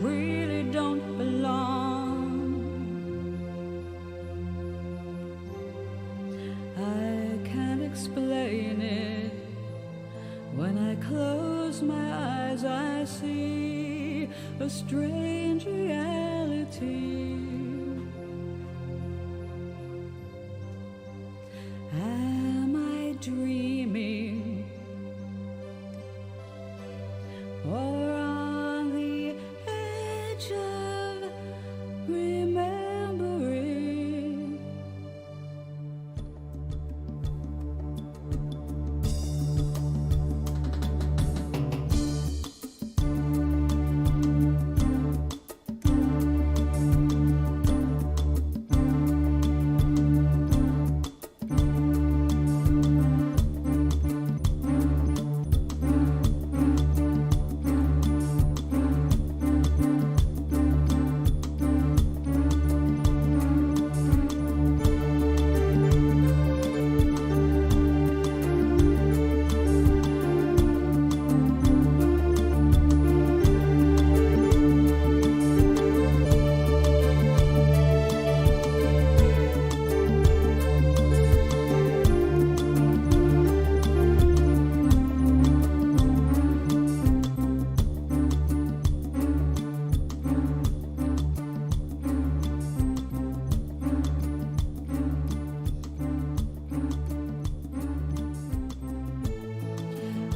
really don't belong. I can't explain it. When I close my eyes, I see a strange reality. Am I dreaming, or on the edge of remembering?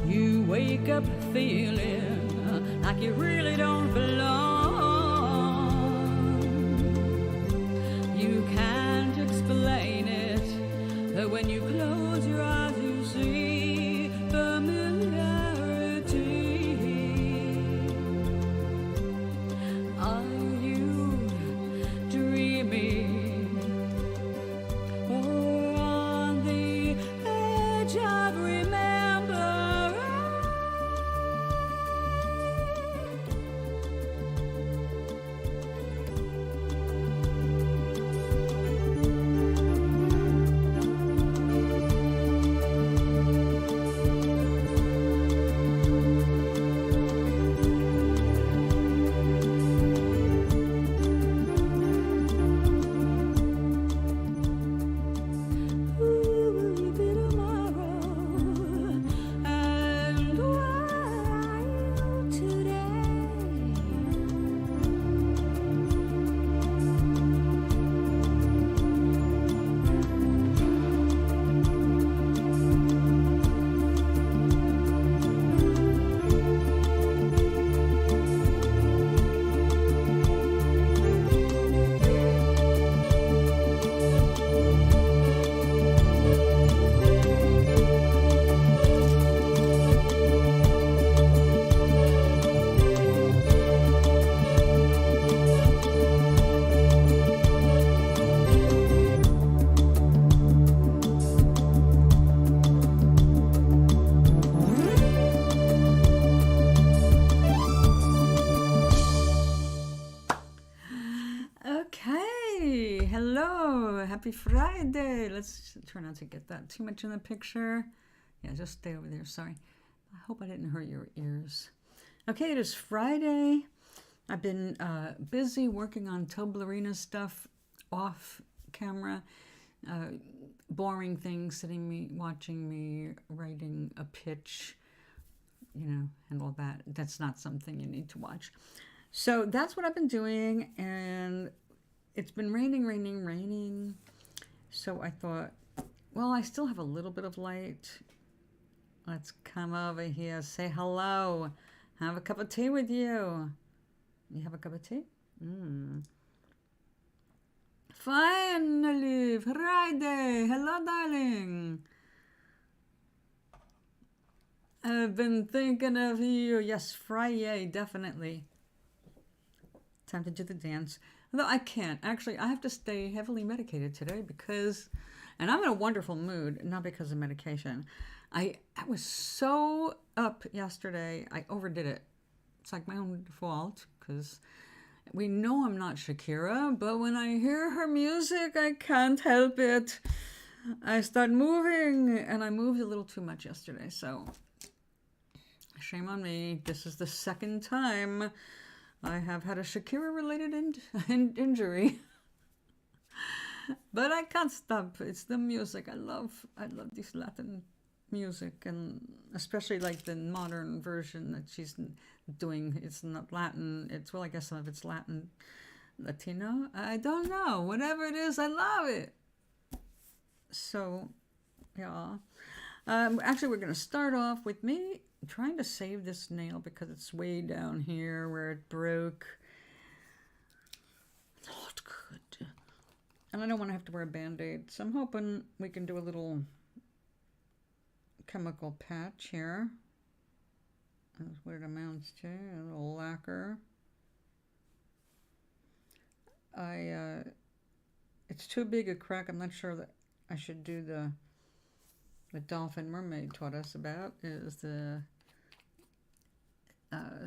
You wake up feeling like you really don't belong. You can't explain it, but when you close your eyes you see familiarity. Are you dreaming, or on the edge of remembering? Okay, hello, happy Friday. Let's try not to get that too much in the picture. Yeah, just stay over there, sorry. I hope I didn't hurt your ears. Okay, it is Friday. I've been busy working on Toblerina stuff off camera, boring things, watching me writing a pitch, you know, and all that. That's not something you need to watch. So that's what I've been doing, and it's been raining. So I thought, well, I still have a little bit of light. Let's come over here, say hello, have a cup of tea with you. You have a cup of tea? Finally, Friday. Hello, darling. I've been thinking of you. Yes, Friday, definitely. Time to do the dance. Although I can't. Actually, I have to stay heavily medicated today because, and I'm in a wonderful mood, not because of medication. I was so up yesterday. I overdid it. It's like my own fault because we know I'm not Shakira, but when I hear her music, I can't help it. I start moving, and I moved a little too much yesterday, so shame on me. This is the second time I have had a Shakira-related injury, but I can't stop. It's the music. I love this Latin music, and especially like the modern version that she's doing. It's not Latin. It's, well, I guess some of it's Latin, Latino. I don't know. Whatever it is, I love it. So, yeah. Actually, we're going to start off with me trying to save this nail because it's way down here where it broke. Not good. And I don't want to have to wear a Band-Aid. So I'm hoping we can do a little chemical patch here. That's what it amounts to. A little lacquer. It's too big a crack. I'm not sure that I should do the dolphin mermaid taught us about, is the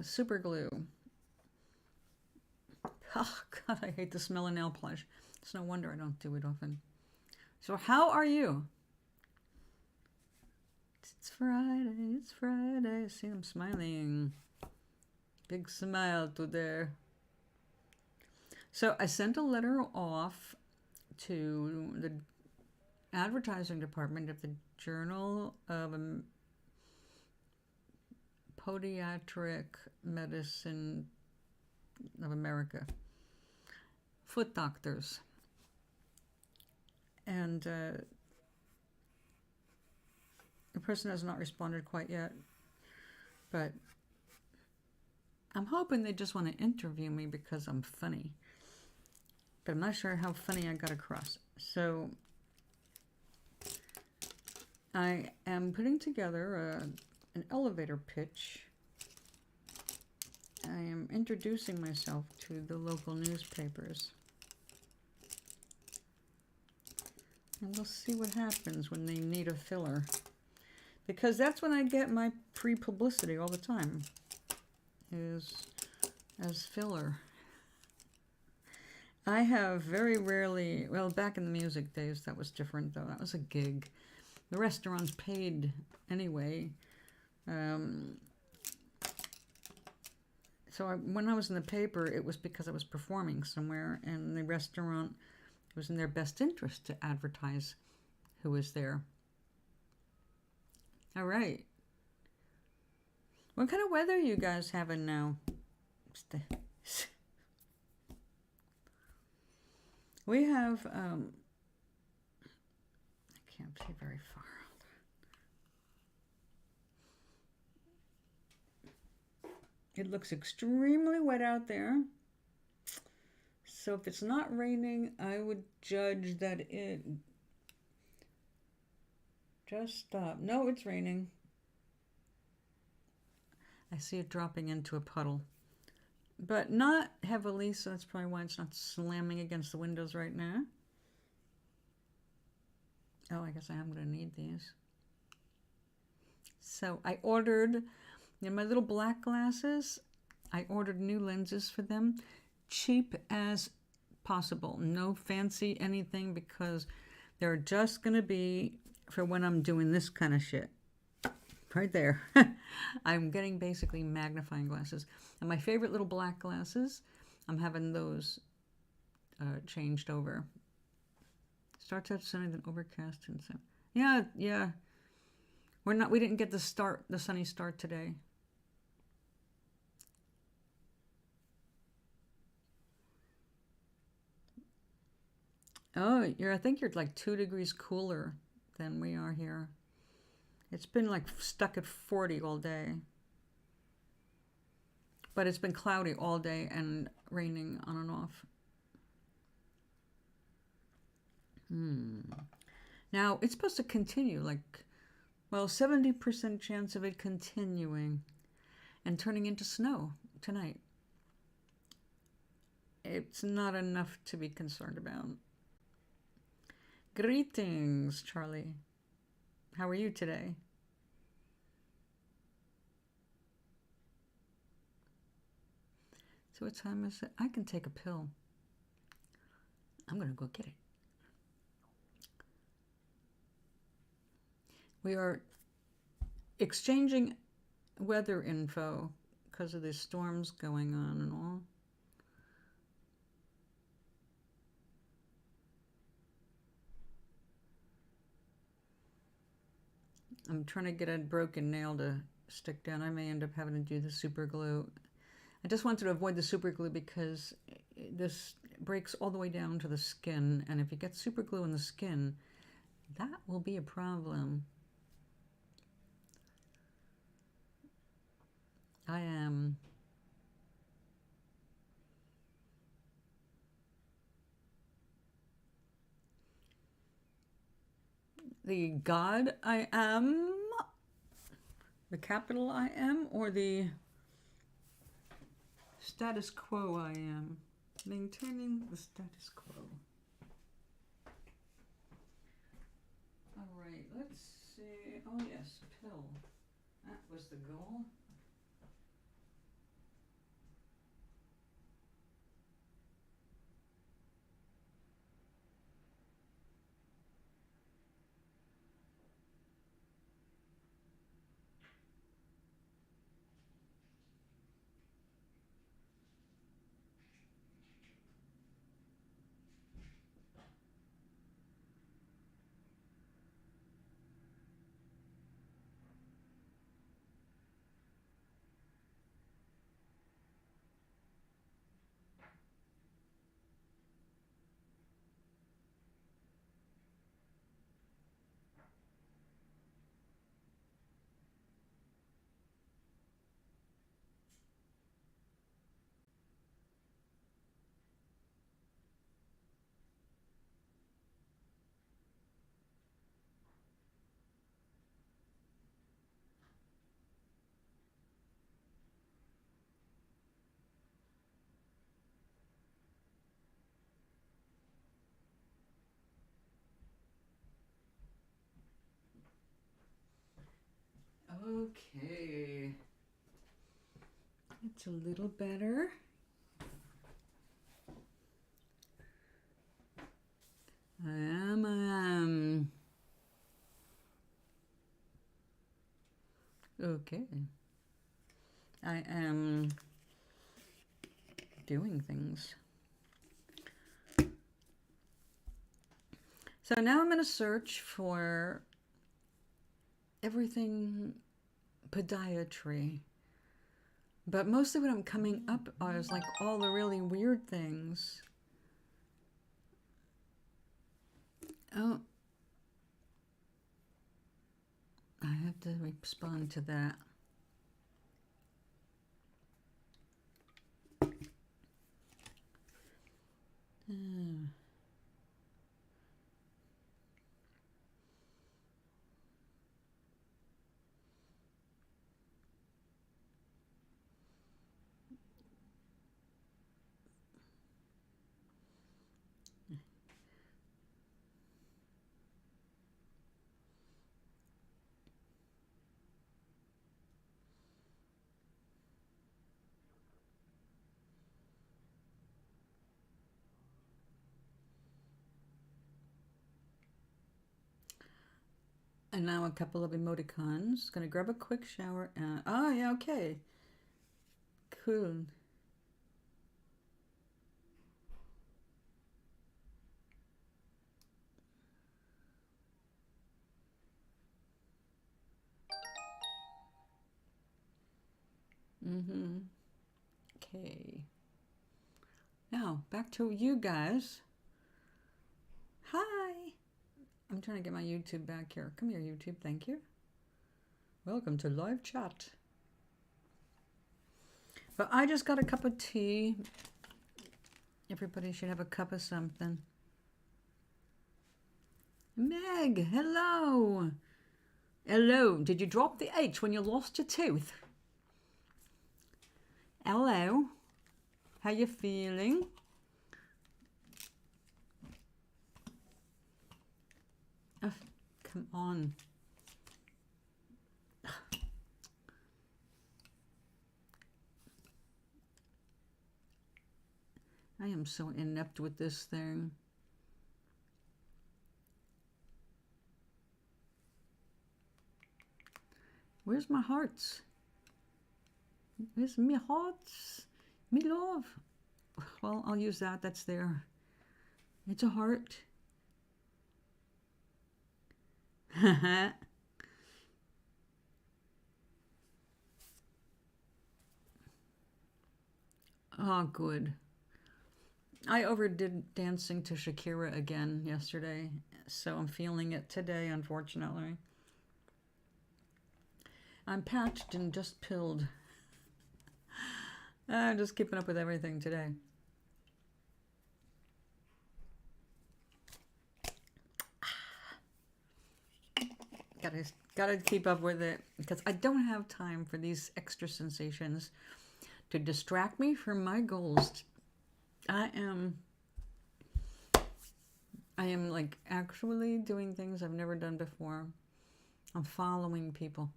super glue. Oh God, I hate the smell of nail polish. It's no wonder I don't do it often. So how are you? It's Friday, it's Friday. See, I'm smiling. Big smile today. So I sent a letter off to the advertising department of the Journal of Podiatric Medicine of America, foot doctors, and the person has not responded quite yet, but I'm hoping they just want to interview me because I'm funny, but I'm not sure how funny I got across. So I am putting together an elevator pitch. I am introducing myself to the local newspapers. And we'll see what happens when they need a filler. Because that's when I get my pre-publicity all the time, is as filler. I have very rarely, well, back in the music days, that was different though. That was a gig. The restaurants paid anyway. So when I was in the paper, it was because I was performing somewhere, and the restaurant, it was in their best interest to advertise who was there. All right. What kind of weather are you guys having now? We have, I can't see very far. It looks extremely wet out there. So if it's not raining, I would judge that it just stopped. No, it's raining. I see it dropping into a puddle, but not heavily, so that's probably why it's not slamming against the windows right now. Oh, I guess I am going to need these. So I ordered, my little black glasses, I ordered new lenses for them, cheap as possible. No fancy anything, because they're just going to be for when I'm doing this kind of shit. Right there. I'm getting basically magnifying glasses. And my favorite little black glasses, I'm having those changed over. Starts out sunny, then overcast and so. Yeah. We didn't get the sunny start today. Oh, I think you're like 2 degrees cooler than we are here. It's been like stuck at 40 all day. But it's been cloudy all day and raining on and off. Now, it's supposed to continue, like, well, 70% chance of it continuing and turning into snow tonight. It's not enough to be concerned about. Greetings, Charlie. How are you today? So what time is it? I can take a pill. I'm going to go get it. We are exchanging weather info because of the storms going on and all. I'm trying to get a broken nail to stick down. I may end up having to do the super glue. I just wanted to avoid the super glue because this breaks all the way down to the skin, and if you get super glue in the skin, that will be a problem. I am the God I am, the capital I am, or the status quo I am, maintaining the status quo. All right, let's see. Oh yes, pill. That was the goal. Okay, it's a little better. I am. Okay. I am doing things. So now I'm going to search for everything podiatry. But mostly what I'm coming up is like all the really weird things. Oh. I have to respond to that. And now a couple of emoticons. Gonna grab a quick shower. Oh, yeah, okay. Cool. Okay. Now, back to you guys. Hi. I'm trying to get my YouTube back here. Come here, YouTube. Thank you. Welcome to live chat. But I just got a cup of tea. Everybody should have a cup of something. Meg, hello. Hello. Did you drop the H when you lost your tooth? Hello. How you feeling? Oh, come on. I am so inept with this thing. Where's my hearts? It's me heart, me love. Well, I'll use that. That's there. It's a heart. Oh, good. I overdid dancing to Shakira again yesterday, so I'm feeling it today, unfortunately. I'm patched and just pilled. I'm just keeping up with everything today. Gotta keep up with it because I don't have time for these extra sensations to distract me from my goals. I am like actually doing things I've never done before. I'm following people.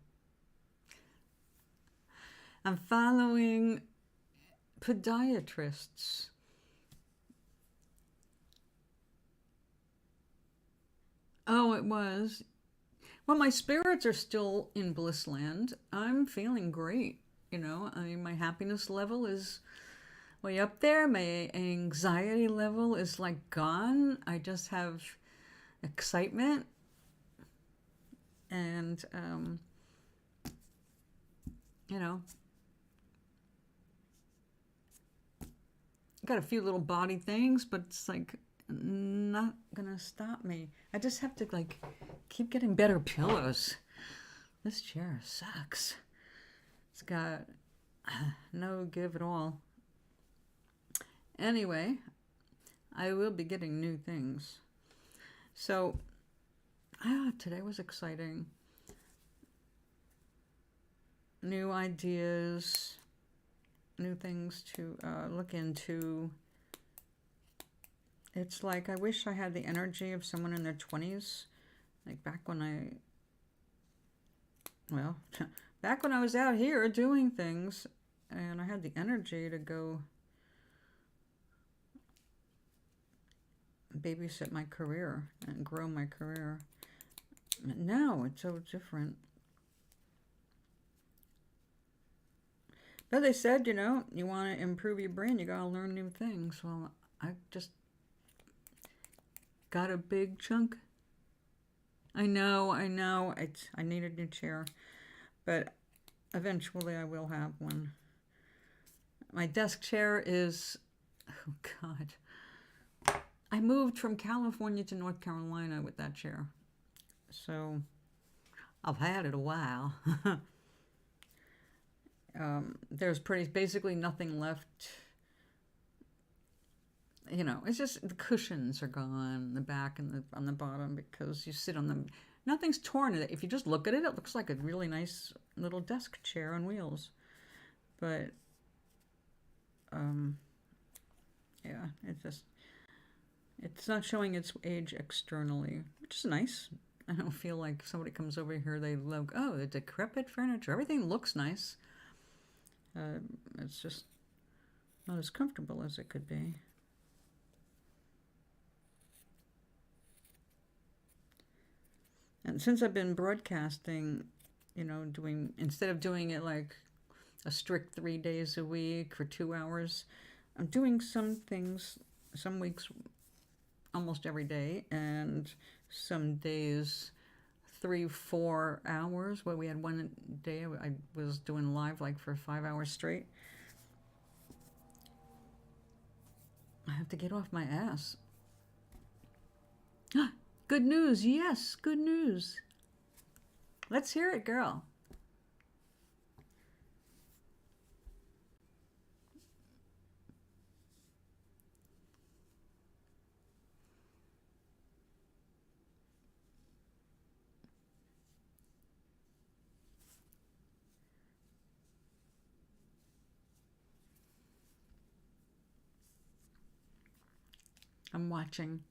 I'm following podiatrists. Oh, it was. Well, my spirits are still in blissland. I'm feeling great. I mean, my happiness level is way up there. My anxiety level is like gone. I just have excitement and, you know, got a few little body things, but it's like not gonna stop me. I just have to like keep getting better pillows. This chair sucks. It's got no give at all. Anyway, I will be getting new things. So, today was exciting. New ideas, new things to look into. It's like I wish I had the energy of someone in their 20s. Like back when back when I was out here doing things and I had the energy to go babysit my career and grow my career. Now it's so different. But they said, you want to improve your brain, you gotta learn new things. Well, I just got a big chunk. I know. I need a new chair, but eventually I will have one. My desk chair is, oh God. I moved from California to North Carolina with that chair. So I've had it a while. There's basically nothing left. It's just the cushions are gone, the back and on the bottom, because you sit on them. Nothing's torn. If you just look at it, it looks like a really nice little desk chair on wheels. But, yeah, it's not showing its age externally, which is nice. I don't feel like somebody comes over here, they look, oh, the decrepit furniture. Everything looks nice. It's just not as comfortable as it could be. And since I've been broadcasting, instead of doing it like a strict 3 days a week for 2 hours, I'm doing some things, some weeks almost every day, and some days 3-4 hours. Where we had one day I was doing live like for 5 hours straight. I have to get off my ass. Good news, yes, good news. Let's hear it, girl. I'm watching.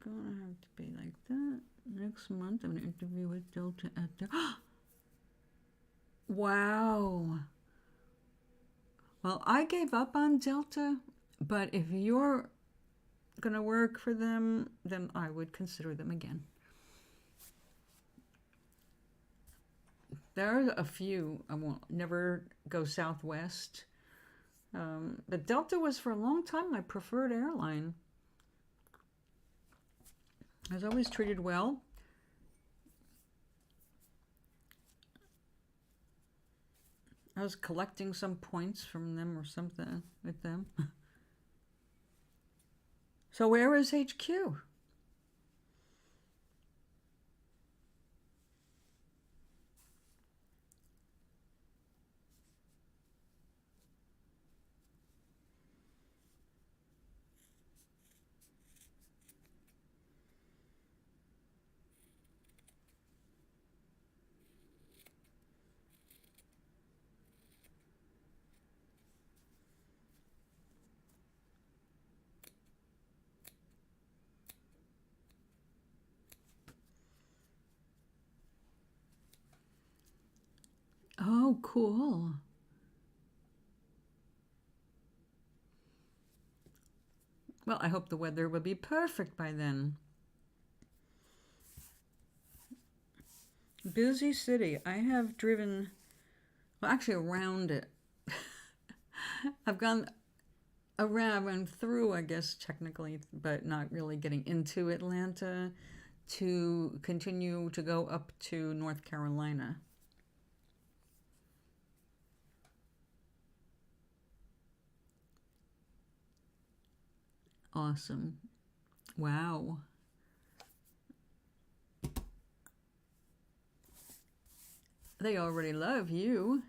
Gonna have to be like that. Next month, I'm gonna interview with Delta at the. Wow. Well, I gave up on Delta, but if you're going to work for them, then I would consider them again. There are a few. I won't never go Southwest. But Delta was for a long time my preferred airline. I was always treated well. I was collecting some points from them or something with them. So where is HQ? Oh, cool. Well, I hope the weather will be perfect by then. Busy city. I have driven, well, actually around it. I've gone around and through, I guess, technically, but not really getting into Atlanta to continue to go up to North Carolina. Awesome. Wow. They already love you.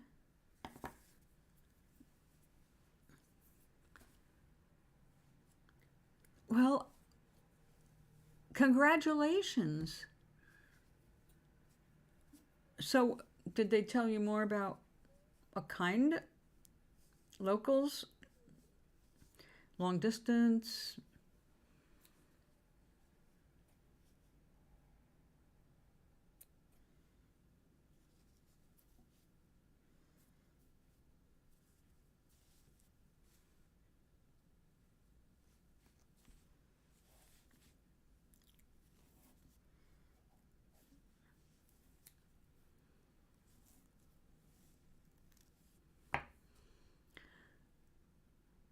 Well, congratulations. So, did they tell you more about what kind? Locals? Long distance?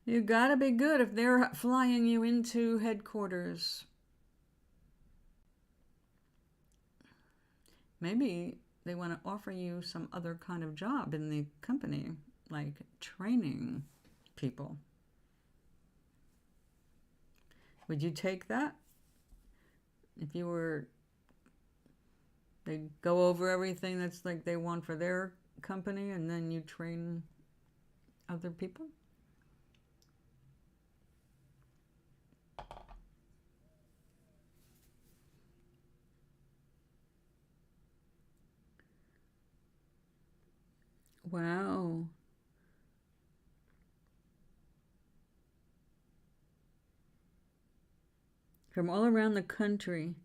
You gotta be good if they're flying you into headquarters. Maybe they want to offer you some other kind of job in the company, like training people. Would you take that? If you were, they go over everything that's like they want for their company and then you train other people? Wow. From all around the country.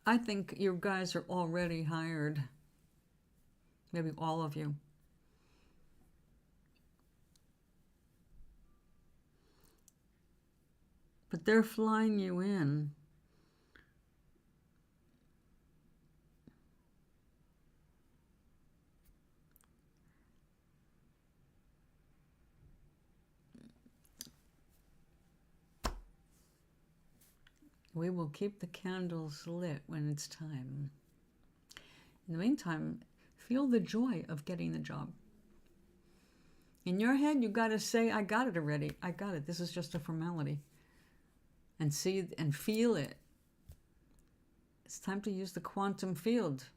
I think you guys are already hired. Maybe all of you. But they're flying you in. We will keep the candles lit when it's time. In the meantime, feel the joy of getting the job. In your head, you got to say, I got it already. I got it. This is just a formality. And see and feel it. It's time to use the quantum field.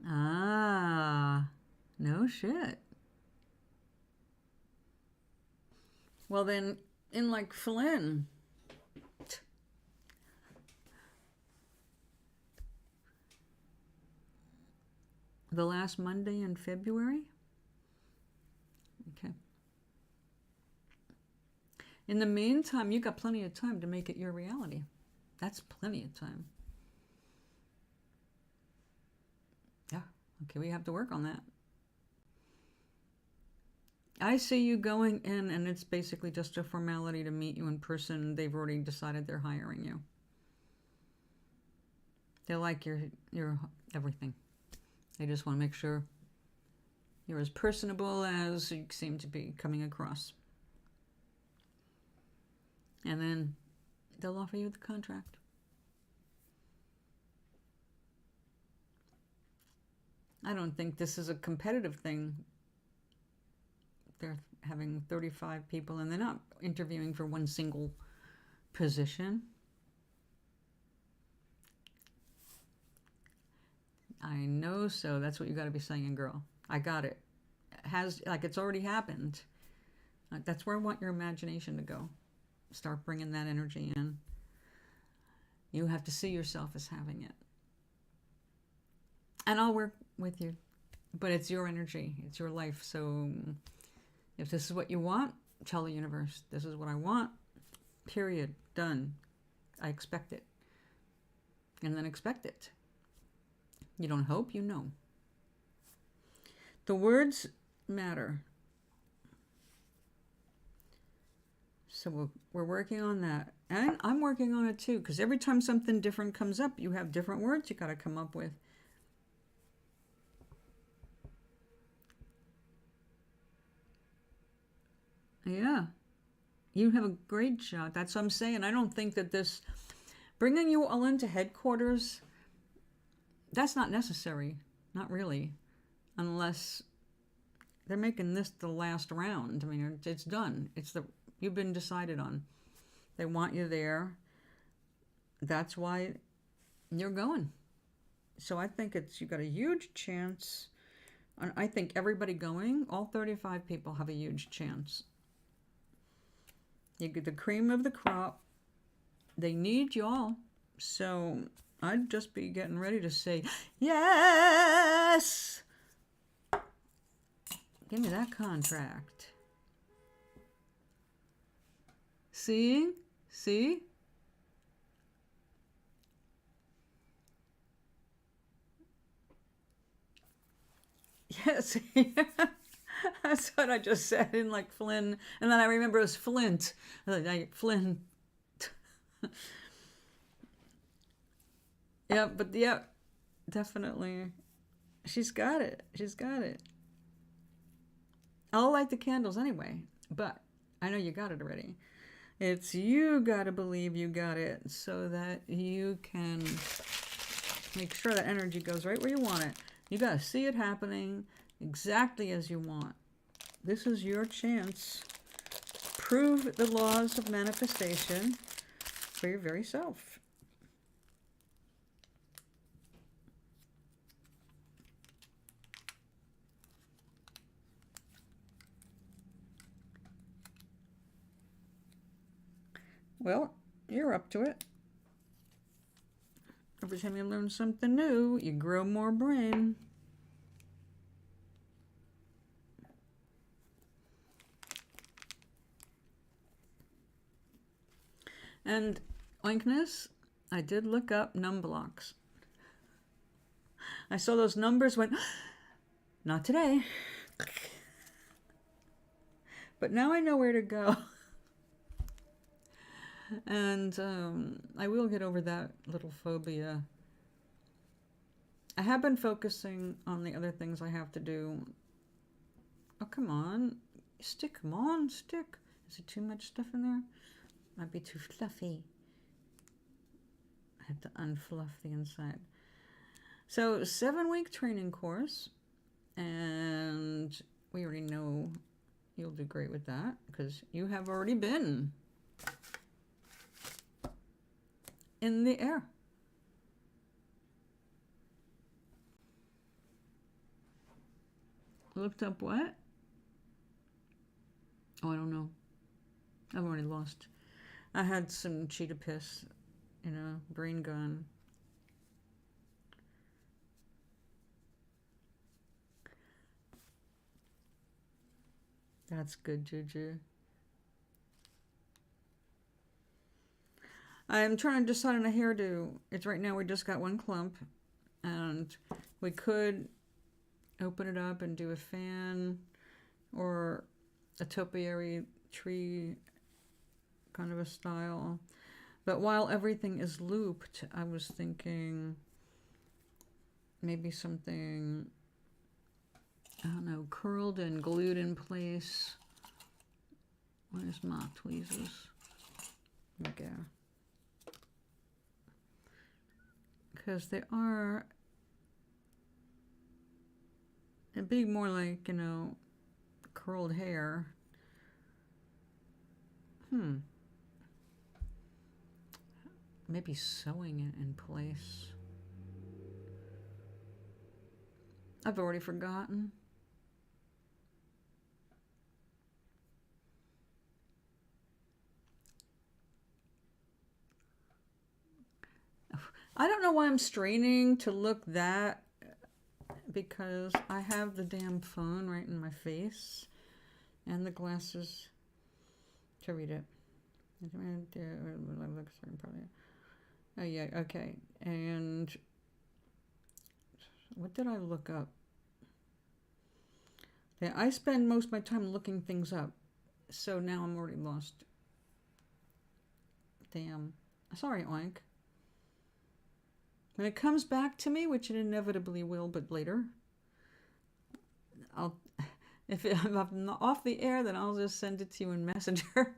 Ah, no shit. Well then, in like Flynn, the last Monday in February? Okay. In the meantime, you got plenty of time to make it your reality. That's plenty of time. Yeah. Okay, we have to work on that. I see you going in, and it's basically just a formality to meet you in person. They've already decided they're hiring you. They like your everything. They just want to make sure you're as personable as you seem to be coming across. And then they'll offer you the contract. I don't think this is a competitive thing. They're having 35 people, and they're not interviewing for one single position. I know, so that's what you got to be saying, girl. I got it. It's already happened. That's where I want your imagination to go. Start bringing that energy in. You have to see yourself as having it. And I'll work with you. But it's your energy. It's your life. So if this is what you want, tell the universe, this is what I want. Period. Done. I expect it. And then expect it. You don't hope, you know. The words matter. So we're working on that. And I'm working on it too, because every time something different comes up, you have different words you got to come up with. Yeah. You have a great shot. That's what I'm saying. I don't think that this bringing you all into headquarters, that's not necessary. Not really. Unless they're making this the last round. I mean, it's done. You've been decided on. They want you there. That's why you're going. So I think you got a huge chance. And I think everybody going, all 35 people have a huge chance. You get the cream of the crop. They need y'all. So I'd just be getting ready to say, yes! Give me that contract. See? Yes. That's what I just said in like Flynn. And then I remember it was Flint. Flynn. Yeah, but yeah, definitely. She's got it. I'll light the candles anyway, but I know you got it already. It's you got to believe you got it so that you can make sure that energy goes right where you want it. You got to see it happening exactly as you want. This is your chance. Prove the laws of manifestation for your very self. Well, you're up to it. Every time you learn something new, you grow more brain. And Oinkness, I did look up num blocks. I saw those numbers, went, not today. But now I know where to go. And I will get over that little phobia. I have been focusing on the other things I have to do. Oh, come on. Stick. Come on, stick. Is there too much stuff in there? Might be too fluffy. I have to unfluff the inside. So 7-week training course. And we already know you'll do great with that because you have already been in the air. Looked up what? Oh, I don't know. I've already lost. I had some cheetah piss in a brain gun. That's good, Juju. I'm trying to decide on a hairdo. It's right now we just got one clump, and we could open it up and do a fan or a topiary tree kind of a style. But while everything is looped, I was thinking maybe something, I don't know, curled and glued in place. Where's my tweezers? There we go. Because they are, it'd be more like, you know, curled hair. Maybe sewing it in place. I've already forgotten. I don't know why I'm straining to look that, because I have the damn phone right in my face and the glasses to read it. Oh yeah, okay. And what did I look up? Yeah, I spend most of my time looking things up, so now I'm already lost. Damn. Sorry, Oink. When it comes back to me, which it inevitably will, but later, if I'm off the air, then I'll just send it to you in Messenger.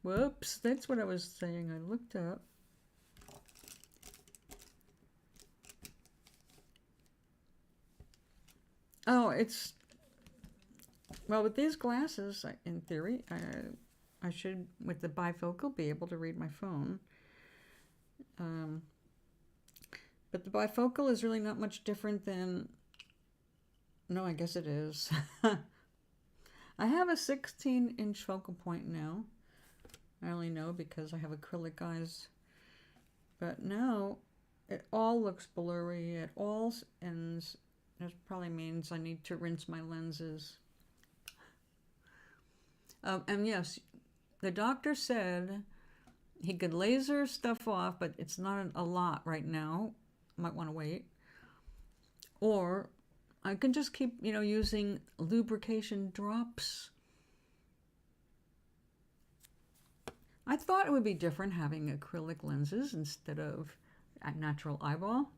Whoops, that's what I was saying. I looked up. Oh, it's, well, with these glasses, in theory, I should, with the bifocal, be able to read my phone. But the bifocal is really not much different than, no, I guess it is. I have a 16-inch focal point now. I only know because I have acrylic eyes. But now it all looks blurry. It all ends. That probably means I need to rinse my lenses. And yes, the doctor said he could laser stuff off, but it's not a lot right now. Might want to wait. Or I can just keep, you know, using lubrication drops. I thought it would be different having acrylic lenses instead of a natural eyeball.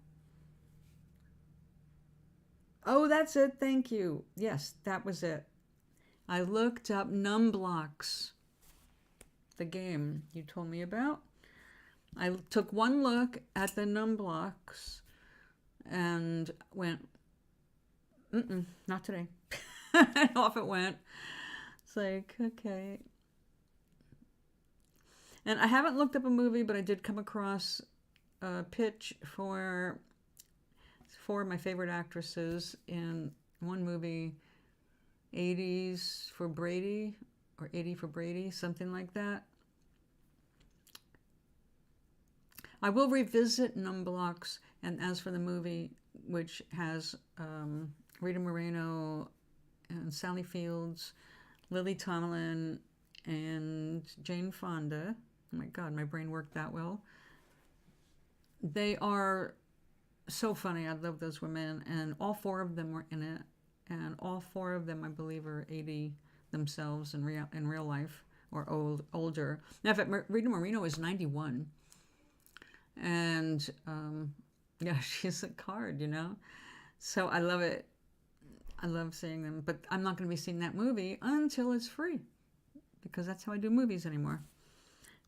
Oh, that's it. Thank you. Yes, that was it. I looked up Numblocks, the game you told me about. I took one look at the Numblocks and went, not today. And off it went. It's like, okay. And I haven't looked up a movie, but I did come across a pitch for my favorite actresses in one movie, 80s for Brady, or 80 for Brady, something like that. I will revisit Numblocks, and as for the movie, which has Rita Moreno and Sally Fields, Lily Tomlin, and Jane Fonda. Oh my God, my brain worked that well. They are so funny. I love those women, and all four of them were in it, and all four of them, I believe, are 80 themselves in real life, or older. Now, in fact, Rita Moreno is 91, and yeah, she's a card, you know. So I love it. I love seeing them, but I'm not going to be seeing that movie until it's free, because that's how I do movies anymore.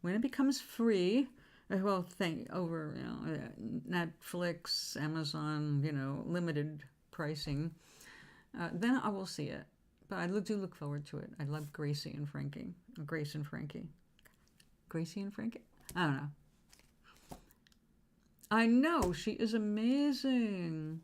When it becomes free, well, over, you know, Netflix, Amazon, you know, limited pricing, then I will see it. But I do look forward to it. I love Gracie and Frankie. Grace and Frankie. Gracie and Frankie? I don't know. I know, she is amazing.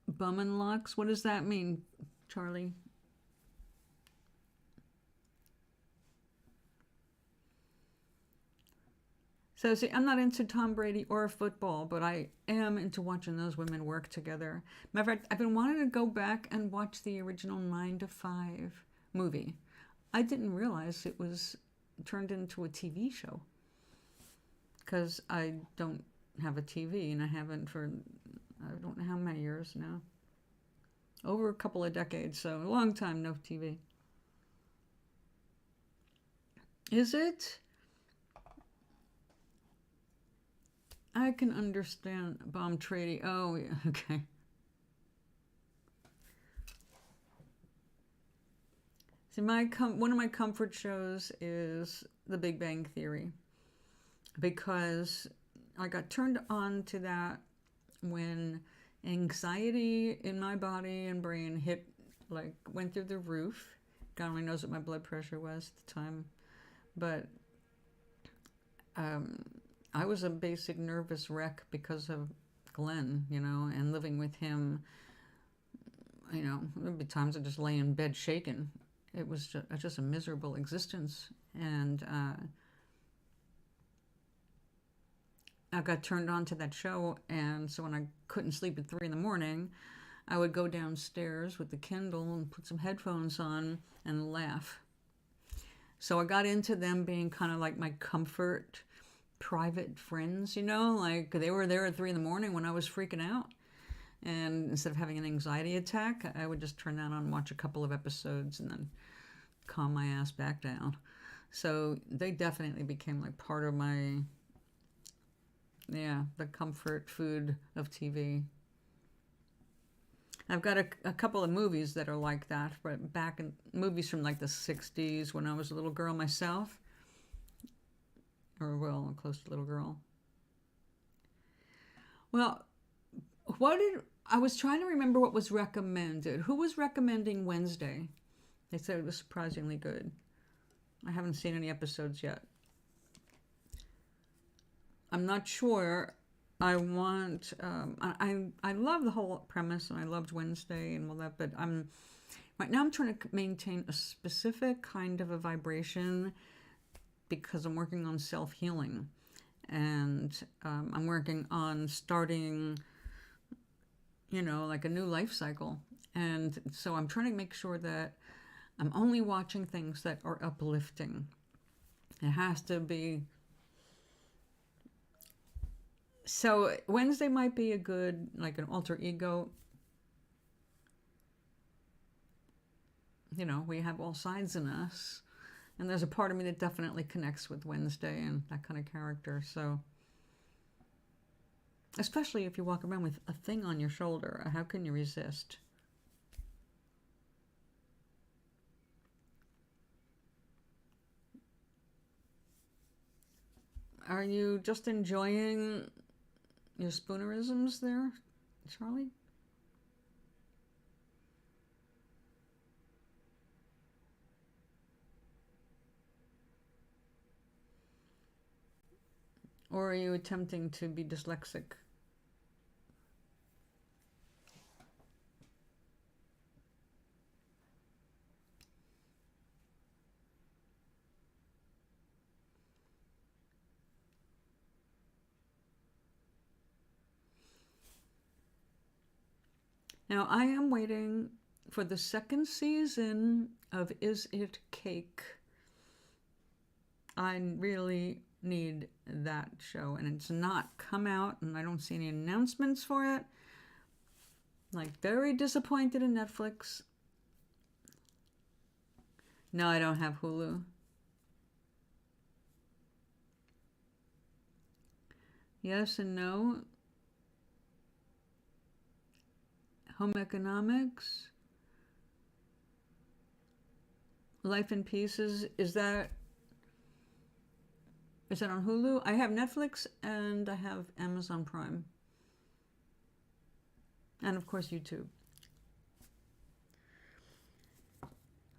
Bum and locks? What does that mean, Charlie? So, see, I'm not into Tom Brady or football, but I am into watching those women work together. Matter of fact, I've been wanting to go back and watch the original 9 to 5 movie. I didn't realize it was turned into a TV show. Because I don't have a TV, and I haven't for I don't know how many years now. Over a couple of decades, so a long time no TV. Is it? I can understand bomb trading. Oh, yeah, okay. See, one of my comfort shows is The Big Bang Theory, because I got turned on to that when anxiety in my body and brain went through the roof. God only knows what my blood pressure was at the time, but I was a basic nervous wreck because of Glenn, and living with him. There'd be times I just lay in bed shaking. It was just a miserable existence, and I got turned on to that show, and so when I couldn't sleep at 3 in the morning, I would go downstairs with the Kindle and put some headphones on and laugh. So I got into them being kind of like my comfort, private friends, like they were there at 3 in the morning when I was freaking out. And instead of having an anxiety attack, I would just turn that on and watch a couple of episodes and then calm my ass back down. So they definitely became like part of my, the comfort food of TV. I've got a couple of movies that are like that, but back in movies from like the 60s when I was a little girl myself. Or, well, close to little girl. Well, I was trying to remember what was recommended. Who was recommending Wednesday? They said it was surprisingly good. I haven't seen any episodes yet. I'm not sure. I want, I love the whole premise, and I loved Wednesday and all that, but right now I'm trying to maintain a specific kind of a vibration because I'm working on self-healing, and I'm working on starting, like a new life cycle. And so I'm trying to make sure that I'm only watching things that are uplifting. It has to be. So Wednesday might be a good, like an alter ego. We have all sides in us. And there's a part of me that definitely connects with Wednesday and that kind of character. So, especially if you walk around with a thing on your shoulder, how can you resist? Are you just enjoying your spoonerisms there, Charlie? Or are you attempting to be dyslexic? Now, I am waiting for the second season of Is It Cake? I really need that show, and it's not come out, and I don't see any announcements for it. Like, very disappointed in Netflix. No, I don't have Hulu. Yes and no. Home Economics. Life in Pieces. Is that on Hulu? I have Netflix and I have Amazon Prime. And of course YouTube.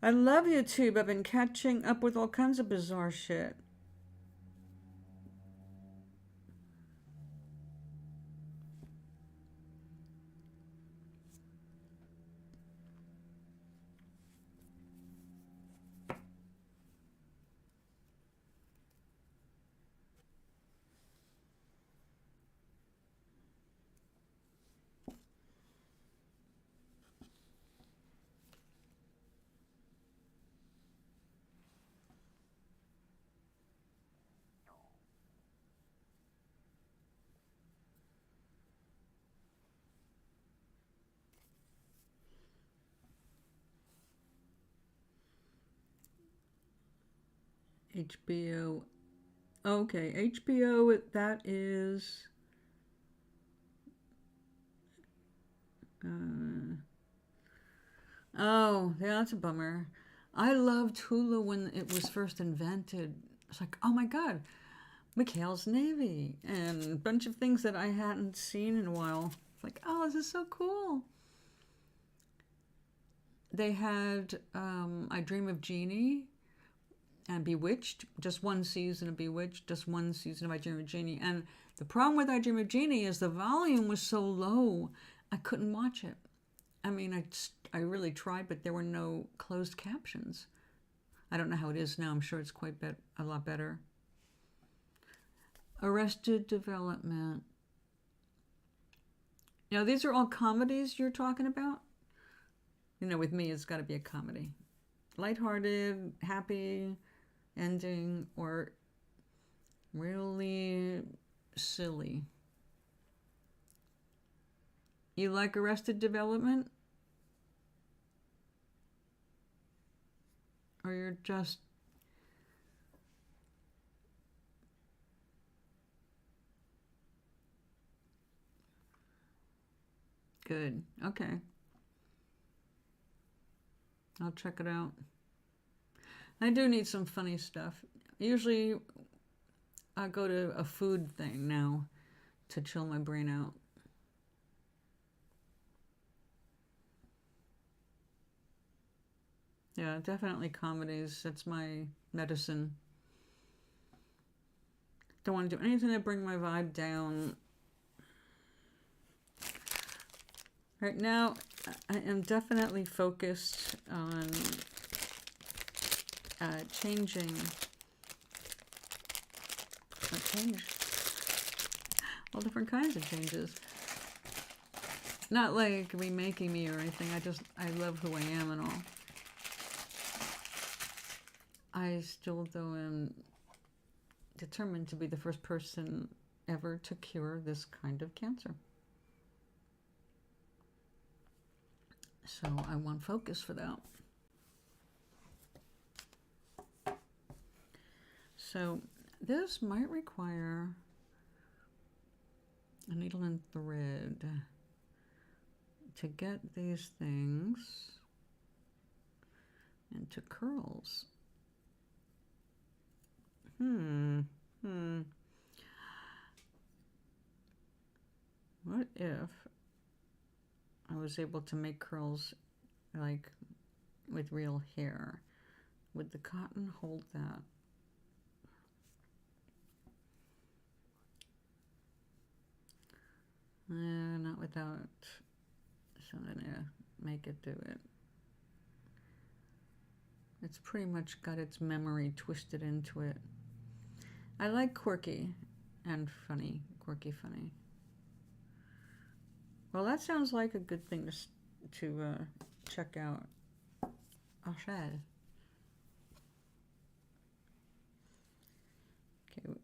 I love YouTube. I've been catching up with all kinds of bizarre shit. HBO. Okay, HBO, that is... oh, yeah, that's a bummer. I loved Hulu when it was first invented. It's like, oh my God, McHale's Navy and a bunch of things that I hadn't seen in a while. It's like, oh, this is so cool. They had I Dream of Jeannie and Bewitched, just one season of Bewitched, just one season of I Dream of Jeannie. And the problem with I Dream of Jeannie is the volume was so low, I couldn't watch it. I mean, I really tried, but there were no closed captions. I don't know how it is now. I'm sure it's a lot better. Arrested Development. Now, these are all comedies you're talking about? You know, with me, it's got to be a comedy. Lighthearted, happy ending, or really silly. You like Arrested Development? Or you're just... good. Okay. I'll check it out. I do need some funny stuff. Usually I go to a food thing now to chill my brain out. Yeah, definitely comedies. That's my medicine. Don't want to do anything to bring my vibe down. Right now, I am definitely focused on changing. All different kinds of changes. Not like remaking me or anything. I love who I am and all. I still, though, am determined to be the first person ever to cure this kind of cancer. So I want focus for that. So this might require a needle and thread to get these things into curls. What if I was able to make curls like with real hair? Would the cotton hold that? Not without. So I'm gonna make it do it. It's pretty much got its memory twisted into it. I like quirky and funny. Quirky, funny. Well, that sounds like a good thing to check out. Okay,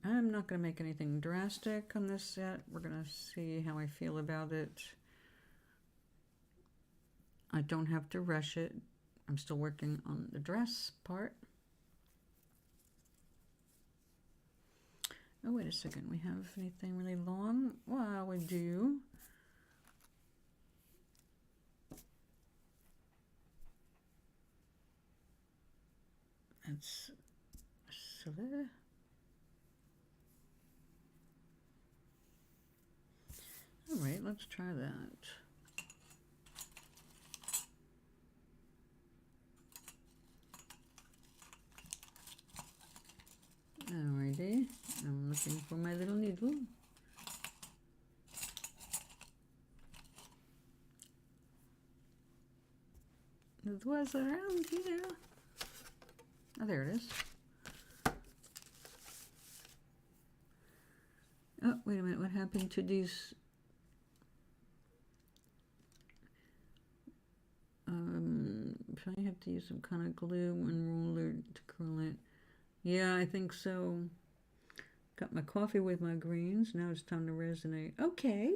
I'm not going to make anything drastic on this yet. We're going to see how I feel about it. I don't have to rush it. I'm still working on the dress part. Oh, wait a second. We have anything really long? Well, we do. That's silly. All right, let's try that. Alrighty, I'm looking for my little needle. It was around here. Oh, there it is. Oh, wait a minute, what happened to these? Probably have to use some kind of glue and roller to curl it. Yeah, I think so. Got my coffee with my greens. Now it's time to resonate. Okay.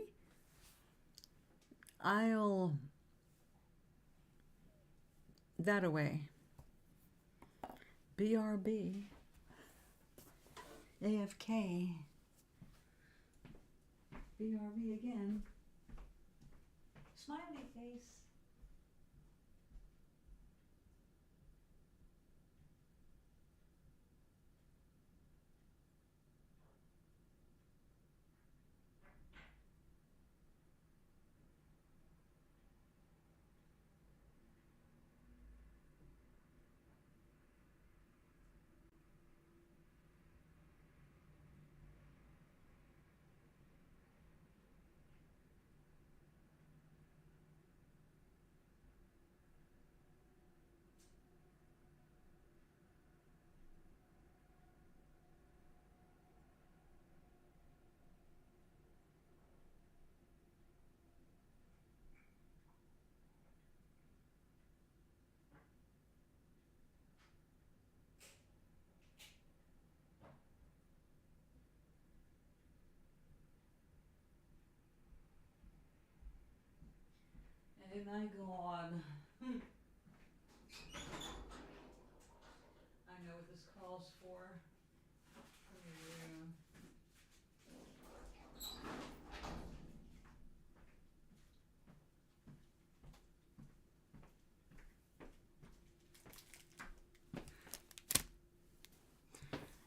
I'll that away. BRB. AFK. BRB again. Smiley face. Oh my God. I know what this calls for.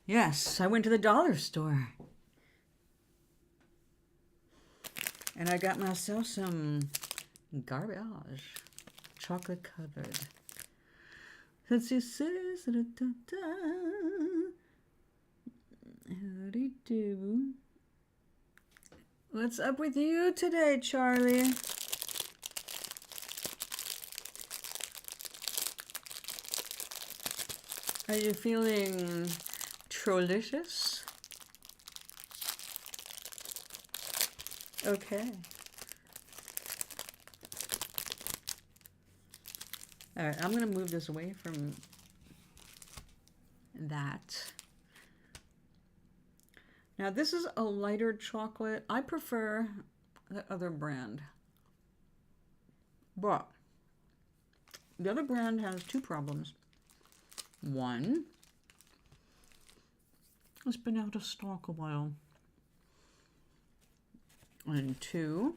Yes, I went to the dollar store. And I got myself some garbage. Chocolate covered. Let's see, says howdy do. What's up with you today, Charlie? Are you feeling trollicious? Okay. All right, I'm going to move this away from that. Now, this is a lighter chocolate. I prefer the other brand. But the other brand has two problems. One, it's been out of stock a while. And two,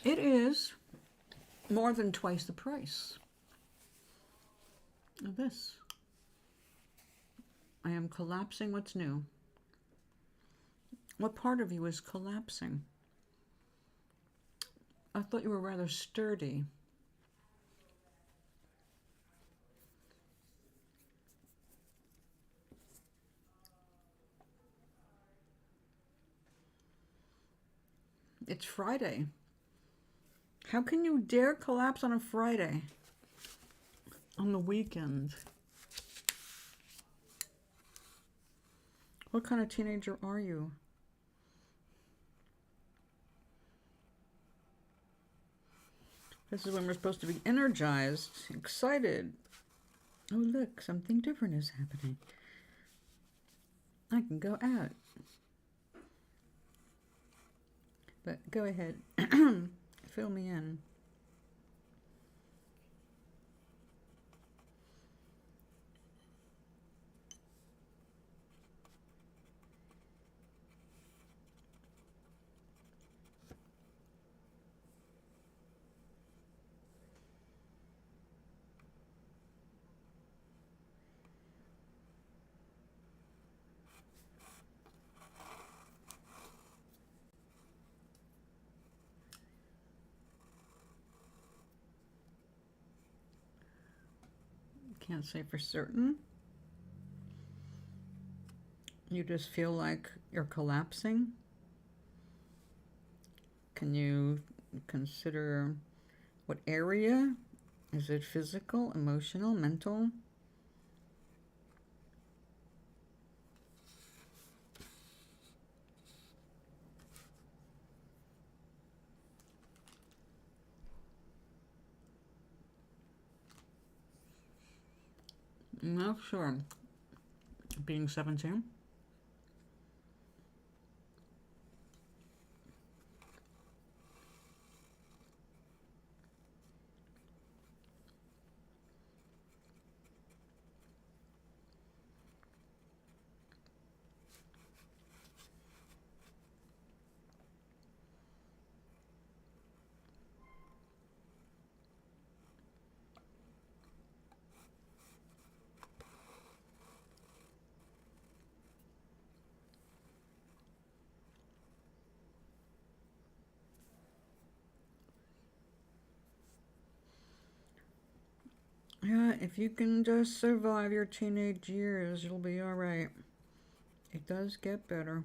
it is more than twice the price of this. I am collapsing what's new. What part of you is collapsing? I thought you were rather sturdy. It's Friday. How can you dare collapse on a Friday? On the weekend? What kind of teenager are you? This is when we're supposed to be energized, excited. Oh, look, something different is happening. I can go out. But go ahead, fill me in. Can't say for certain. You just feel like you're collapsing. Can you consider what area? Is it physical, emotional, mental? I'm not sure. Being 17. if you can just survive your teenage years, you'll be all right. It does get better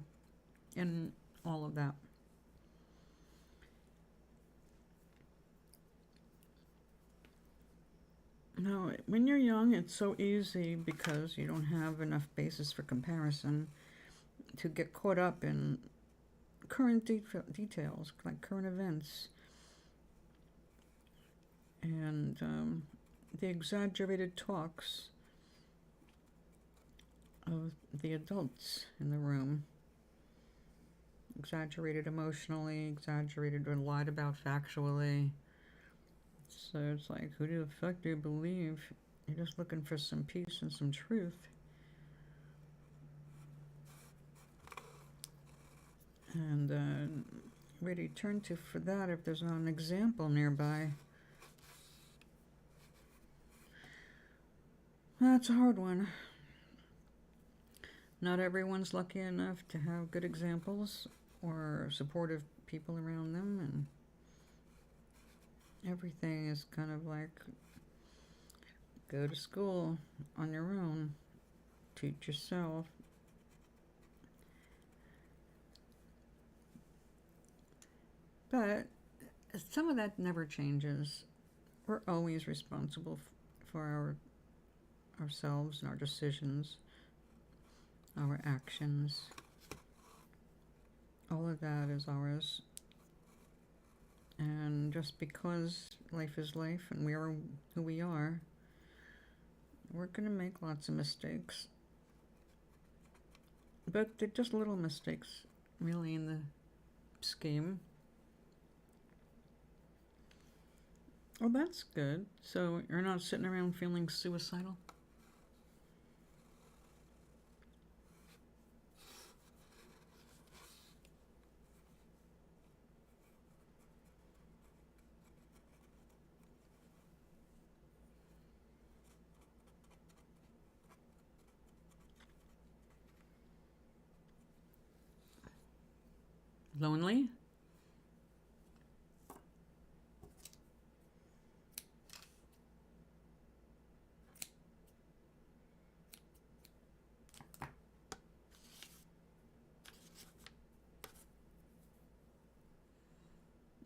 and all of that. No, when you're young, it's so easy because you don't have enough basis for comparison to get caught up in current details, like current events, and the exaggerated talks of the adults in the room. Exaggerated emotionally, exaggerated or lied about factually. So it's like, who the fuck do you believe? You're just looking for some peace and some truth. And where do you turn to for that if there's not an example nearby? That's a hard one. Not everyone's lucky enough to have good examples or supportive people around them, and everything is kind of like, go to school on your own, teach yourself. But some of that never changes. We're always responsible for ourselves and our decisions, our actions. All of that is ours. And just because life is life and we are who we are, we're going to make lots of mistakes. But they're just little mistakes, really, in the scheme. Oh, that's good. So you're not sitting around feeling suicidal? Lonely?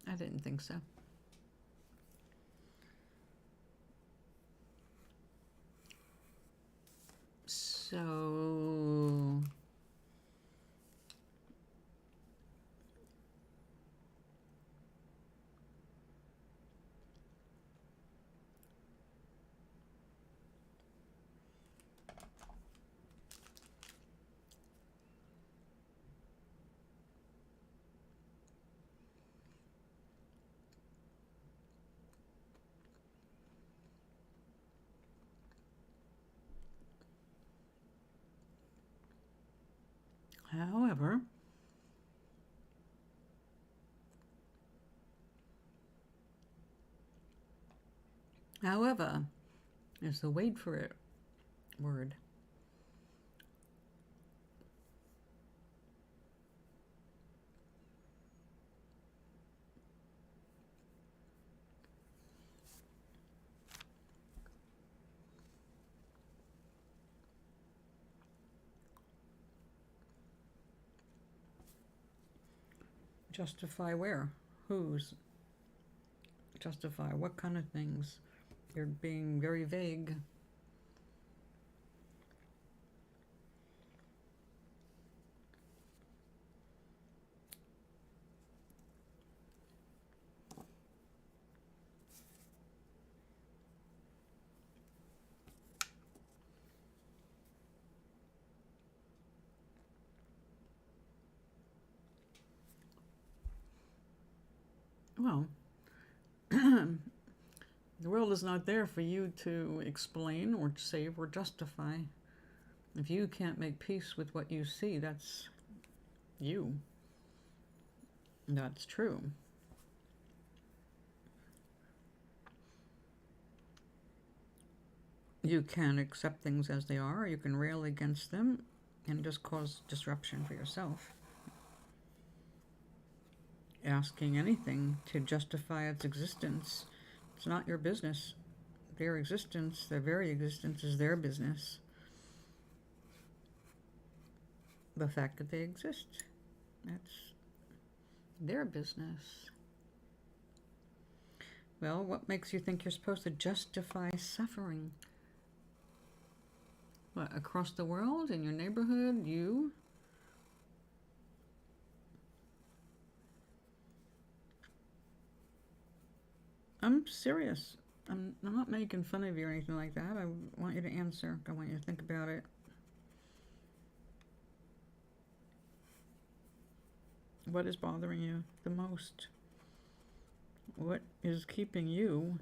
I didn't think so. So however is the wait for it word. Justify where? Whose? Justify what kind of things? You're being very vague. Well, the world is not there for you to explain or save or justify. If you can't make peace with what you see, that's you. That's true. You can accept things as they are, or you can rail against them and just cause disruption for yourself. Asking anything to justify its existence, it's not your business. their existence, their very existence, is their business. The fact that they exist, that's their business. Well, what makes you think you're supposed to justify suffering? What, across the world, in your neighborhood, you? I'm serious. I'm not making fun of you or anything like that. I want you to answer. I want you to think about it. What is bothering you the most? What is keeping you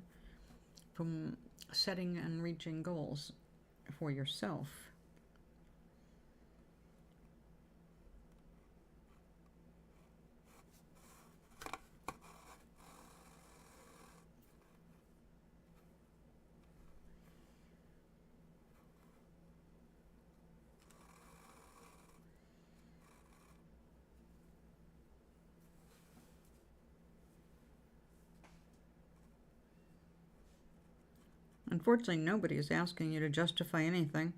from setting and reaching goals for yourself? Unfortunately, nobody is asking you to justify anything.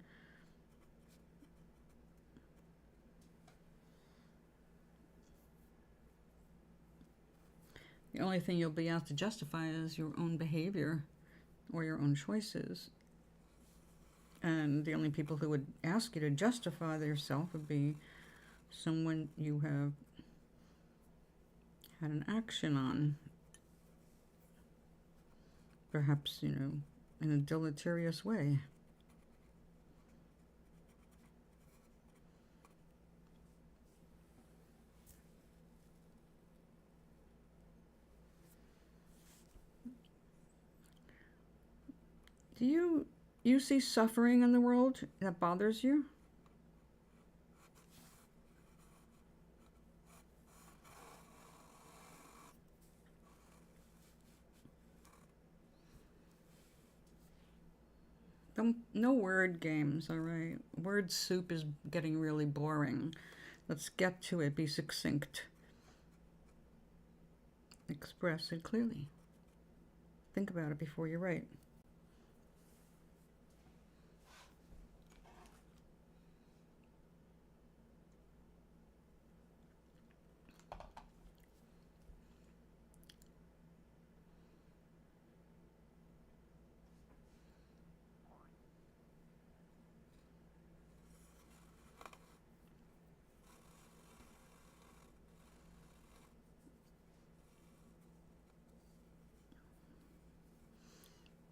The only thing you'll be asked to justify is your own behavior or your own choices. And the only people who would ask you to justify yourself would be someone you have had an action on. Perhaps, in a deleterious way. Do you see suffering in the world that bothers you? No word games, all right? Word soup is getting really boring. Let's get to it. Be succinct. Express it clearly. Think about it before you write.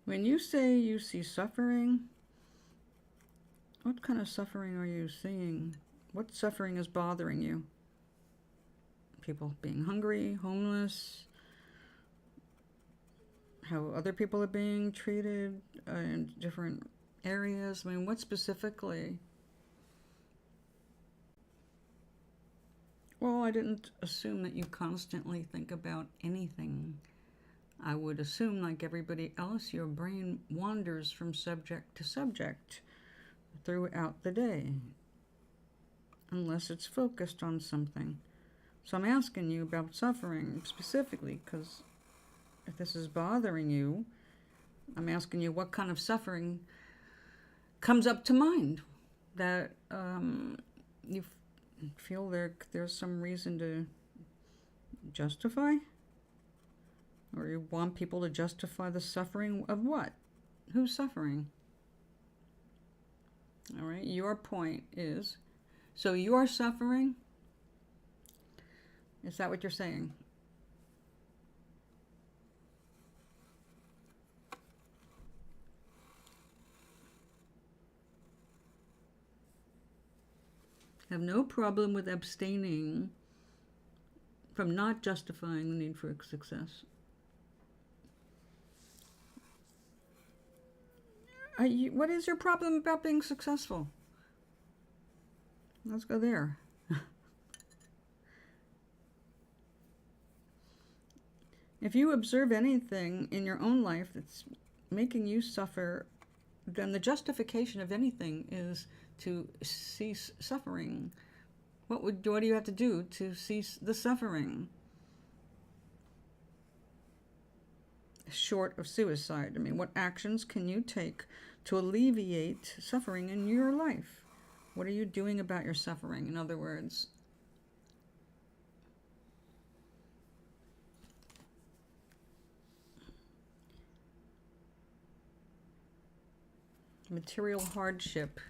When you say you see suffering, what kind of suffering are you seeing? What suffering is bothering you? People being hungry, homeless, how other people are being treated in different areas? I mean, what specifically? Well, I didn't assume that you constantly think about anything. I would assume, like everybody else, your brain wanders from subject to subject throughout the day, unless it's focused on something. So I'm asking you about suffering specifically, because if this is bothering you, I'm asking you what kind of suffering comes up to mind that you feel there's some reason to justify? Or you want people to justify the suffering of what? Who's suffering? All right, your point is, so you're suffering? Is that what you're saying? Have no problem with abstaining from not justifying the need for success. What is your problem about being successful? Let's go there. If you observe anything in your own life that's making you suffer, then the justification of anything is to cease suffering. What do you have to do to cease the suffering? short of suicide? I mean, what actions can you take to alleviate suffering in your life? What are you doing about your suffering? In other words, material hardship.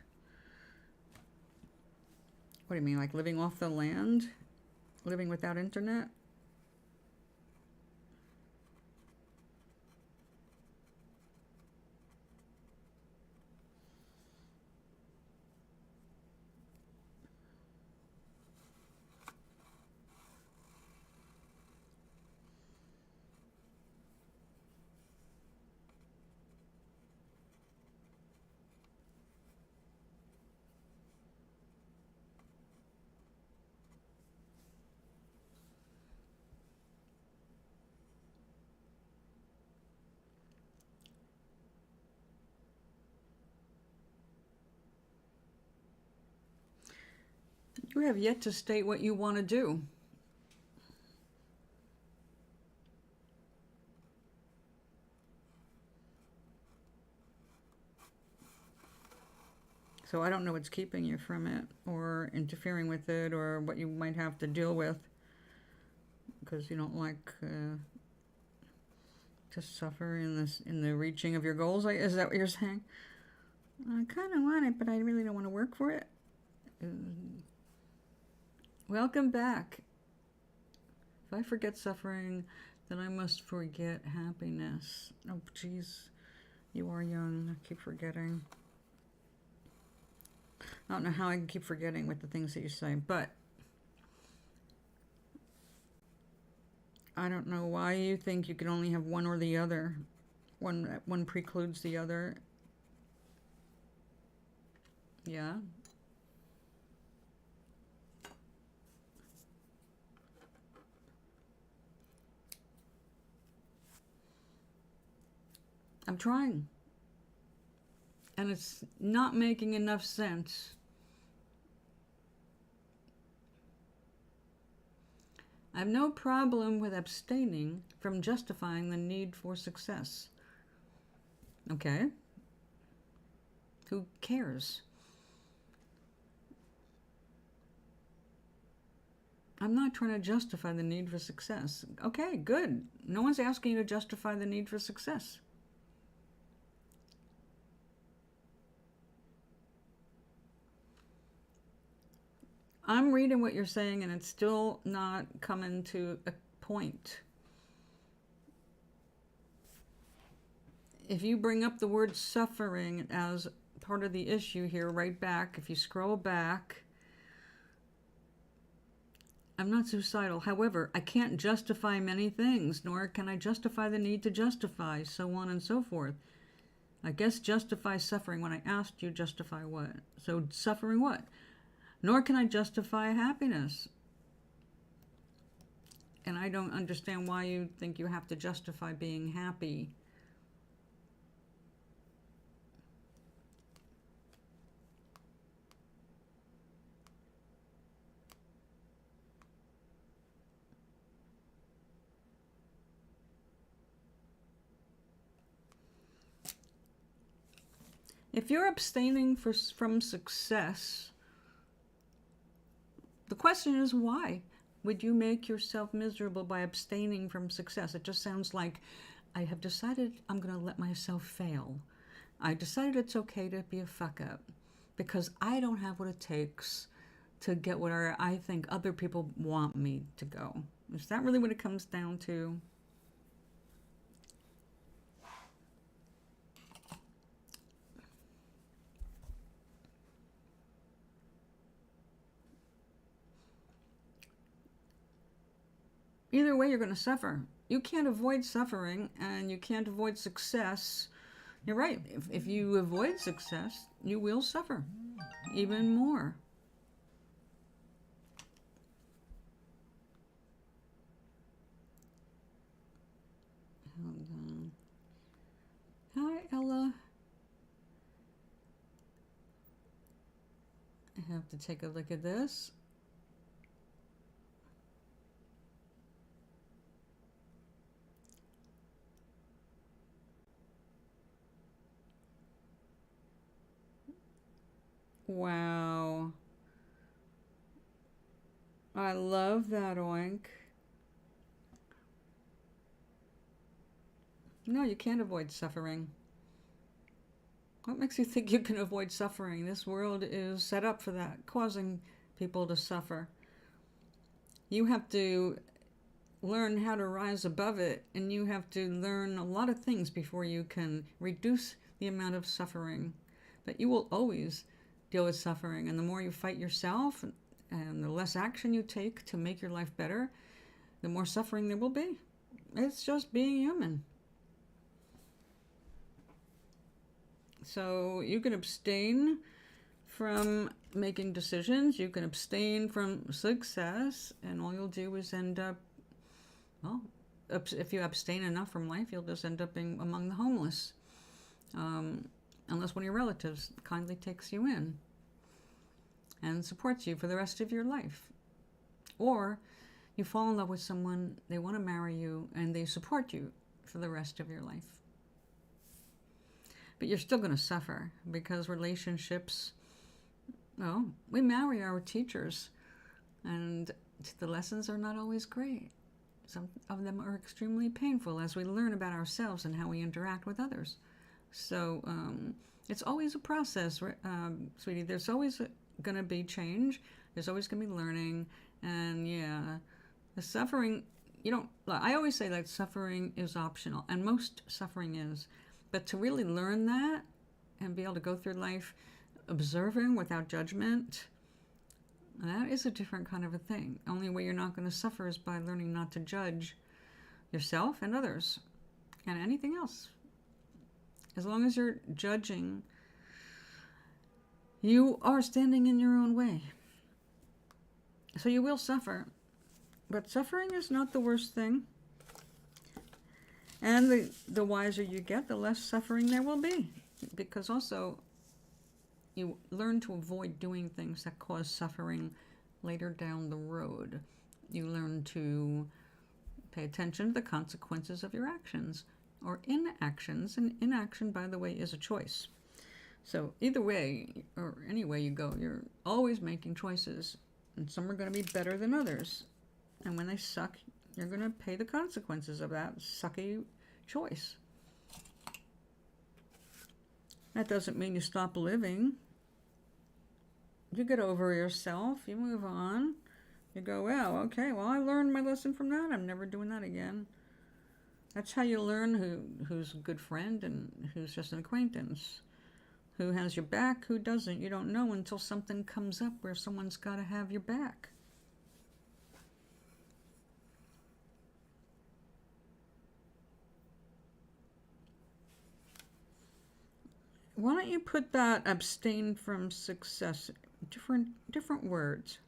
What do you mean, like living off the land? Living without internet? You have yet to state what you want to do. So I don't know what's keeping you from it, or interfering with it, or what you might have to deal with, because you don't like to suffer in the reaching of your goals. Is that what you're saying? I kind of want it, but I really don't want to work for it. Welcome back. If I forget suffering, then I must forget happiness. Oh, jeez. You are young. I keep forgetting. I don't know how I can keep forgetting with the things that you say, but I don't know why you think you can only have one or the other. One precludes the other. Yeah. I'm trying. And it's not making enough sense. I have no problem with abstaining from justifying the need for success. Okay? Who cares? I'm not trying to justify the need for success. Okay, good. No one's asking you to justify the need for success. I'm reading what you're saying, and it's still not coming to a point. If you bring up the word suffering as part of the issue here, right back, if you scroll back, I'm not suicidal. However, I can't justify many things, nor can I justify the need to justify, so on and so forth. I guess justify suffering. When I asked you, justify what? So suffering what? Nor can I justify happiness. And I don't understand why you think you have to justify being happy. If you're abstaining from success, the question is why would you make yourself miserable by abstaining from success? It just sounds like, I have decided I'm going to let myself fail. I decided it's okay to be a fuck up because I don't have what it takes to get where I think other people want me to go. Is that really what it comes down to? Either way, you're going to suffer. You can't avoid suffering, and you can't avoid success. You're right. If you avoid success, you will suffer even more. Hold on. Hi, Ella. I have to take a look at this. Wow. I love that, Oink. No, you can't avoid suffering. What makes you think you can avoid suffering? This world is set up for that, causing people to suffer. You have to learn how to rise above it, and you have to learn a lot of things before you can reduce the amount of suffering. But you will always deal with suffering, and the more you fight yourself and the less action you take to make your life better, the more suffering there will be. It's just being human. So you can abstain from making decisions, you can abstain from success, and all you'll do is end up, well, if you abstain enough from life, you'll just end up being among the homeless. Unless one of your relatives kindly takes you in and supports you for the rest of your life. Or you fall in love with someone, they want to marry you, and they support you for the rest of your life. But you're still going to suffer, because relationships, well, we marry our teachers, and the lessons are not always great. Some of them are extremely painful as we learn about ourselves and how we interact with others. So it's always a process, sweetie. There's always going to be change. There's always going to be learning. And yeah, the suffering, I always say that suffering is optional, and most suffering is. But to really learn that and be able to go through life observing without judgment, that is a different kind of a thing. Only way you're not going to suffer is by learning not to judge yourself and others and anything else. As long as you're judging, you are standing in your own way. So you will suffer. But suffering is not the worst thing. And the wiser you get, the less suffering there will be. Because also, you learn to avoid doing things that cause suffering later down the road. You learn to pay attention to the consequences of your actions or inactions. And inaction, by the way, is a choice. So either way, or any way you go, you're always making choices. And some are going to be better than others. And when they suck, you're going to pay the consequences of that sucky choice. That doesn't mean you stop living. You get over yourself, you move on. You go, well, okay, well, I learned my lesson from that. I'm never doing that again. That's how you learn who's a good friend and who's just an acquaintance. Who has your back, who doesn't. You don't know until something comes up where someone's got to have your back. Why don't you put that abstain from success, different words.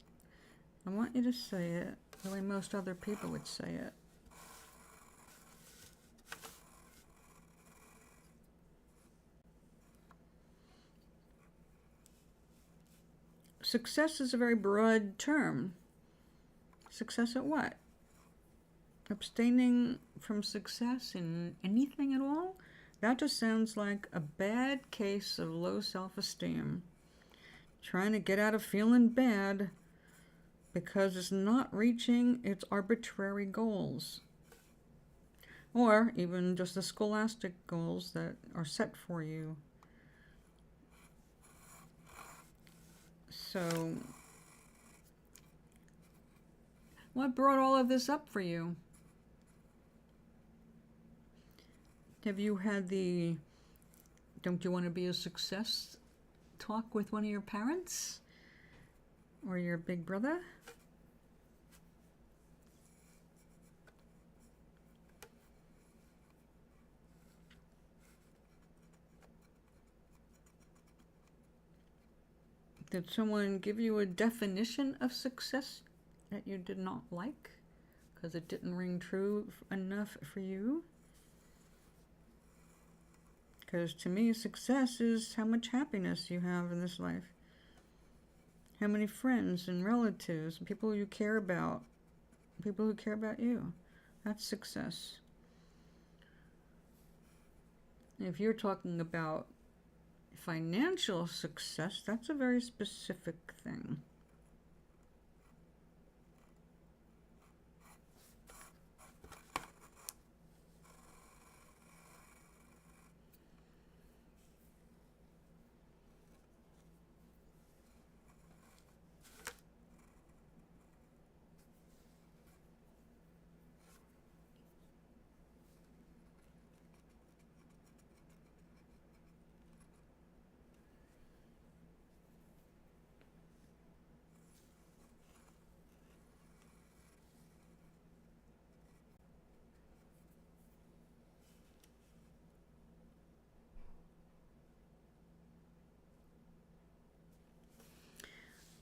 I want you to say it the way most other people would say it. Success is a very broad term. Success at what? Abstaining from success in anything at all? That just sounds like a bad case of low self-esteem. Trying to get out of feeling bad because it's not reaching its arbitrary goals. Or even just the scholastic goals that are set for you. So, what brought all of this up for you? Have you had the "don't you want to be a success" talk with one of your parents? Or your big brother? Did someone give you a definition of success that you did not like because it didn't ring true enough for you? Because to me, success is how much happiness you have in this life. How many friends and relatives, people you care about, people who care about you. That's success. If you're talking about financial success, that's a very specific thing.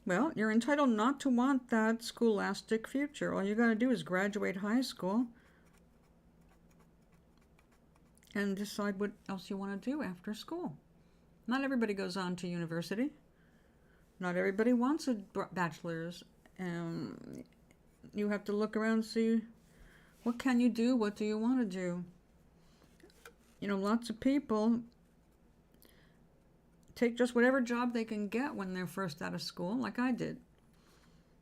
Well, you're entitled not to want that scholastic future. All you got to do is graduate high school and decide what else you want to do after school. Not everybody goes on to university. Not everybody wants a bachelor's. You have to look around and see, what can you do? What do you want to do? You know, lots of people take just whatever job they can get when they're first out of school, like I did.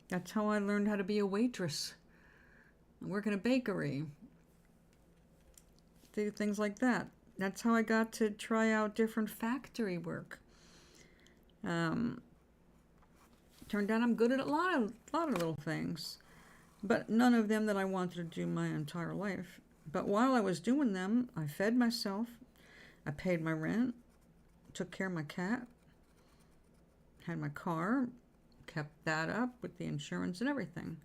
That's how I learned how to be a waitress, work in a bakery, do things like that. That's how I got to try out different factory work. Turned out I'm good at a lot of little things, but none of them that I wanted to do my entire life. But while I was doing them, I fed myself, I paid my rent, took care of my cat, had my car, kept that up with the insurance and everything.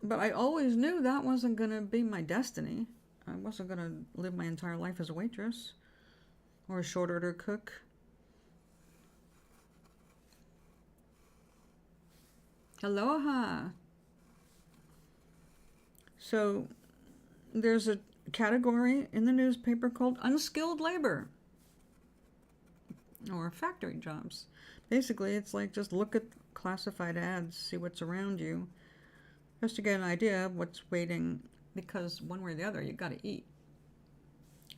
But I always knew that wasn't going to be my destiny. I wasn't going to live my entire life as a waitress or a short order cook. Aloha. So there's a category in the newspaper called unskilled labor or factory jobs. Basically, it's like just look at classified ads, see what's around you, just to get an idea of what's waiting, because one way or the other, you got to eat.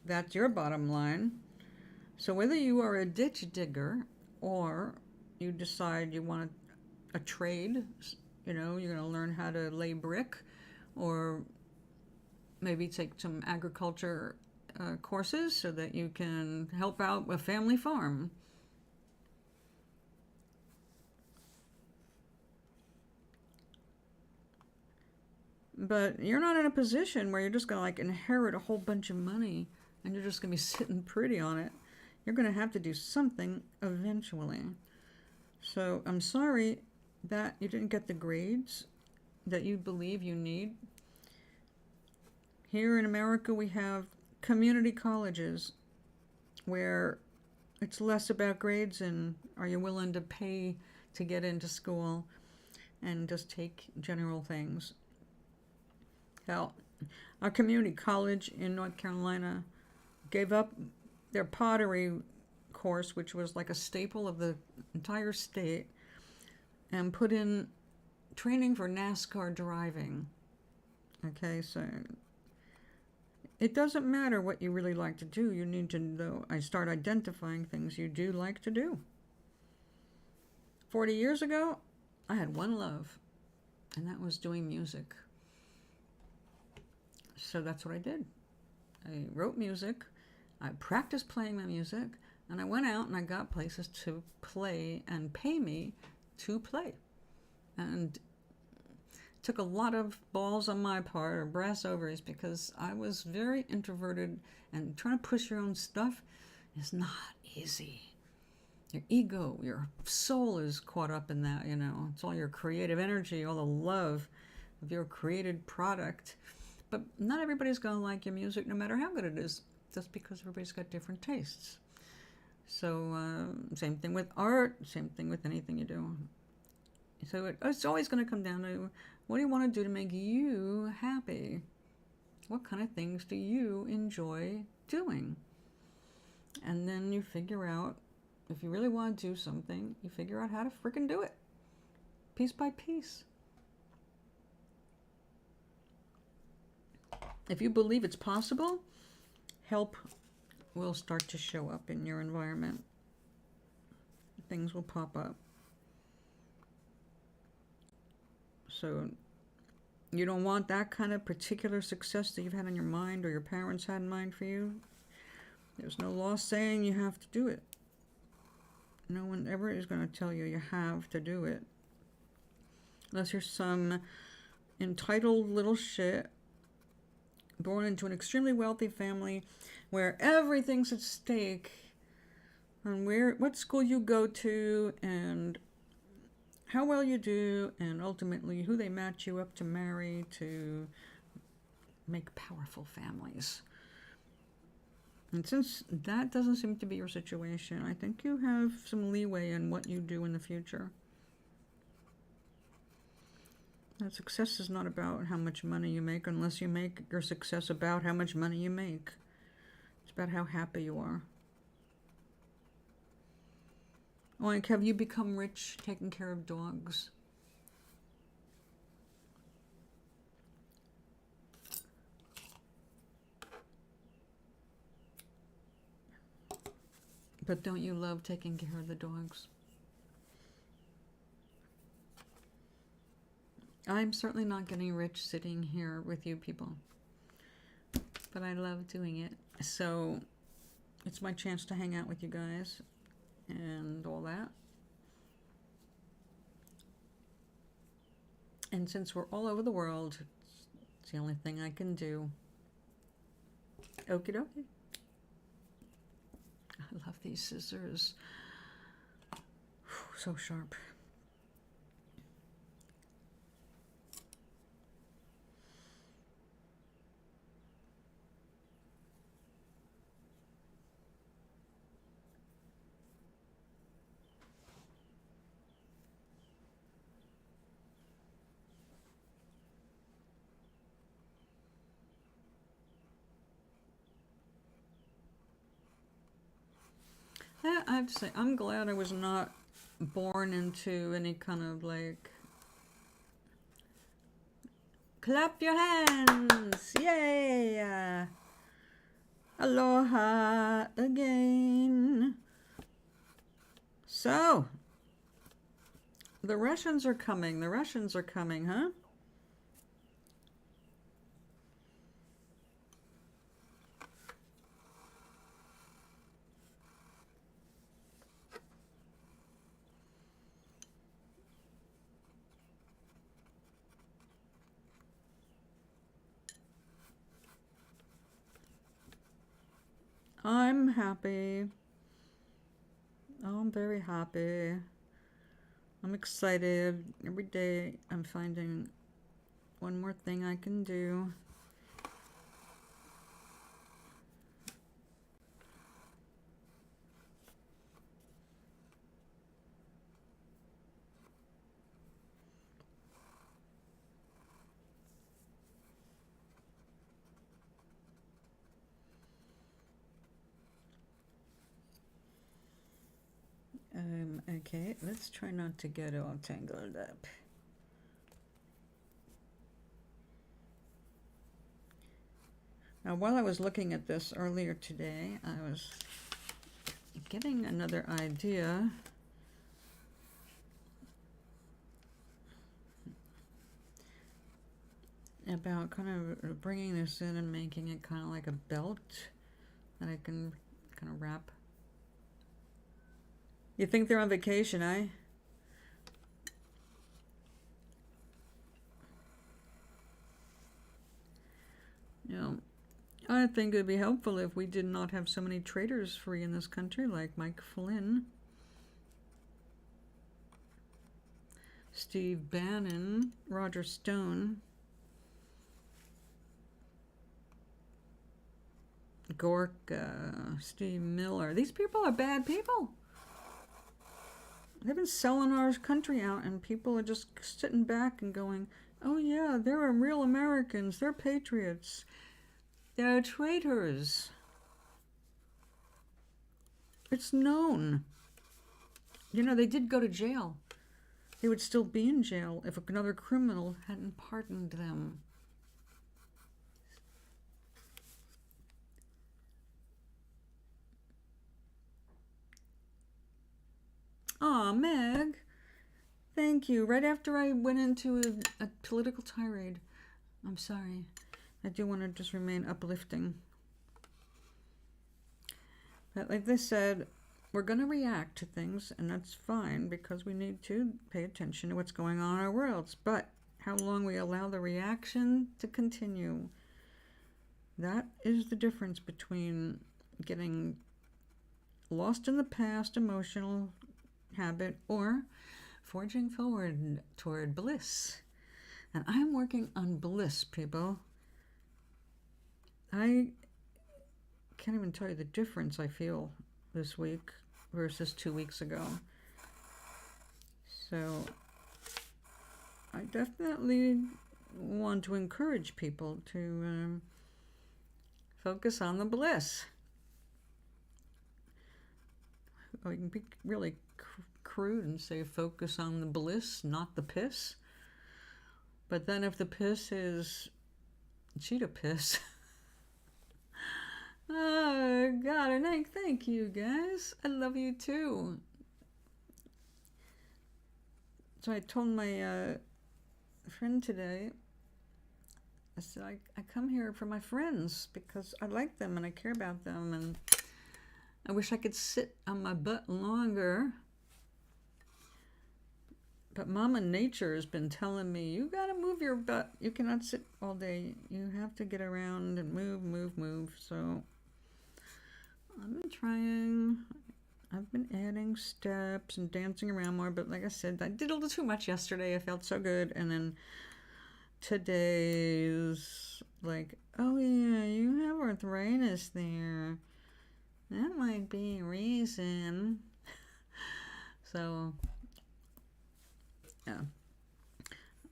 That's your bottom line. So whether you are a ditch digger or you decide you want a trade, you know, you're going to learn how to lay brick or maybe take some agriculture courses so that you can help out a family farm. But you're not in a position where you're just going to like inherit a whole bunch of money and you're just going to be sitting pretty on it. You're going to have to do something eventually. So I'm sorry that you didn't get the grades that you believe you need. Here in America, we have community colleges where it's less about grades and are you willing to pay to get into school and just take general things. Hell, our community college in North Carolina gave up their pottery course, which was like a staple of the entire state, and put in training for NASCAR driving. Okay, so it doesn't matter what you really like to do. You need to know. I start identifying things you do like to do. 40 years ago, I had one love, and that was doing music. So that's what I did. I wrote music, I practiced playing my music, and I went out and I got places to play and pay me to play. And it took a lot of balls on my part, or brass ovaries, because I was very introverted, and trying to push your own stuff is not easy. Your ego, your soul is caught up in that, you know. It's all your creative energy, all the love of your created product. But not everybody's going to like your music, no matter how good it is, just because everybody's got different tastes. So same thing with art, same thing with anything you do. So it's always going to come down to, what do you want to do to make you happy? What kind of things do you enjoy doing? And then you figure out, if you really want to do something, you figure out how to freaking do it, piece by piece. If you believe it's possible, help will start to show up in your environment. Things will pop up. So you don't want that kind of particular success that you've had in your mind or your parents had in mind for you. There's no law saying you have to do it. No one ever is going to tell you you have to do it. Unless you're some entitled little shit born into an extremely wealthy family where everything's at stake on what school you go to and how well you do, and ultimately who they match you up to marry to make powerful families. And since that doesn't seem to be your situation, I think you have some leeway in what you do in the future. That success is not about how much money you make, unless you make your success about how much money you make. It's about how happy you are. Like, have you become rich taking care of dogs? But don't you love taking care of the dogs? I'm certainly not getting rich sitting here with you people, but I love doing it. So it's my chance to hang out with you guys and all that. And since we're all over the world, it's the only thing I can do. Okie dokie. I love these scissors. So sharp. I have to say, I'm glad I was not born into any kind of like, clap your hands, yay, aloha again. So, the Russians are coming, huh? I'm happy. Oh, I'm very happy. I'm excited. Every day I'm finding one more thing I can do. Okay, let's try not to get all tangled up. Now, while I was looking at this earlier today, I was getting another idea. About kind of bringing this in and making it kind of like a belt that I can kind of wrap. You think they're on vacation, eh? You know, I think it'd be helpful if we did not have so many traders free in this country, like Mike Flynn, Steve Bannon, Roger Stone, Gorka, Steve Miller. These people are bad people. They've been selling our country out, and people are just sitting back and going, oh yeah, they're real Americans, they're patriots. They're traitors. It's known. You know, they did go to jail. They would still be in jail if another criminal hadn't pardoned them. Aw, Meg. Thank you. Right after I went into a political tirade. I'm sorry. I do want to just remain uplifting. But like they said, we're going to react to things, and that's fine because we need to pay attention to what's going on in our worlds. But how long we allow the reaction to continue, that is the difference between getting lost in the past emotional habit or forging forward toward bliss. And I'm working on bliss, people. I can't even tell you the difference I feel this week versus 2 weeks ago. So I definitely want to encourage people to focus on the bliss. Oh, you can be really crude and say focus on the bliss, not the piss. But then if the piss is cheetah piss, oh God, and thank you guys. I love you too. So I told my friend today, I said, I come here for my friends because I like them and I care about them, and I wish I could sit on my butt longer. But Mama Nature has been telling me, you gotta move your butt. You cannot sit all day. You have to get around and move. So I've been trying. I've been adding steps and dancing around more. But like I said, I did a little too much yesterday. I felt so good. And then today's like, oh yeah, you have arthritis there. That might be a reason. So yeah,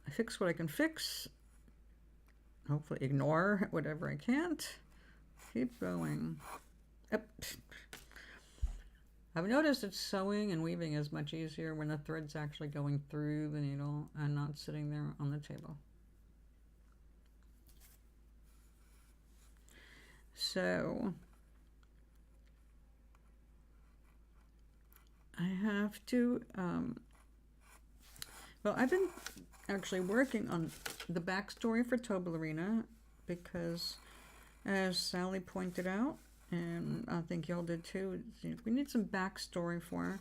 I fix what I can fix. Hopefully ignore whatever I can't. Keep going. Yep. I've noticed that sewing and weaving is much easier when the thread's actually going through the needle and not sitting there on the table. So I have to well, I've been actually working on the backstory for Toblerina because, as Sally pointed out, and I think y'all did too, we need some backstory for her.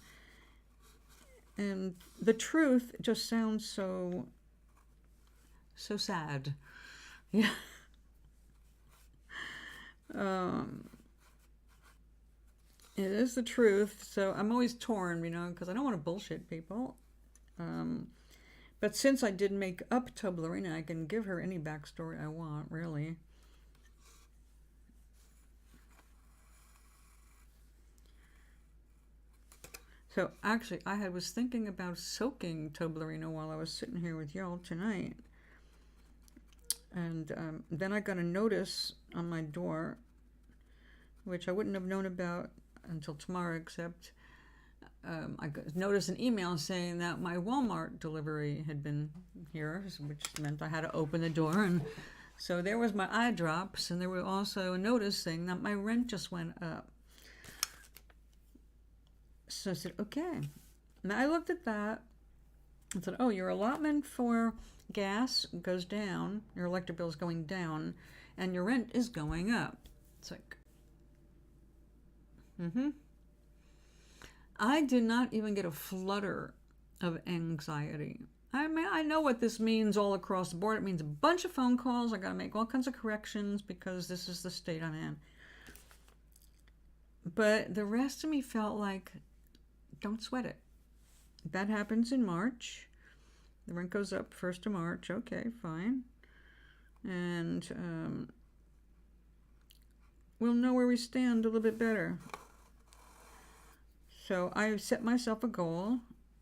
And the truth just sounds so sad. Yeah. It is the truth, so I'm always torn, because I don't want to bullshit people. But since I did make up Toblerina, I can give her any backstory I want, really. So actually, I was thinking about soaking Toblerina while I was sitting here with y'all tonight. And then I got a notice on my door, which I wouldn't have known about until tomorrow, except I noticed an email saying that my Walmart delivery had been here, which meant I had to open the door. And so there was my eye drops, and there was also a notice saying that my rent just went up. So I said, okay. Now I looked at that and said, oh, your allotment for gas goes down, your electric bill is going down, and your rent is going up. It's like, I did not even get a flutter of anxiety. I mean, I know what this means all across the board. It means a bunch of phone calls. I got to make all kinds of corrections because this is the state I'm in. But the rest of me felt like, don't sweat it. That happens in March. The rent goes up 1st of March. Okay, fine. And we'll know where we stand a little bit better. So I set myself a goal,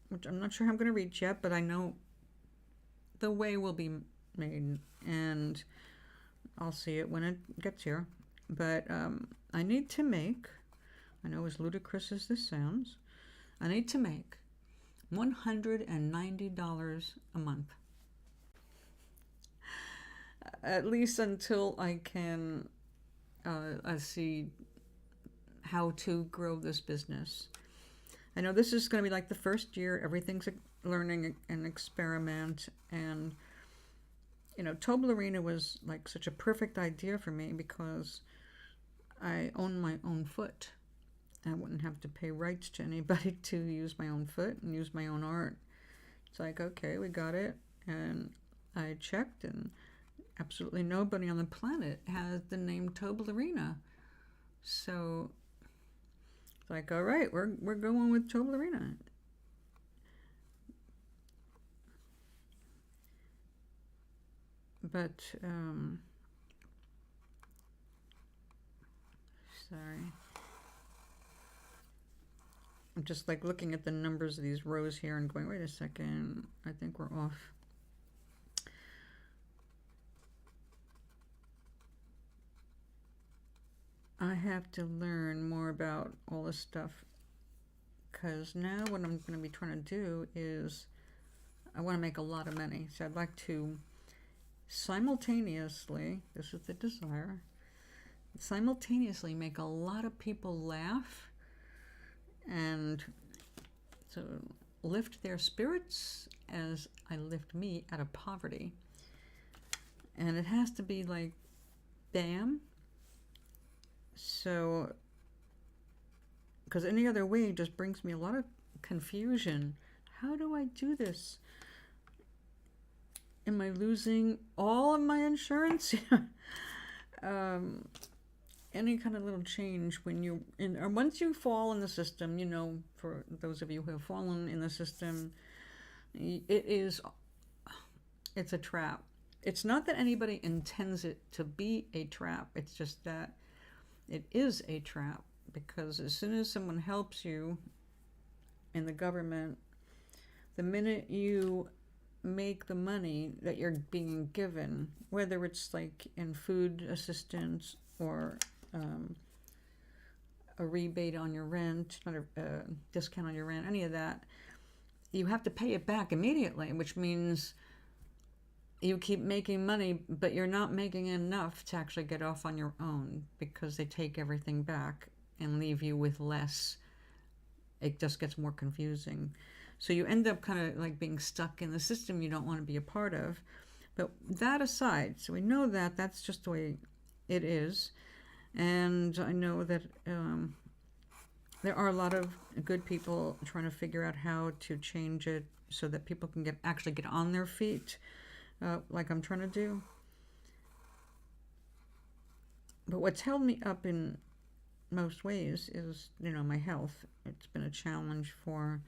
which I'm not sure how I'm going to reach yet, but I know the way will be made, and I'll see it when it gets here. But I need to make, I know as ludicrous as this sounds, I need to make $190 a month. At least until I can see how to grow this business. I know this is going to be like the first year. Everything's a learning and experiment. And, you know, Toblerina was like such a perfect idea for me because I own my own foot. I wouldn't have to pay rights to anybody to use my own foot and use my own art. It's like, okay, we got it. And I checked, and absolutely nobody on the planet has the name Toblerina. So it's like, all right, we're going with Toblerina. But sorry, I'm just like looking at the numbers of these rows here and going, wait a second, I think we're off. I have to learn more about all this stuff, because now what I'm going to be trying to do is I want to make a lot of money. So I'd like to simultaneously, this is the desire, simultaneously make a lot of people laugh and so lift their spirits as I lift me out of poverty. And it has to be like bam. So, because any other way just brings me a lot of confusion. How do I do this? Am I losing all of my insurance? Any kind of little change when you or once you fall in the system, you know, for those of you who have fallen in the system, it's a trap. It's not that anybody intends it to be a trap. It's just that it is a trap, because as soon as someone helps you in the government, the minute you make the money that you're being given, whether it's like in food assistance or a rebate on your rent, not a discount on your rent, any of that, you have to pay it back immediately, which means you keep making money, but you're not making enough to actually get off on your own, because they take everything back and leave you with less. It just gets more confusing. So you end up kind of like being stuck in the system you don't want to be a part of. But that aside, so we know that that's just the way it is. And I know that there are a lot of good people trying to figure out how to change it so that people can actually get on their feet, like I'm trying to do. But what's held me up in most ways is, you know, my health. It's been a challenge for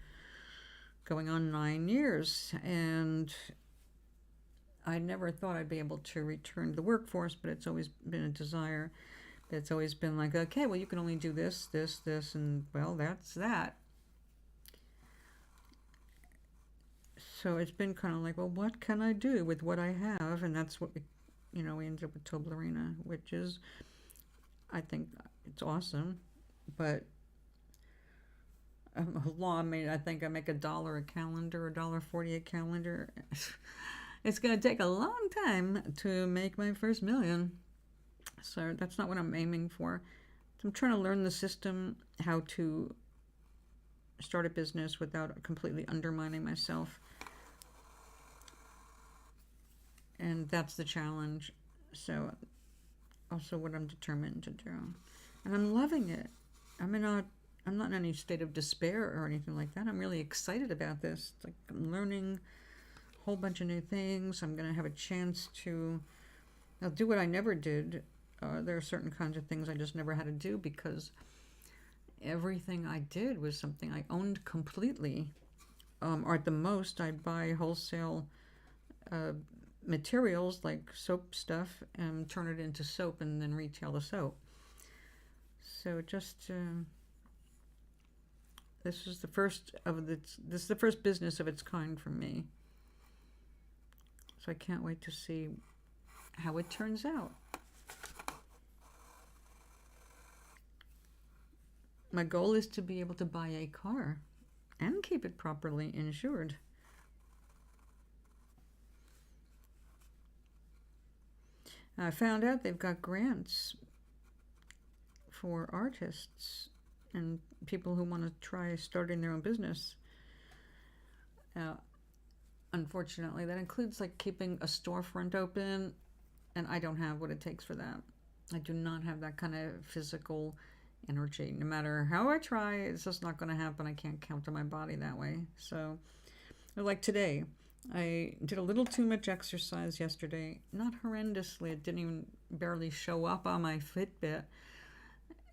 going on 9 years, and I never thought I'd be able to return to the workforce, but it's always been a desire. It's always been like, okay, well, you can only do this, this, this, and well, that's that. So it's been kind of like, well, what can I do with what I have? And that's what we ended up with Toblerina, which is, I think it's awesome, but I mean, I think I make $1 a calendar, $1.40 a calendar. It's going to take a long time to make my first million. So that's not what I'm aiming for. I'm trying to learn the system, how to start a business without completely undermining myself. And that's the challenge. So also what I'm determined to do. And I'm loving it. I'm not in any state of despair or anything like that. I'm really excited about this. It's like I'm learning a whole bunch of new things. I'm going to have a chance to do what I never did. There are certain kinds of things I just never had to do, because everything I did was something I owned completely. Or at the most, I'd buy wholesale materials like soap stuff and turn it into soap and then retail the soap. So just this is the first business of its kind for me. So I can't wait to see how it turns out. My goal is to be able to buy a car and keep it properly insured. I found out they've got grants for artists and people who want to try starting their own business. Unfortunately, that includes like keeping a storefront open, and I don't have what it takes for that. I do not have that kind of physical energy. No matter how I try, it's just not going to happen. I can't counter my body that way. So, like today, I did a little too much exercise yesterday. Not horrendously. It didn't even barely show up on my Fitbit.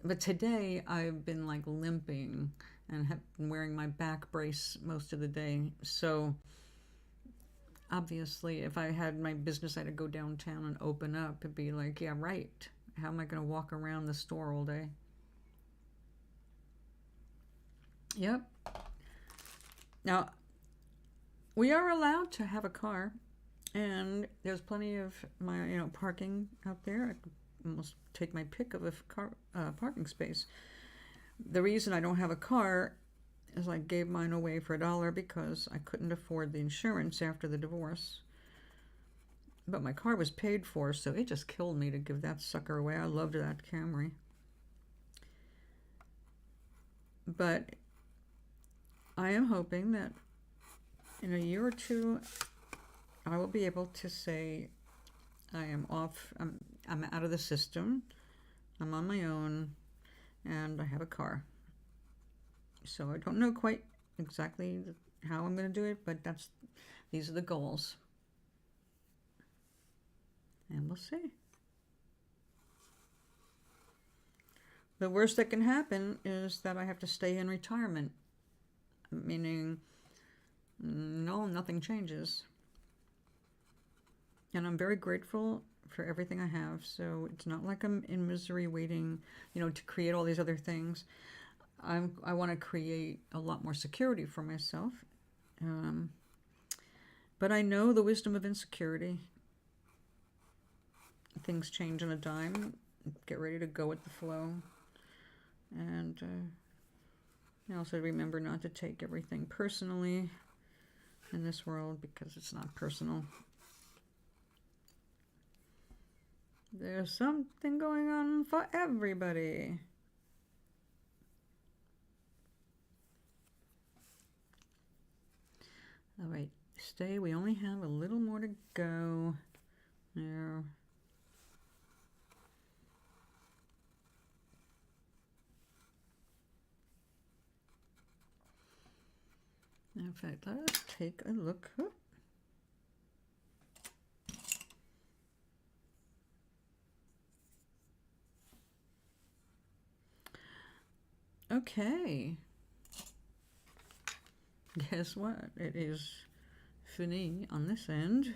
But today, I've been like limping and have been wearing my back brace most of the day. So, obviously, if I had my business, I had to go downtown and open up. It'd be like, yeah, right. How am I going to walk around the store all day? Yep. Now, we are allowed to have a car, and there's plenty of parking out there. I could almost take my pick of a parking space. The reason I don't have a car is I gave mine away for $1 because I couldn't afford the insurance after the divorce. But my car was paid for, so it just killed me to give that sucker away. I loved that Camry. But I am hoping that in a year or two, I will be able to say I am off, I'm out of the system, I'm on my own, and I have a car. So I don't know quite exactly how I'm going to do it, but these are the goals. And we'll see. The worst that can happen is that I have to stay in retirement, meaning no, nothing changes. And I'm very grateful for everything I have. So it's not like I'm in misery waiting, to create all these other things. I want to create a lot more security for myself. But I know the wisdom of insecurity. Things change on a dime. Get ready to go with the flow. And I also remember not to take everything personally in this world, because it's not personal. There's something going on for everybody. All right, stay. We only have a little more to go. There. In fact, let's take a look. Okay. Guess what? It is fini on this end.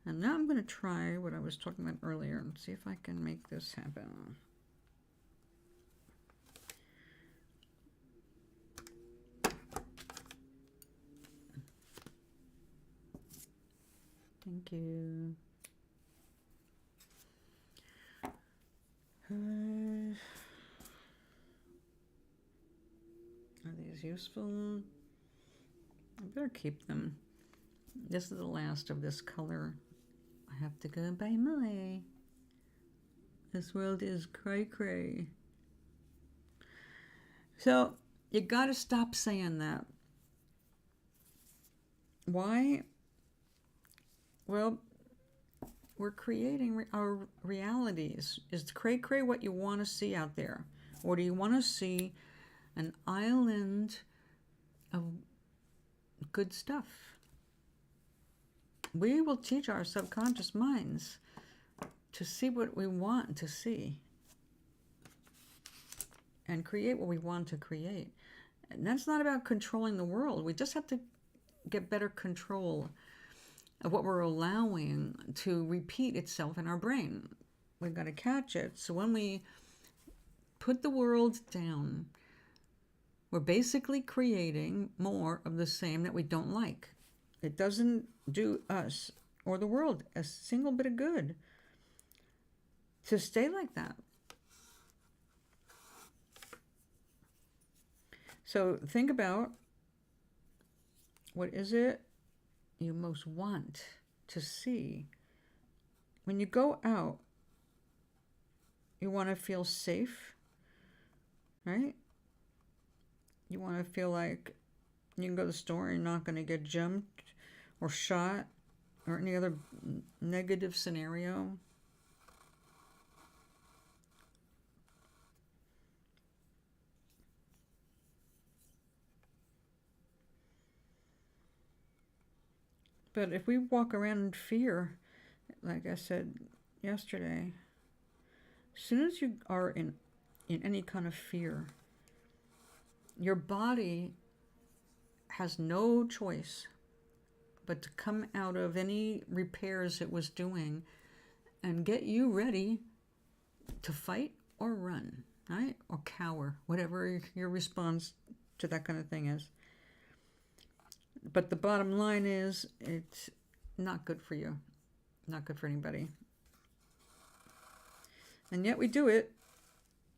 And now I'm going to try what I was talking about earlier and see if I can make this happen. Thank you. Are these useful? I better keep them. This is the last of this color. I have to go by my. This world is cray-cray. So, you gotta stop saying that. Why? Well, we're creating our realities. Is cray-cray what you want to see out there? Or do you want to see an island of good stuff? We will teach our subconscious minds to see what we want to see and create what we want to create. And that's not about controlling the world. We just have to get better control of what we're allowing to repeat itself in our brain. We've got to catch it. So when we put the world down, we're basically creating more of the same that we don't like. It doesn't do us or the world a single bit of good to stay like that. So think about, what is it you most want to see? When you go out, you want to feel safe. right? You want to feel like you can go to the store and you're not going to get jumped or shot or any other negative scenario. But if we walk around in fear, like I said yesterday, as soon as you are in any kind of fear, your body has no choice but to come out of any repairs it was doing and get you ready to fight or run, right? Or cower, whatever your response to that kind of thing is. But the bottom line is, it's not good for you. Not good for anybody. And yet we do it,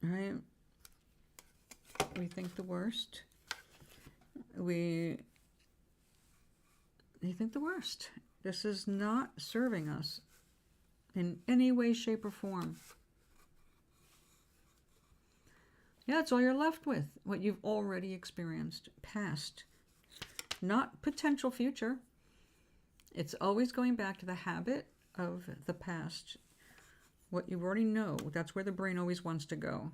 right? We think the worst. We think the worst. This is not serving us in any way, shape, or form. Yeah, it's all you're left with, what you've already experienced, past, not potential future. It's always going back to the habit of the past, what you already know. That's where the brain always wants to go,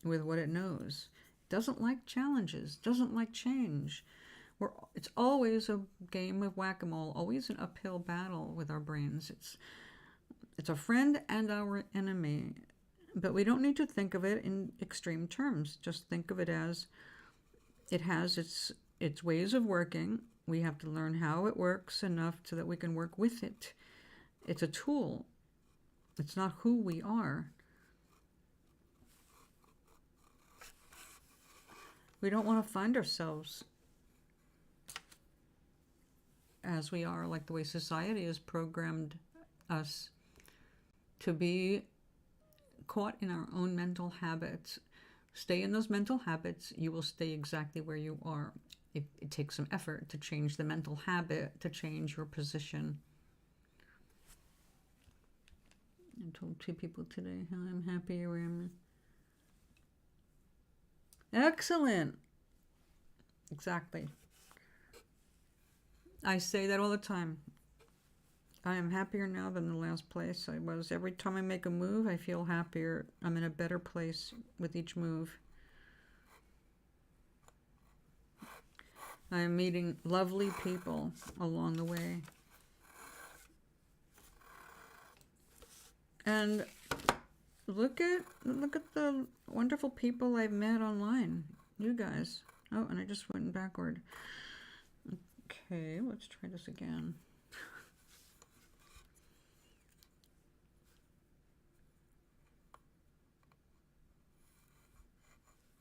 with what it knows. It doesn't like challenges, doesn't like change. It's always a game of whack-a-mole, always an uphill battle with our brains. It's a friend and our enemy. But we don't need to think of it in extreme terms. Just think of it as it has its ways of working. We have to learn how it works enough so that we can work with it. It's a tool. It's not who we are. We don't want to find ourselves as we are, like the way society has programmed us to be caught in our own mental habits. Stay in those mental habits, you will stay exactly where you are. It takes some effort to change the mental habit, to change your position. I told 2 people today how I'm happy where I'm. Excellent. Exactly. I say that all the time. I am happier now than the last place I was. Every time I make a move, I feel happier. I'm in a better place with each move. I am meeting lovely people along the way. And look at the wonderful people I've met online. You guys. Oh, and I just went backward. Okay, let's try this again.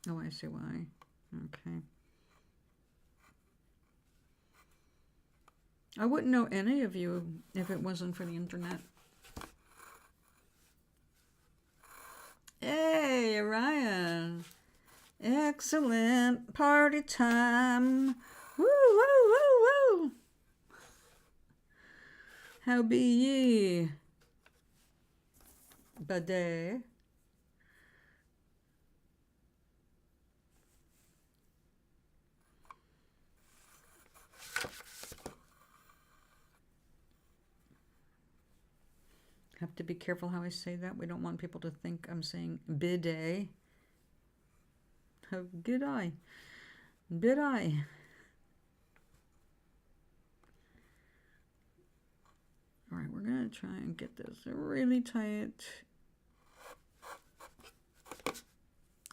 Oh, I see why. Okay. I wouldn't know any of you if it wasn't for the internet. Hey, Ryan. Excellent party time. Woo, woo, woo, woo. How be ye, buddy? Have to be careful how I say that. We don't want people to think I'm saying bidet. How good eye. Bid eye. All right, we're going to try and get this really tight.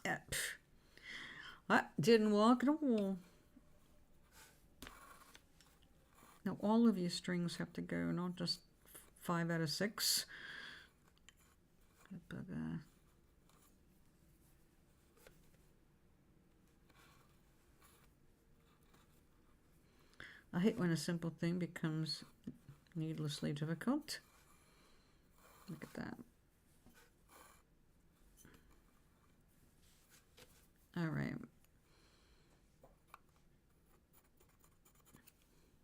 That didn't walk at all. Now all of you strings have to go, not just 5 out of 6. But, I hate when a simple thing becomes needlessly difficult. Look at that. All right.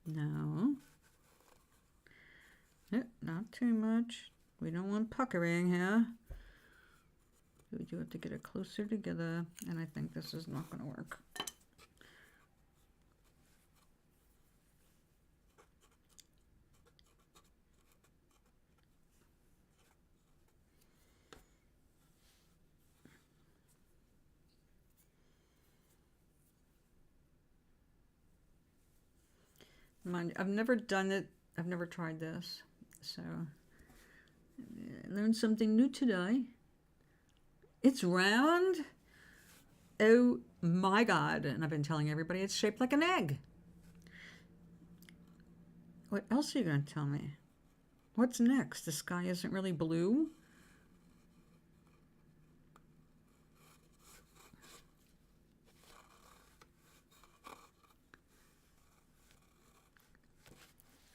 No. Not too much. We don't want puckering here. We do have to get it closer together, and I think this is not going to work. Mind, I've never done it. I've never tried this, so I learned something new today. It's round. Oh my God. And I've been telling everybody it's shaped like an egg. What else are you going to tell me? What's next? The sky isn't really blue?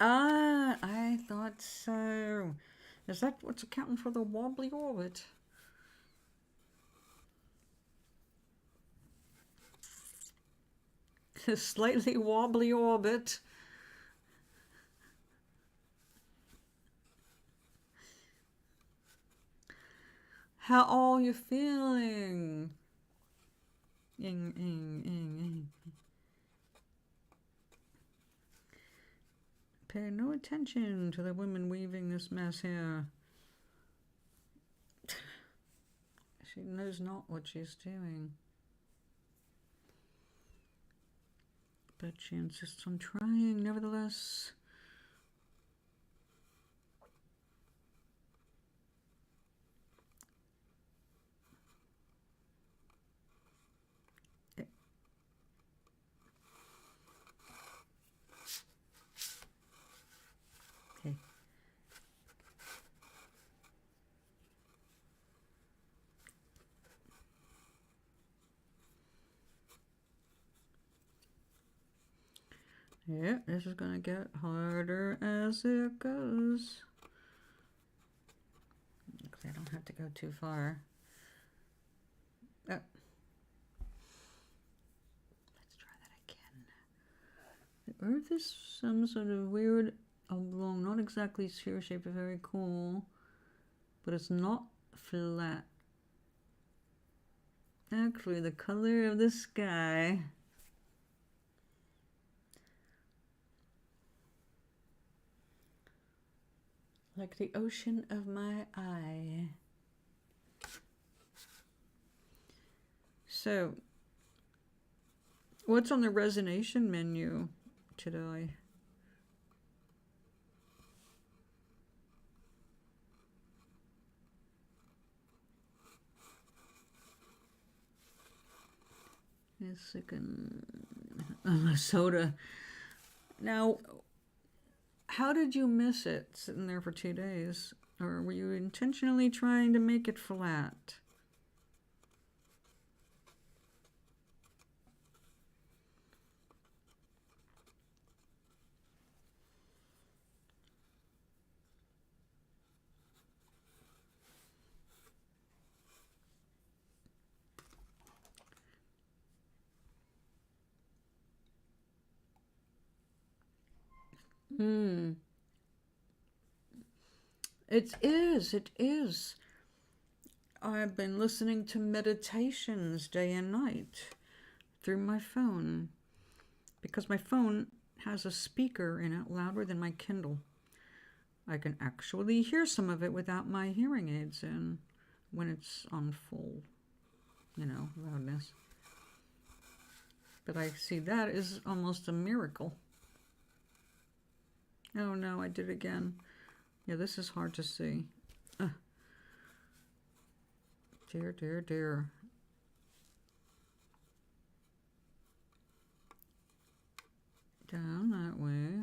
Ah, I thought so. Is that what's accounting for the wobbly orbit? A slightly wobbly orbit. How are you feeling? Pay no attention to the women weaving this mess here. She knows not what she's doing. But she insists on trying, nevertheless. Okay. Yeah, this is gonna get harder as it goes. I don't have to go too far. Oh. Let's try that again. The Earth is some sort of weird oblong, not exactly sphere shaped, but very cool. But it's not flat. Actually, the color of the sky. Like the ocean of my eye. So, what's on the resonation menu today? It's like a soda. Now, how did you miss it sitting there for 2 days? Or were you intentionally trying to make it flat? It is. I've been listening to meditations day and night through my phone because my phone has a speaker in it louder than my Kindle. I can actually hear some of it without my hearing aids in when it's on full, loudness. But I see that is almost a miracle. Oh no, I did it again. Yeah, this is hard to see. Dear, dear, dear. Down that way.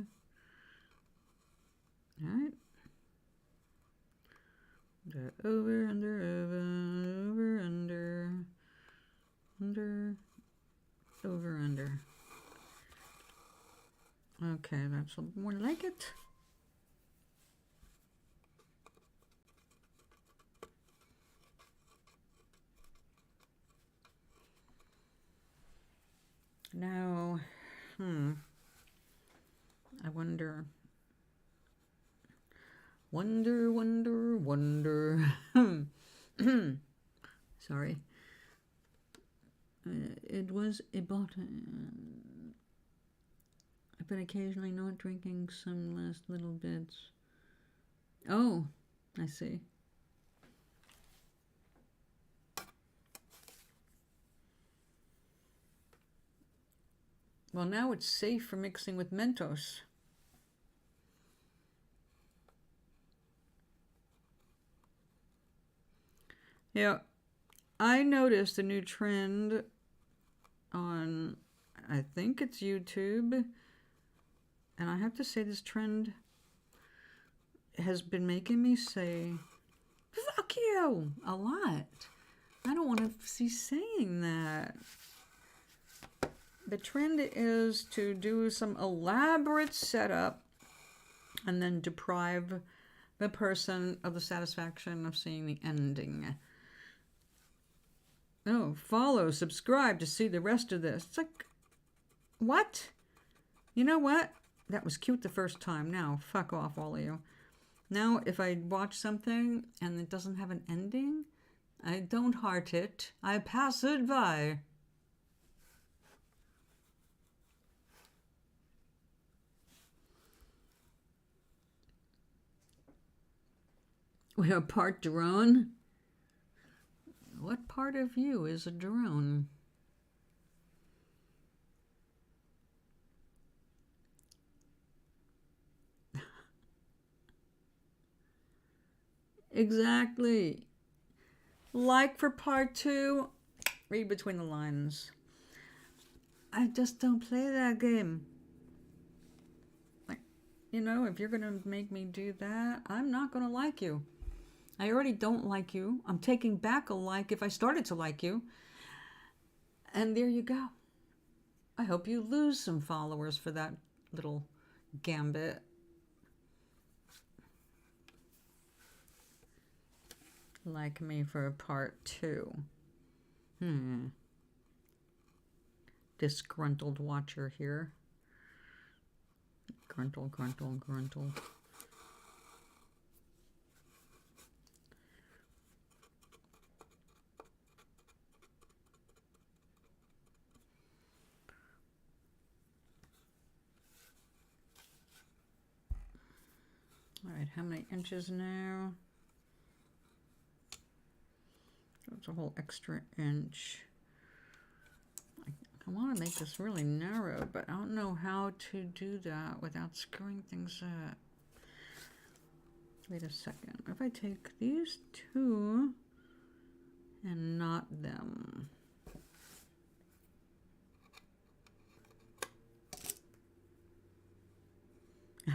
Alright. Over, under, over, under, over, under. Okay, that's a little more like it. Now, I wonder. Wonder. Sorry. It was a bottle. I've been occasionally not drinking some last little bits. Oh, I see. Well, now it's safe for mixing with Mentos. Yeah, I noticed a new trend on, I think it's YouTube, and I have to say this trend has been making me say, fuck you, a lot. I don't want to see saying that. The trend is to do some elaborate setup and then deprive the person of the satisfaction of seeing the ending. Oh, follow, subscribe to see the rest of this. It's like, what? You know what? That was cute the first time. Now, fuck off, all of you. Now, if I watch something and it doesn't have an ending, I don't heart it. I pass it by. We are part drone. What part of you is a drone? Exactly. Like for part 2, read between the lines. I just don't play that game. Like, you know, if you're going to make me do that, I'm not going to like you. I already don't like you. I'm taking back a like if I started to like you. And there you go. I hope you lose some followers for that little gambit. Like me for part 2. Disgruntled watcher here. Gruntle, gruntle, gruntle. All right, how many inches now? That's a whole extra inch. I want to make this really narrow, but I don't know how to do that without screwing things up. Wait a second. If I take these two and knot them.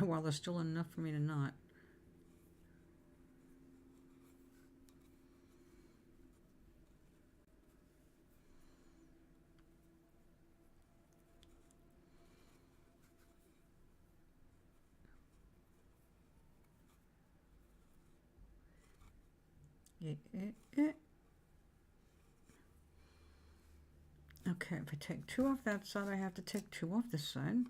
While there's still enough for me to knot. Okay, if I take 2 off that side, I have to take 2 off this side.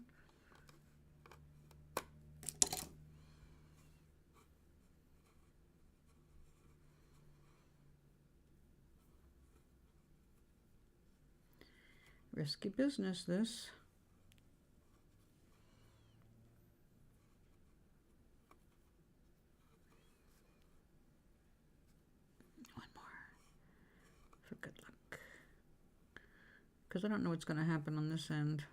Risky business, this. One more. For good luck. Because I don't know what's going to happen on this end.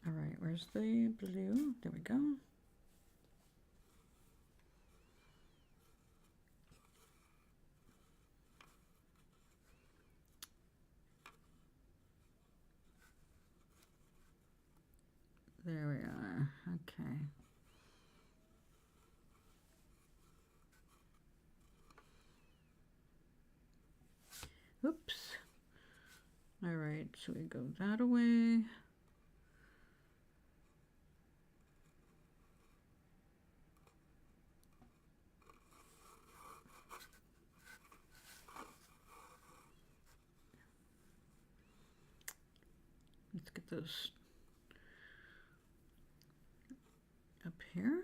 All right, where's the blue? There we go. There we are. Okay. Oops. All right, so we go that away. Let's get those up here.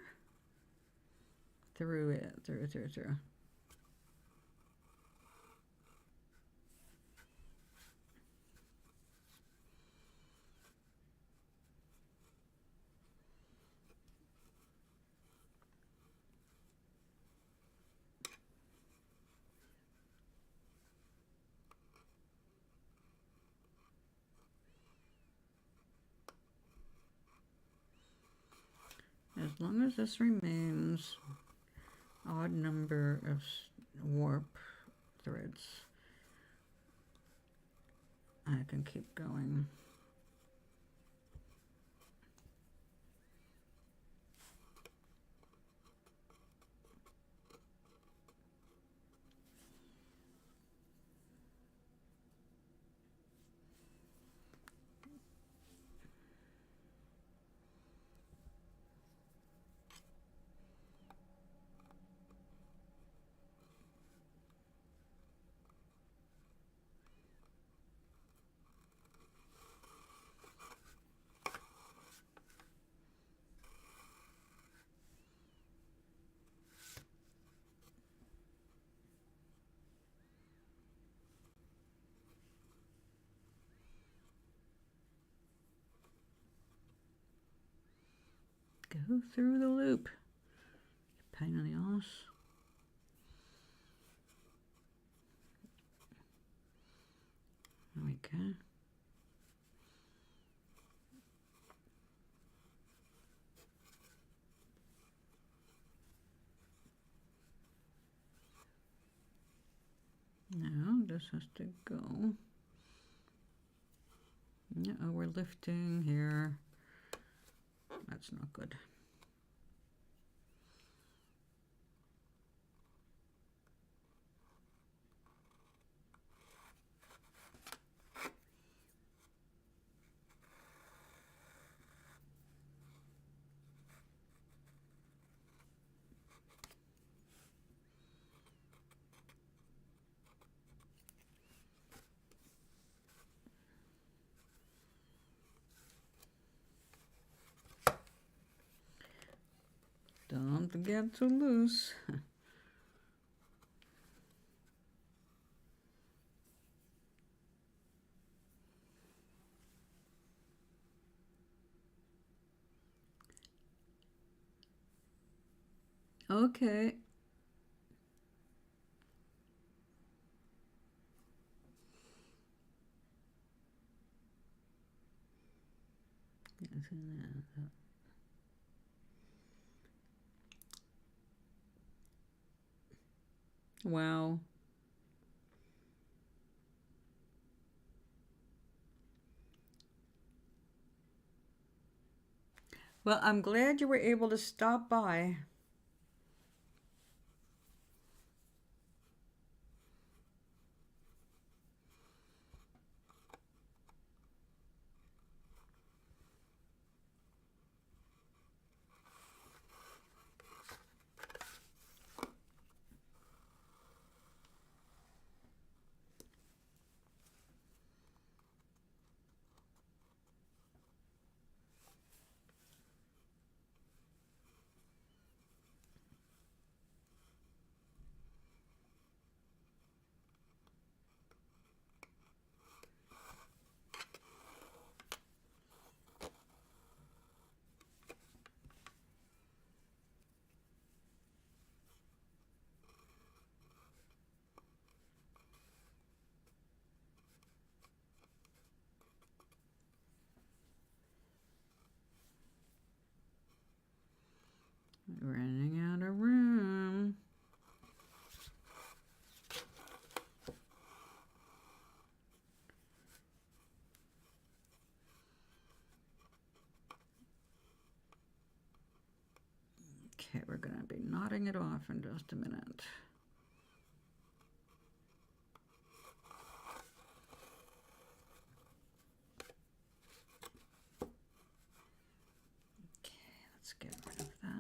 through it, through. As long as this remains odd number of warp threads, I can keep going. Go through the loop. Pain in the ass. There we go. Now this has to go. Uh-oh, we're lifting here. That's not good. Don't get too loose. Okay. Wow. Well, I'm glad you were able to stop by. Running out of room. Okay, we're going to be knotting it off in just a minute. Okay, let's get rid of that.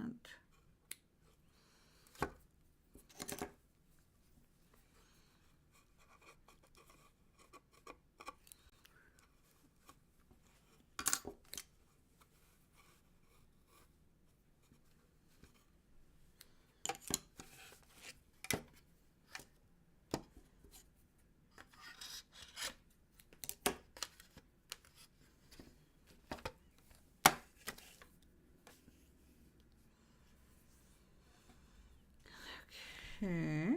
Okay.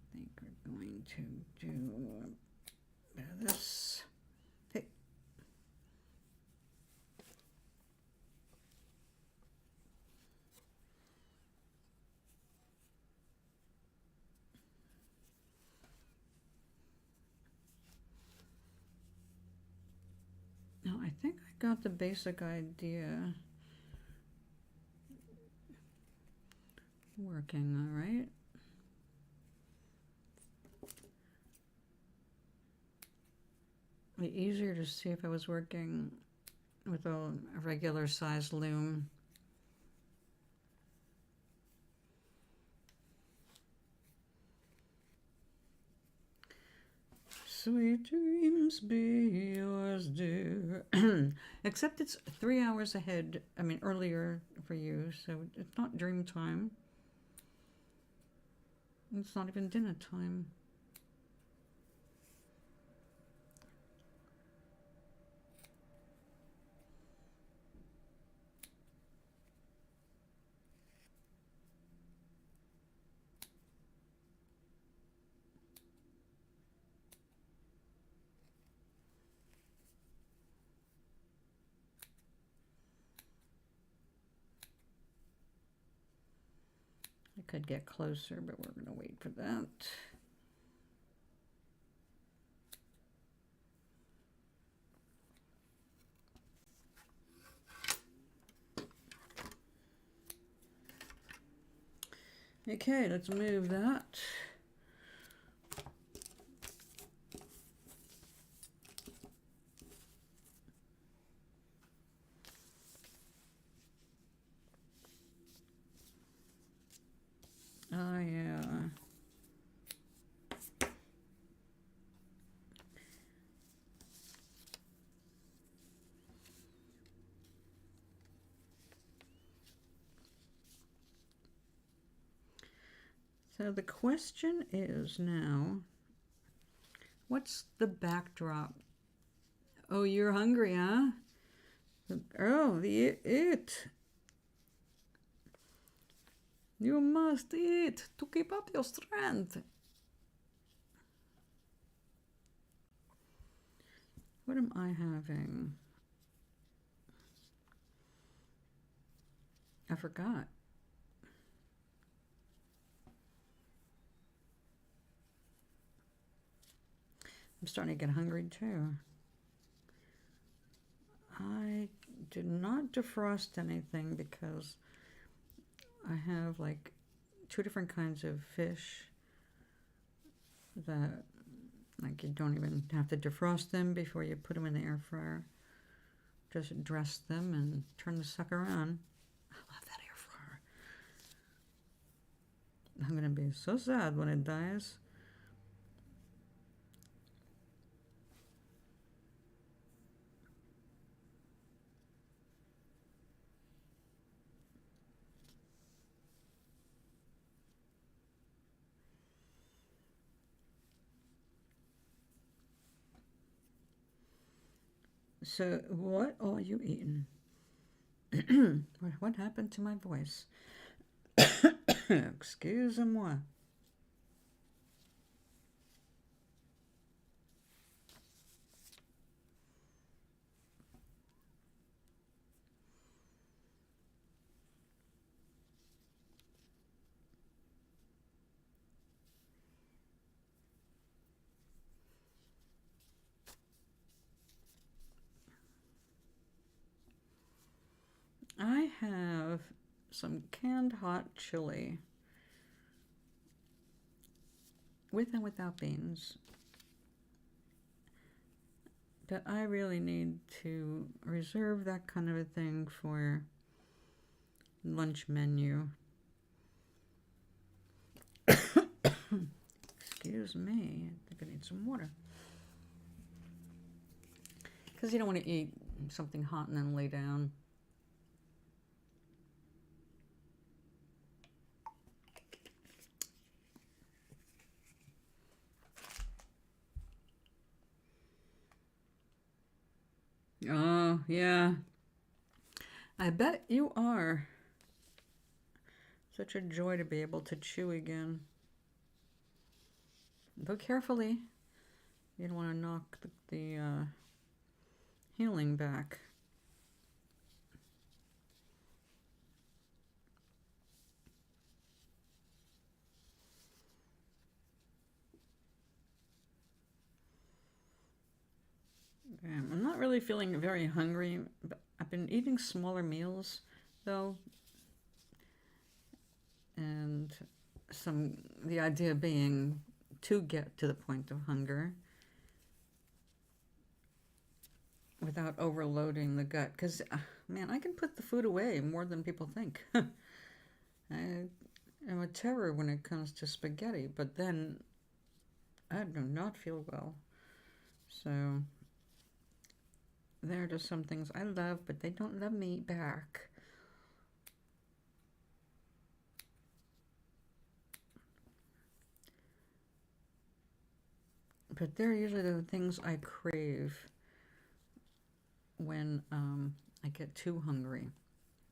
I think we're going to do this. Hey. Now, I think I got the basic idea working, all right? It'd be easier to see if I was working with a regular size loom. Sweet dreams be yours, dear. Except it's 3 hours ahead, earlier for you, so it's not dream time. It's not even dinner time. I could get closer, but we're going to wait for that. Okay, let's move that. Oh, yeah. So the question is now, what's the backdrop? Oh, you're hungry, huh? Oh, eat. You must eat to keep up your strength. What am I having? I forgot. I'm starting to get hungry too. I did not defrost anything because I have like 2 different kinds of fish that like you don't even have to defrost them before you put them in the air fryer. Just dress them and turn the sucker on. I love that air fryer. I'm gonna be so sad when it dies. So what are you eating? What happened to my voice? Excuse-moi. I have some canned hot chili with and without beans. But I really need to reserve that kind of a thing for lunch menu. Excuse me, I think I need some water. Because you don't want to eat something hot and then lay down. Oh, yeah. I bet you are. Such a joy to be able to chew again. Go carefully. You don't want to knock the healing back. I'm not really feeling very hungry, but I've been eating smaller meals, though. And the idea being to get to the point of hunger without overloading the gut. Because, man, I can put the food away more than people think. I am a terror when it comes to spaghetti, but then I do not feel well. So there are just some things I love, but they don't love me back. But they're usually the things I crave when I get too hungry.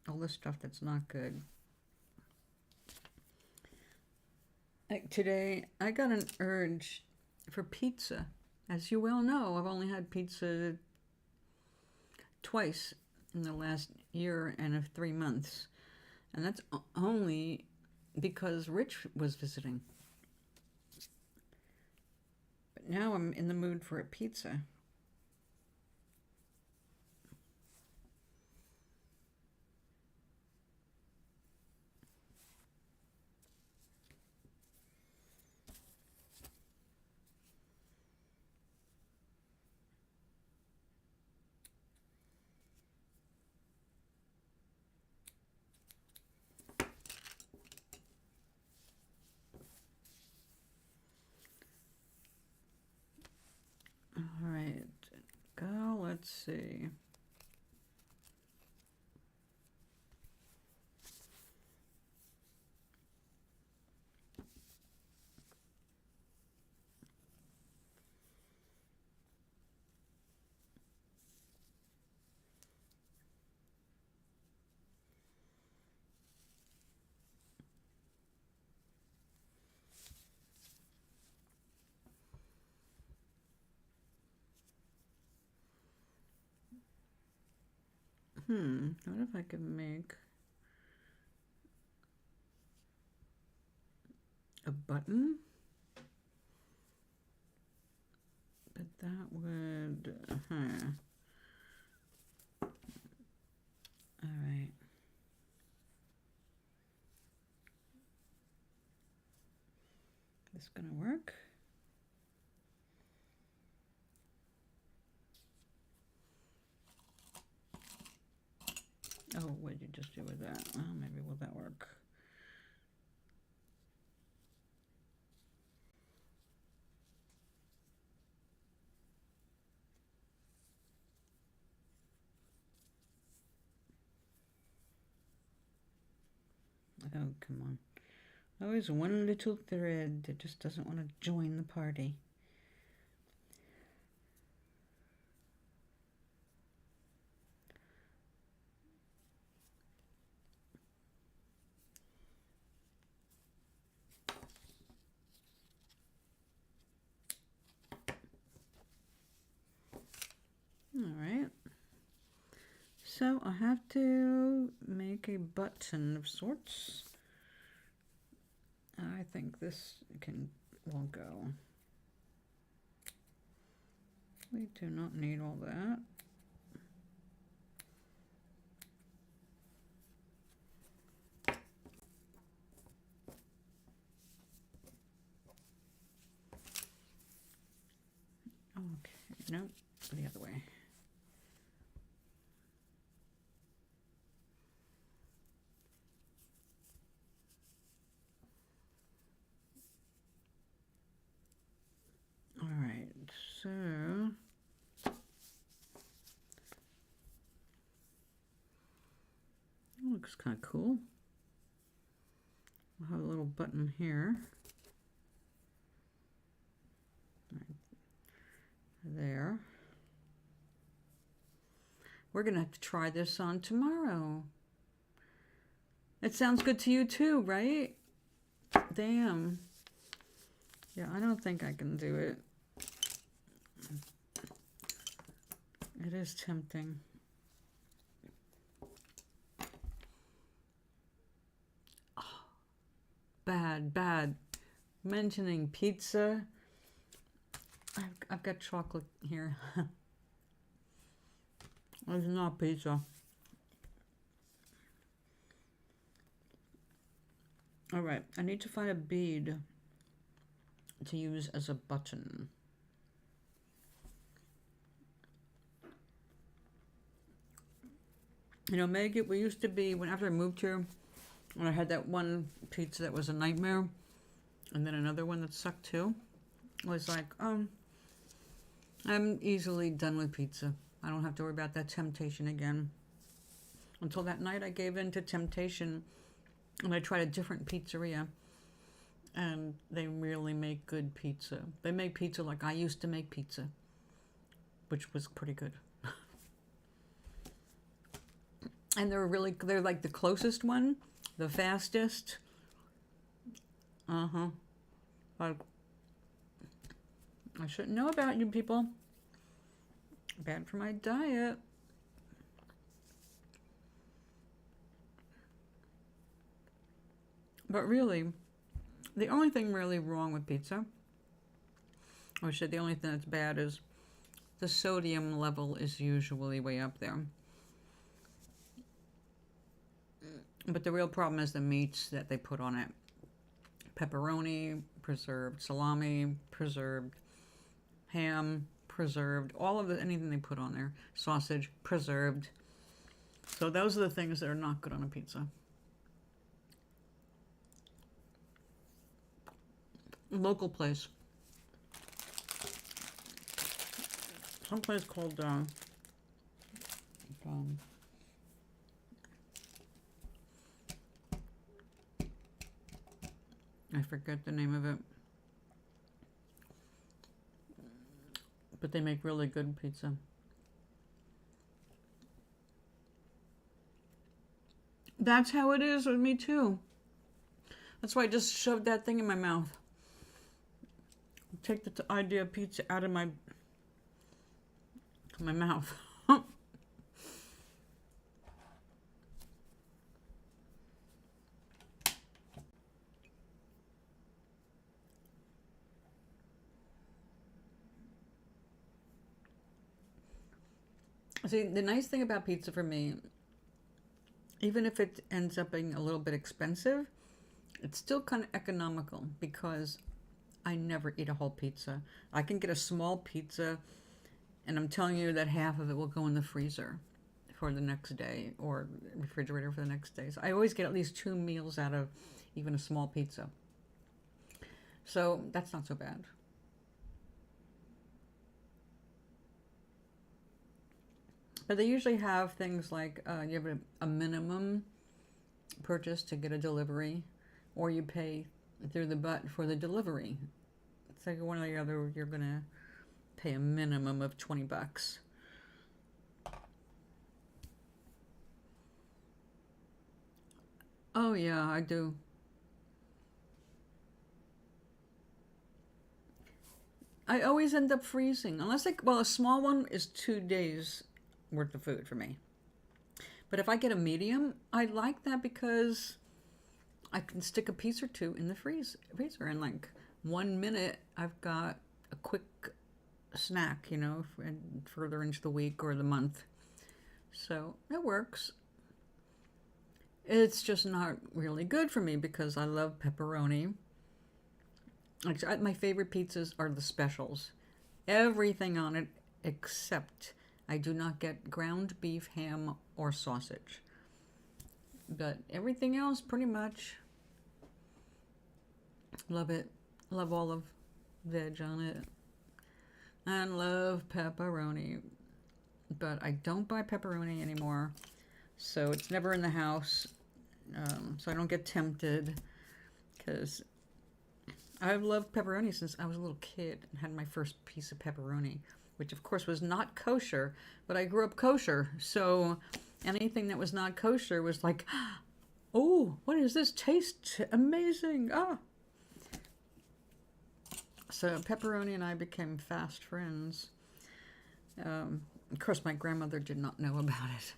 All the stuff that's not good. Like today, I got an urge for pizza. As you well know, I've only had pizza twice in the last year and 3 months. And that's only because Rich was visiting. But now I'm in the mood for a pizza. All right, go, let's see. What if I could make a button? But that would, all right. This gonna work? Oh, what did you just do with that? Well, maybe will that work? Oh, come on. Always one little thread that just doesn't want to join the party. All right. So I have to make a button of sorts. I think this will go. We do not need all that. Okay, no, the other way. All right, so looks kind of cool. We'll have a little button here. Right there. We're going to have to try this on tomorrow. It sounds good to you too, right? Damn. Yeah, I don't think I can do it. It is tempting. Oh, bad. Mentioning pizza. I've got chocolate here. It's not pizza. All right, I need to find a bead to use as a button. You know, Meg, we used to be, after I moved here, when I had that one pizza that was a nightmare, and then another one that sucked too, I was like, I'm easily done with pizza. I don't have to worry about that temptation again. Until that night I gave in to temptation, and I tried a different pizzeria, and they really make good pizza. They make pizza like I used to make pizza, which was pretty good. And they're like the closest one, the fastest. Like, I shouldn't know about you people. Bad for my diet. But really, the only thing really wrong with pizza, or I said the only thing that's bad, is the sodium level is usually way up there. But the real problem is the meats that they put on it. Pepperoni, preserved salami, preserved ham, preserved, all of anything they put on there. Sausage, preserved. So those are the things that are not good on a pizza. Local place. Some place called I forget the name of it. But they make really good pizza. That's how it is with me too. That's why I just shoved that thing in my mouth. Take the idea of pizza out of my mouth. See, the nice thing about pizza for me, even if it ends up being a little bit expensive, it's still kind of economical because I never eat a whole pizza. I can get a small pizza, and I'm telling you that half of it will go in the freezer for the next day, or refrigerator for the next day. So I always get at least 2 meals out of even a small pizza. So that's not so bad. But they usually have things like you have a minimum purchase to get a delivery, or you pay through the butt for the delivery. It's like one or the other, you're going to pay a minimum of $20. Oh yeah, I do. I always end up freezing, unless a small one is 2 days worth of food for me. But if I get a medium, I like that because I can stick a piece or two in the freezer, and like 1 minute I've got a quick snack, you know, and further into the week or the month. So it works. It's just not really good for me because I love pepperoni. Like, my favorite pizzas are the specials. Everything on it except I do not get ground beef, ham, or sausage. But everything else, pretty much. Love it. Love all of veg on it. And love pepperoni. But I don't buy pepperoni anymore. So it's never in the house. So I don't get tempted. Because I've loved pepperoni since I was a little kid and had my first piece of pepperoni, which of course was not kosher, but I grew up kosher. So anything that was not kosher was like, oh, what is this? Tastes amazing. Ah. So pepperoni and I became fast friends. Of course, my grandmother did not know about it.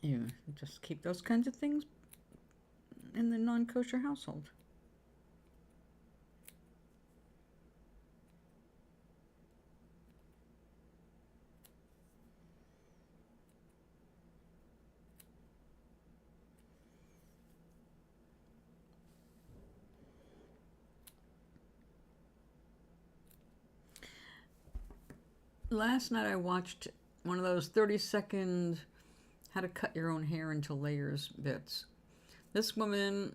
You just keep those kinds of things in the non-kosher household. Last night I watched one of those 30-second how to cut your own hair into layers bits. This woman,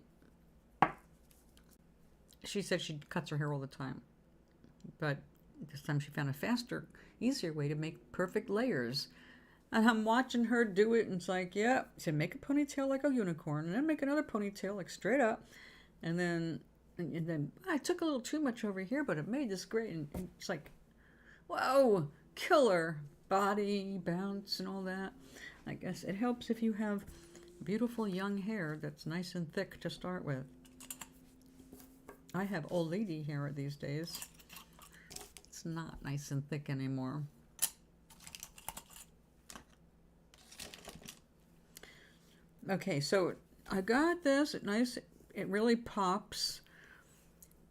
she said she cuts her hair all the time, but this time she found a faster, easier way to make perfect layers. And I'm watching her do it, and it's like, yeah, she said, make a ponytail like a unicorn, and then make another ponytail like straight up, and then I took a little too much over here, but it made this great, and it's like, whoa, killer body bounce and all that. I guess it helps if you have beautiful young hair that's nice and thick to start with. I have old lady hair these days. It's not nice and thick anymore. Okay, so I got this nice, it really pops.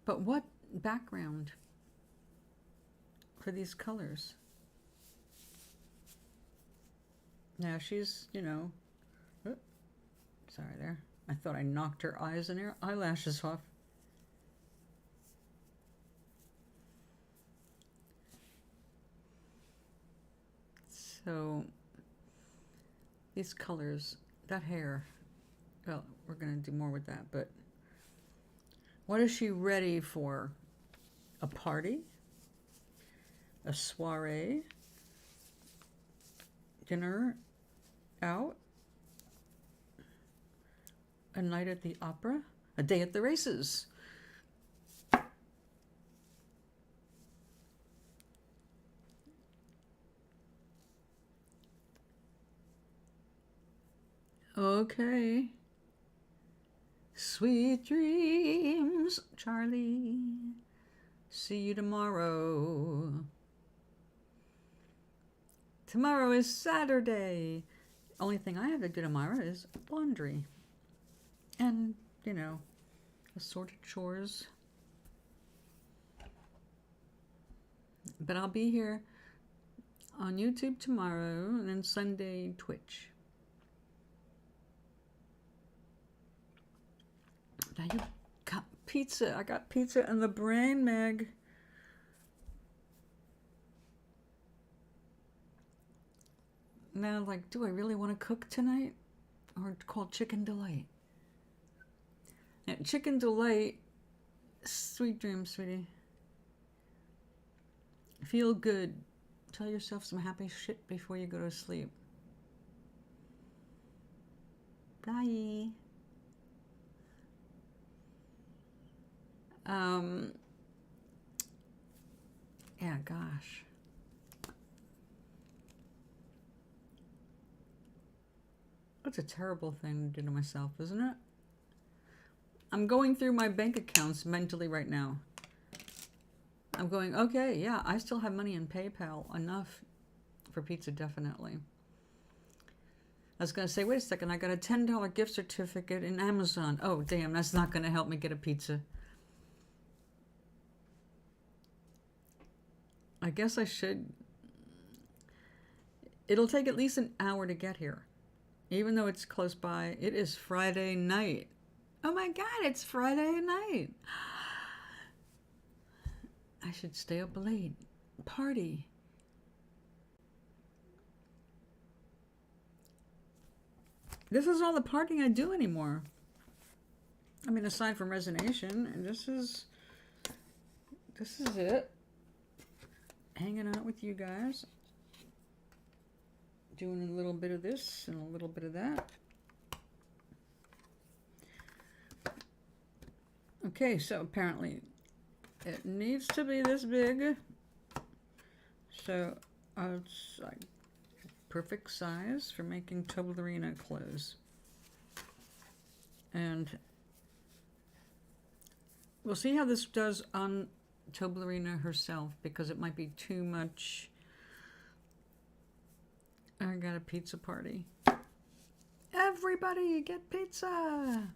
But what background for these colors? Now she's, you know, sorry there. I thought I knocked her eyes and her eyelashes off. So these colors, that hair, well, we're going to do more with that, but what is she ready for? A party? A soiree? Dinner? Out? A night at the opera? A day at the races? Okay. Sweet dreams, Charlie. See you tomorrow. Tomorrow is Saturday. Only thing I have to do tomorrow is laundry. And, you know, assorted chores. But I'll be here on YouTube tomorrow and then Sunday Twitch. Now you got pizza. I got pizza in the brain, Meg. Now, like, do I really want to cook tonight? Or call Chicken Delight? And Chicken Delight, sweet dreams, sweetie. Feel good. Tell yourself some happy shit before you go to sleep. Bye. Yeah, gosh. That's a terrible thing to do to myself, isn't it? I'm going through my bank accounts mentally right now. I'm going, okay, yeah, I still have money in PayPal, enough for pizza, definitely. I was going to say, wait a second, I got a $10 gift certificate in Amazon. Oh, damn, that's not going to help me get a pizza. I guess I should. It'll take at least an hour to get here. Even though it's close by, it is Friday night. Oh my God, it's Friday night. I should stay up late. Party. This is all the partying I do anymore. I mean, aside from Resignation, and this is it. Hanging out with you guys. Doing a little bit of this and a little bit of that. Okay, so apparently it needs to be this big. So it's like perfect size for making Toblerone clothes. And we'll see how this does on Toblerone herself, because it might be too much. I got a pizza party. Everybody get pizza!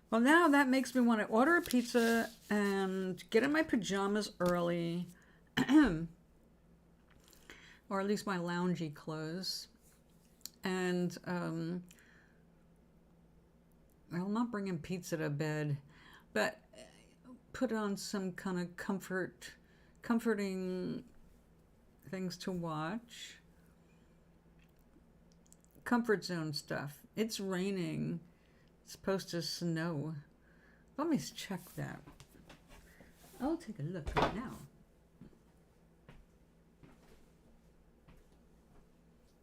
Well, now that makes me want to order a pizza and get in my pajamas early, or at least my loungy clothes. And I'm not bringing pizza to bed, but put on some kind of comforting things to watch. Comfort zone stuff. It's raining. It's supposed to snow. Let me check that. I'll take a look right now.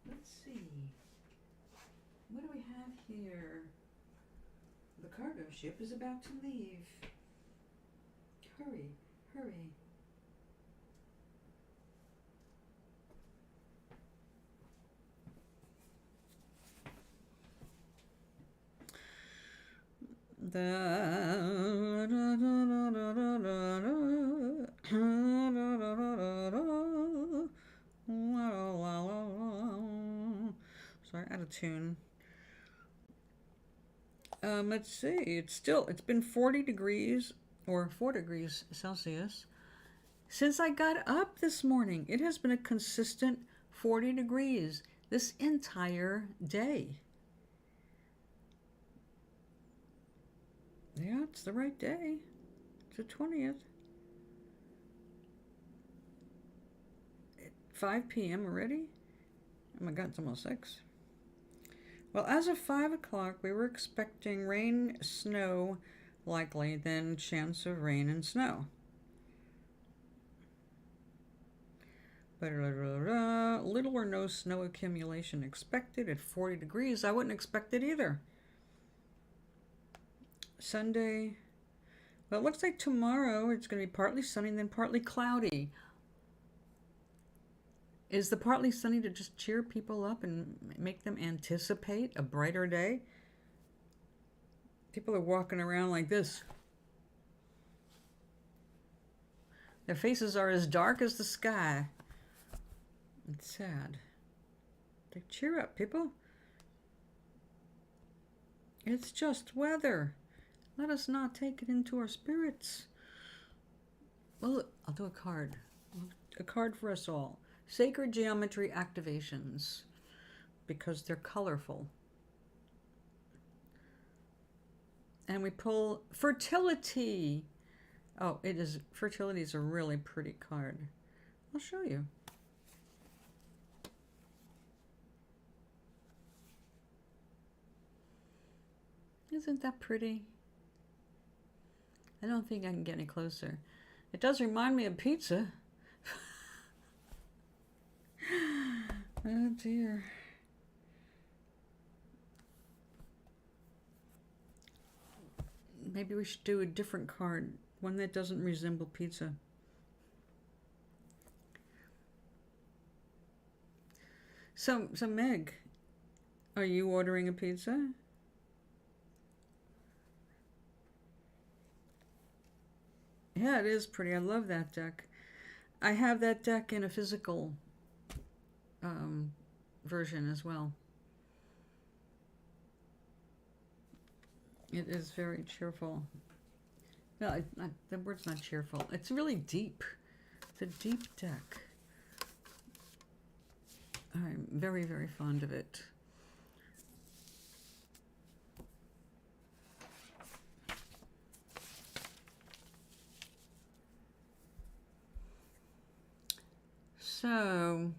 Let's see. What do we have here? The cargo ship is about to leave. Hurry, hurry. Sorry, out of tune. Let's see. It's been 40 degrees or 4 degrees Celsius since I got up this morning. It has been a consistent 40 degrees this entire day. Yeah, it's the right day. It's the 20th. 5 p.m. already? Oh my God, it's almost 6. Well, as of 5 o'clock, we were expecting rain, snow, likely, then chance of rain and snow. But little or no snow accumulation expected at 40 degrees. I wouldn't expect it either. Sunday. Well, it looks like tomorrow it's going to be partly sunny and then partly cloudy. Is the partly sunny to just cheer people up and make them anticipate a brighter day? People are walking around like this. Their faces are as dark as the sky. It's sad. Cheer up, people. It's just weather. Let us not take it into our spirits. Well, I'll do a card. A card for us all. Sacred geometry activations, because they're colorful. And we pull fertility. Oh, fertility is a really pretty card. I'll show you. Isn't that pretty? I don't think I can get any closer. It does remind me of pizza. Oh dear. Maybe we should do a different card, one that doesn't resemble pizza. So Meg, are you ordering a pizza? Yeah, it is pretty. I love that deck. I have that deck in a physical version as well. It is very cheerful. No, the word's not cheerful. It's really deep. It's a deep deck. I'm very, very fond of it. So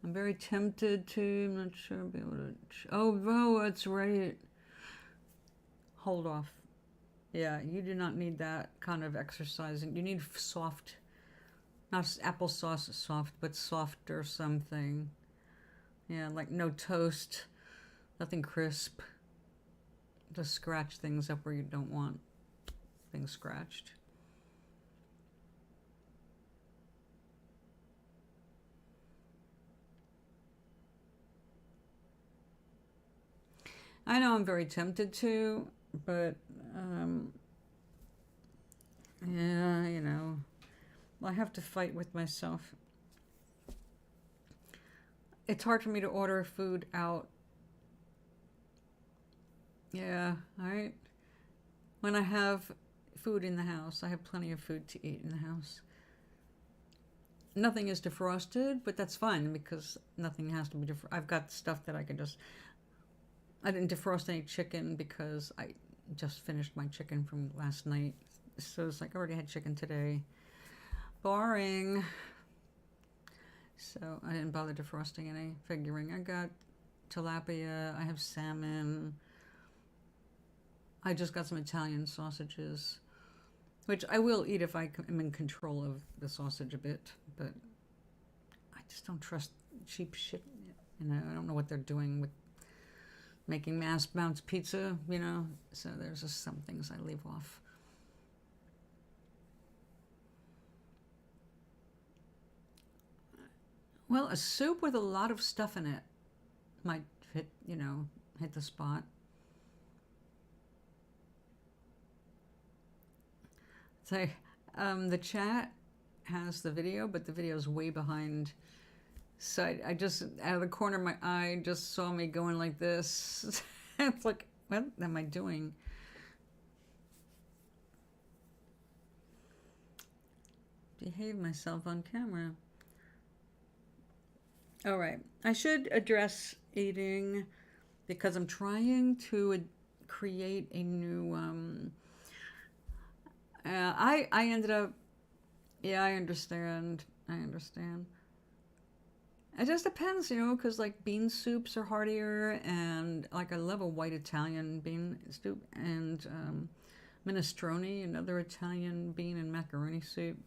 I'm very tempted to, I'm not sure I'll be able to, oh, that's right. Hold off. Yeah, you do not need that kind of exercising. You need soft, not applesauce soft, but softer something. Yeah, like no toast, nothing crisp. Just scratch things up where you don't want things scratched. I know I'm very tempted to, but yeah, you know, I have to fight with myself. It's hard for me to order food out. Yeah, all right. When I have food in the house, I have plenty of food to eat in the house. Nothing is defrosted, but that's fine because nothing has to be defrosted. I've got stuff that I can just... I didn't defrost any chicken because I just finished my chicken from last night. So it's like I already had chicken today. Boring. So I didn't bother defrosting any, figuring I got tilapia, I have salmon. I just got some Italian sausages, which I will eat if I am in control of the sausage a bit, but I just don't trust cheap shit. You know, I don't know what they're doing with making mass amounts pizza, you know, so there's just some things I leave off. Well, a soup with a lot of stuff in it might hit, you know, hit the spot. So, the chat has the video, but the video is way behind. So I just, out of the corner of my eye, just saw me going like this. It's like, what am I doing? Behave myself on camera. All right. I should address eating because I'm trying to create a new... I ended up... Yeah, I understand. I understand. It just depends, you know, because like bean soups are heartier, and like I love a white Italian bean soup, and minestrone, another Italian bean and macaroni soup.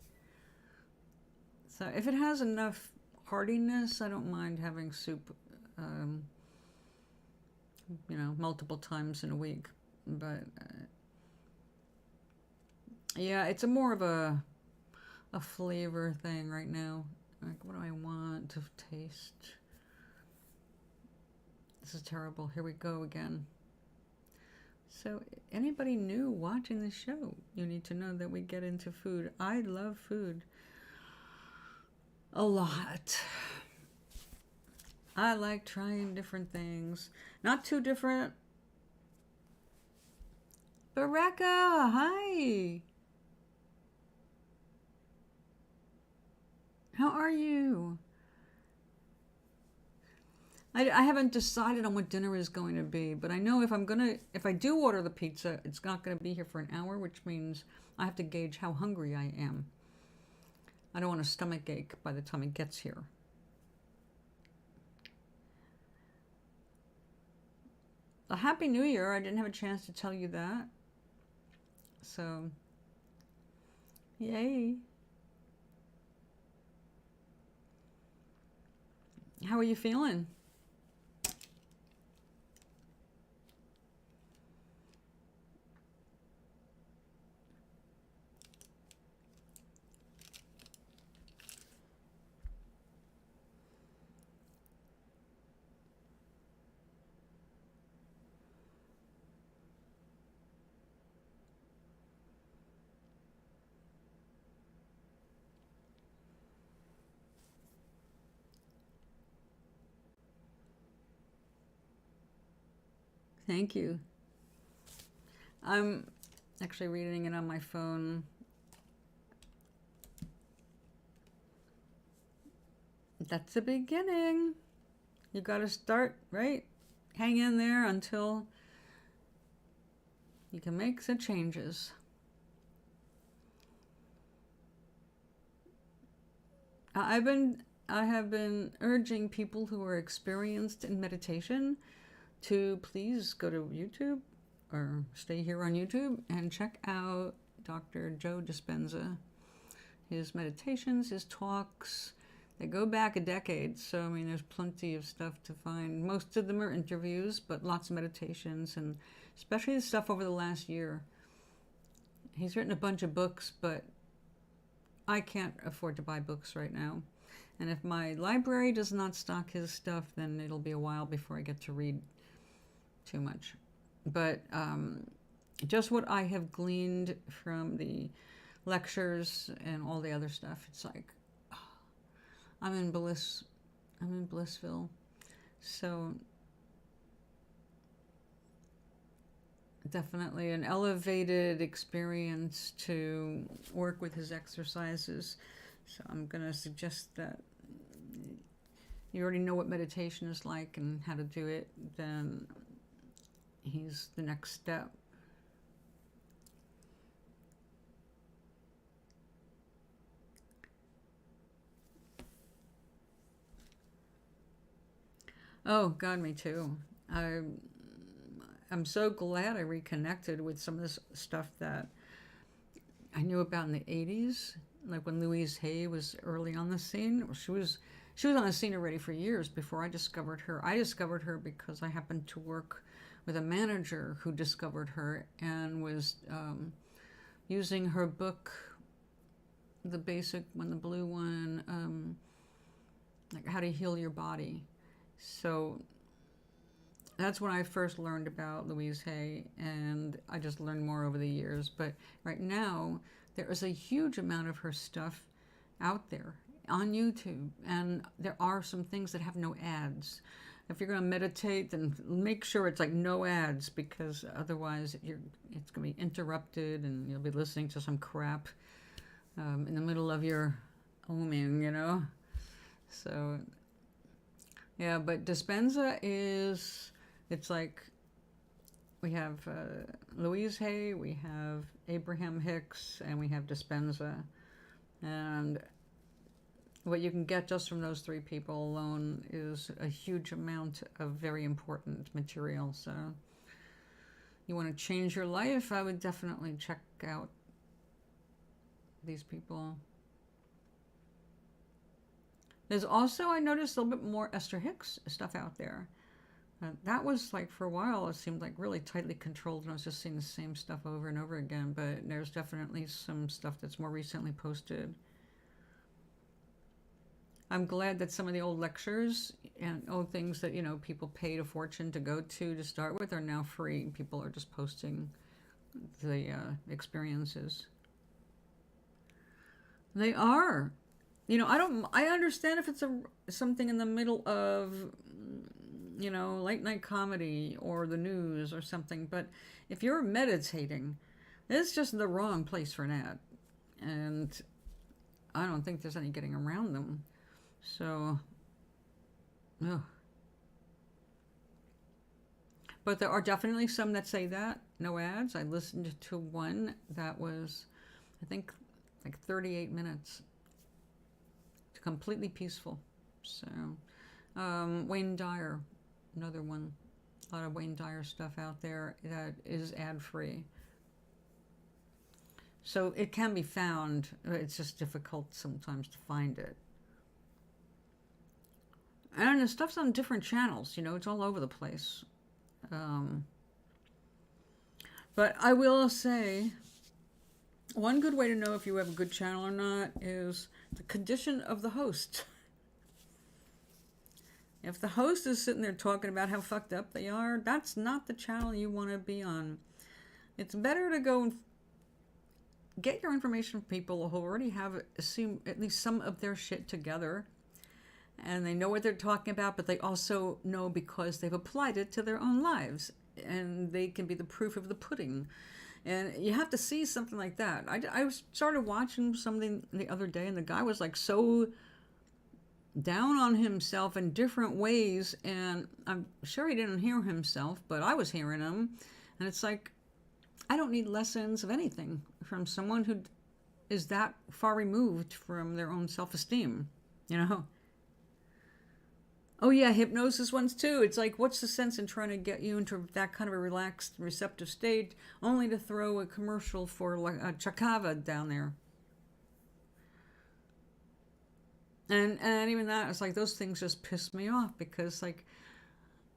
So if it has enough heartiness, I don't mind having soup, you know, multiple times in a week. But yeah, it's more of a flavor thing right now. Like, what do I want to taste? This is terrible. Here we go again. So, anybody new watching the show, you need to know that we get into food. I love food a lot. I like trying different things. Not too different. Baraka, hi. How are you? I haven't decided on what dinner is going to be, but I know if I do order the pizza, it's not gonna be here for an hour, which means I have to gauge how hungry I am. I don't want a stomach ache by the time it gets here. A Happy New Year. I didn't have a chance to tell you that. So, yay. How are you feeling? Thank you. I'm actually reading it on my phone. That's the beginning. You got to start, right? Hang in there until you can make some changes. I have been urging people who are experienced in meditation to please go to YouTube or stay here on YouTube and check out Dr. Joe Dispenza. His meditations, his talks, They go back a decade, so I mean, there's plenty of stuff to find. Most of them are interviews, but lots of meditations, and especially the stuff over the last year. He's written a bunch of books, but I can't afford to buy books right now. And if my library does not stock his stuff, then it'll be a while before I get to read too much. But just what I have gleaned from the lectures and all the other stuff, it's like, I'm in bliss. I'm in Blissville. So definitely an elevated experience to work with his exercises. So I'm going to suggest that you already know what meditation is like and how to do it. Then he's the next step. Oh, God, me too. I'm so glad I reconnected with some of this stuff that I knew about in the 80s, like when Louise Hay was early on the scene. She was on the scene already for years before I discovered her. I discovered her because I happened to work with a manager who discovered her and was using her book, the basic one, the blue one, like How to Heal Your Body. So that's when I first learned about Louise Hay, and I just learned more over the years. But right now, there is a huge amount of her stuff out there on YouTube, and there are some things that have no ads. If you're going to meditate, then make sure it's like no ads, because otherwise it's going to be interrupted, and you'll be listening to some crap in the middle of your oming, you know? So, yeah, but Dispenza is... It's like we have Louise Hay, we have Abraham Hicks, and we have Dispenza. And what you can get just from those three people alone is a huge amount of very important material. So you want to change your life, I would definitely check out these people. There's also, I noticed, a little bit more Esther Hicks stuff out there. That was like, for a while, it seemed like really tightly controlled, and I was just seeing the same stuff over and over again. But there's definitely some stuff that's more recently posted. I'm glad that some of the old lectures and old things that, you know, people paid a fortune to go to start with are now free. People are just posting the experiences. They are. You know, I understand if it's something in the middle of, you know, late night comedy or the news or something, but if you're meditating, it's just the wrong place for an ad. And I don't think there's any getting around them. So, ugh. But there are definitely some that say that, no ads. I listened to one that was, I think, like 38 minutes. It's completely peaceful. So, Wayne Dyer, another one. A lot of Wayne Dyer stuff out there that is ad-free. So it can be found. It's just difficult sometimes to find it. And the stuff's on different channels. You know, it's all over the place. But I will say, one good way to know if you have a good channel or not is the condition of the host. If the host is sitting there talking about how fucked up they are, that's not the channel you want to be on. It's better to go and get your information from people who already have at least some of their shit together, and they know what they're talking about, but they also know because they've applied it to their own lives, and they can be the proof of the pudding. And you have to see something like that. I started watching something the other day, and the guy was like so down on himself in different ways, and I'm sure he didn't hear himself, but I was hearing him, and it's like, I don't need lessons of anything from someone who is that far removed from their own self-esteem, you know? Oh yeah, hypnosis ones too. It's like, what's the sense in trying to get you into that kind of a relaxed, receptive state, only to throw a commercial for like a Chakava down there? And even that, it's like those things just piss me off because like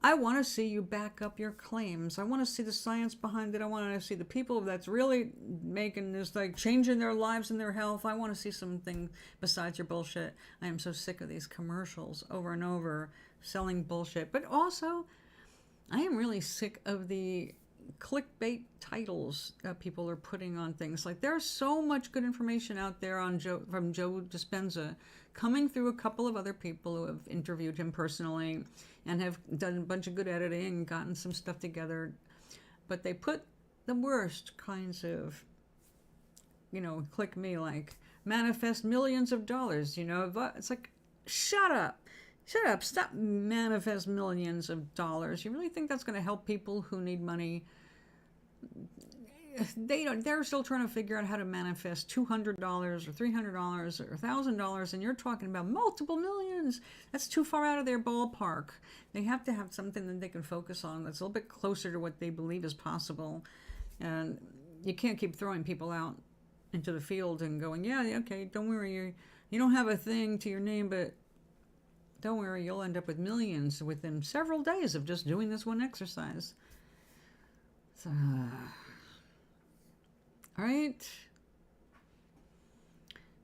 I want to see you back up your claims. I want to see the science behind it. I want to see the people that's really making this, like changing their lives and their health. I want to see something besides your bullshit. I am so sick of these commercials over and over selling bullshit. But also, I am really sick of the clickbait titles that people are putting on things. Like there's so much good information out there on from Joe Dispenza, coming through a couple of other people who have interviewed him personally and have done a bunch of good editing and gotten some stuff together. But they put the worst kinds of, click me, like manifest millions of dollars, it's like, shut up, stop manifest millions of dollars. You really think that's going to help people who need money? They're still trying to figure out how to manifest $200 or $300 or $1,000, and you're talking about multiple millions. That's too far out of their ballpark. They have to have something that they can focus on that's a little bit closer to what they believe is possible. And you can't keep throwing people out into the field and going, yeah, okay, don't worry, you don't have a thing to your name, but don't worry, you'll end up with millions within several days of just doing this one exercise. So, all right.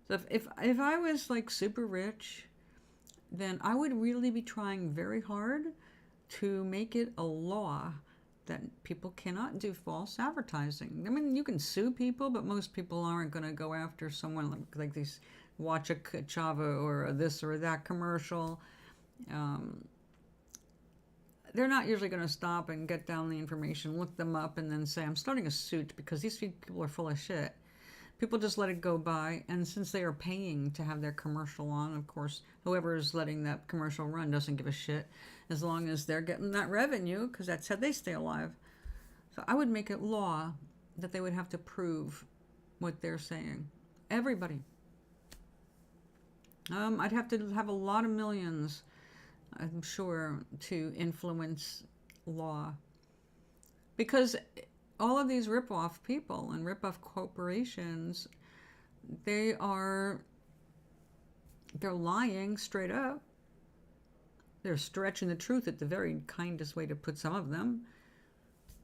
So if I was like super rich, then I would really be trying very hard to make it a law that people cannot do false advertising. I mean, you can sue people, but most people aren't going to go after someone like these, watch a Chava or a this or that commercial. They're not usually going to stop and get down the information, look them up, and then say, I'm starting a suit because these people are full of shit. People just let it go by, and since they are paying to have their commercial on, of course, whoever is letting that commercial run doesn't give a shit as long as they're getting that revenue, because that's how they stay alive. So I would make it law that they would have to prove what they're saying. Everybody. I'd have to have a lot of millions, I'm sure, to influence law. Because all of these rip-off people and rip-off corporations, they're lying straight up. They're stretching the truth at the very kindest way to put some of them.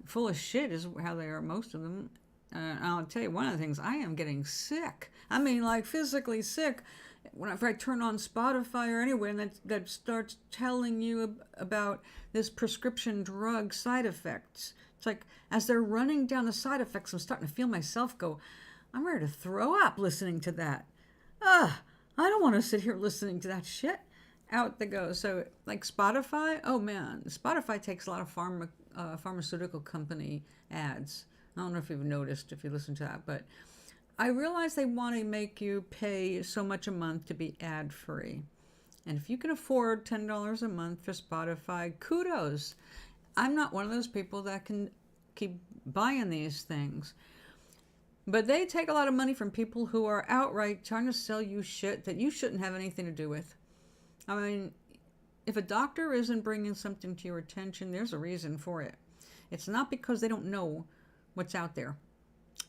Full of shit is how they are, most of them. I'll tell you, one of the things, I am getting sick. I mean, like physically sick. Whenever I turn on Spotify or anywhere and that starts telling you about this prescription drug side effects. It's like, as they're running down the side effects, I'm starting to feel myself go, I'm ready to throw up listening to that. I don't want to sit here listening to that shit. Out they go. So, like Spotify, oh man, Spotify takes a lot of pharmaceutical company ads. I don't know if you've noticed if you listen to that, but I realize they want to make you pay so much a month to be ad-free. And if you can afford $10 a month for Spotify, kudos. I'm not one of those people that can keep buying these things. But they take a lot of money from people who are outright trying to sell you shit that you shouldn't have anything to do with. I mean, if a doctor isn't bringing something to your attention, there's a reason for it. It's not because they don't know what's out there.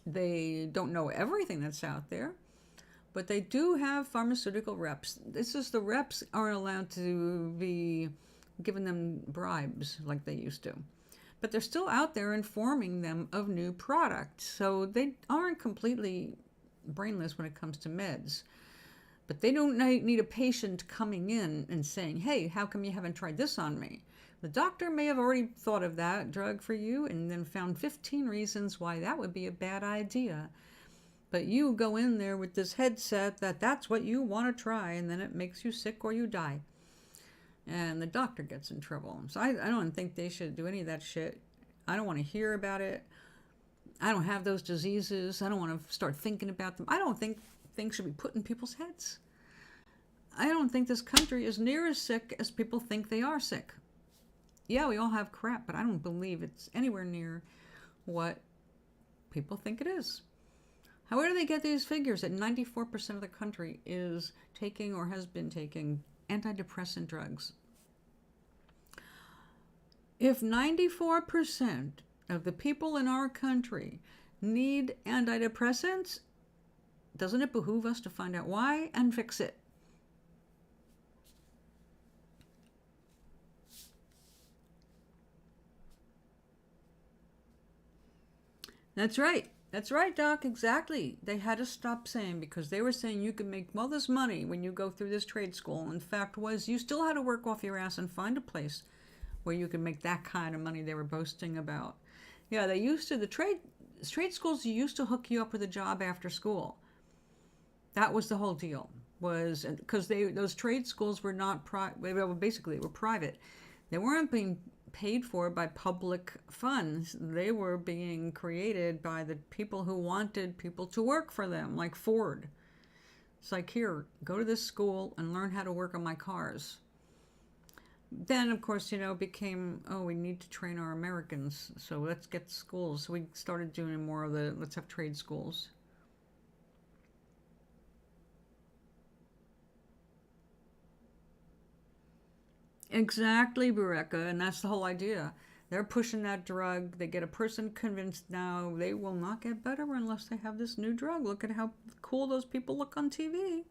They don't know everything that's out there, but they do have pharmaceutical reps. This is, the reps aren't allowed to be giving them bribes like they used to, but they're still out there informing them of new products. So they aren't completely brainless when it comes to meds, but they don't need a patient coming in and saying, hey, how come you haven't tried this on me? The doctor may have already thought of that drug for you and then found 15 reasons why that would be a bad idea. But you go in there with this headset that's what you want to try, and then it makes you sick or you die. And the doctor gets in trouble. So I don't think they should do any of that shit. I don't want to hear about it. I don't have those diseases. I don't want to start thinking about them. I don't think things should be put in people's heads. I don't think this country is near as sick as people think they are sick. Yeah, we all have crap, but I don't believe it's anywhere near what people think it is. How do they get these figures that 94% of the country is taking or has been taking antidepressant drugs? If 94% of the people in our country need antidepressants, doesn't it behoove us to find out why and fix it? That's right. That's right, Doc. Exactly. They had to stop saying, because they were saying you can make all this money when you go through this trade school. In fact, was you still had to work off your ass and find a place where you could make that kind of money they were boasting about. Yeah, they used to, the trade schools used to hook you up with a job after school. That was the whole deal. Was because those trade schools were not basically they were private. They weren't being paid for by public funds. They were being created by the people who wanted people to work for them, like Ford. It's like, here, go to this school and learn how to work on my cars. Then, of course, it became, oh, we need to train our Americans, so let's get schools. So we started doing more of the, let's have trade schools. Exactly, Bureka, and that's the whole idea. They're pushing that drug. They get a person convinced now they will not get better unless they have this new drug. Look at how cool those people look on TV.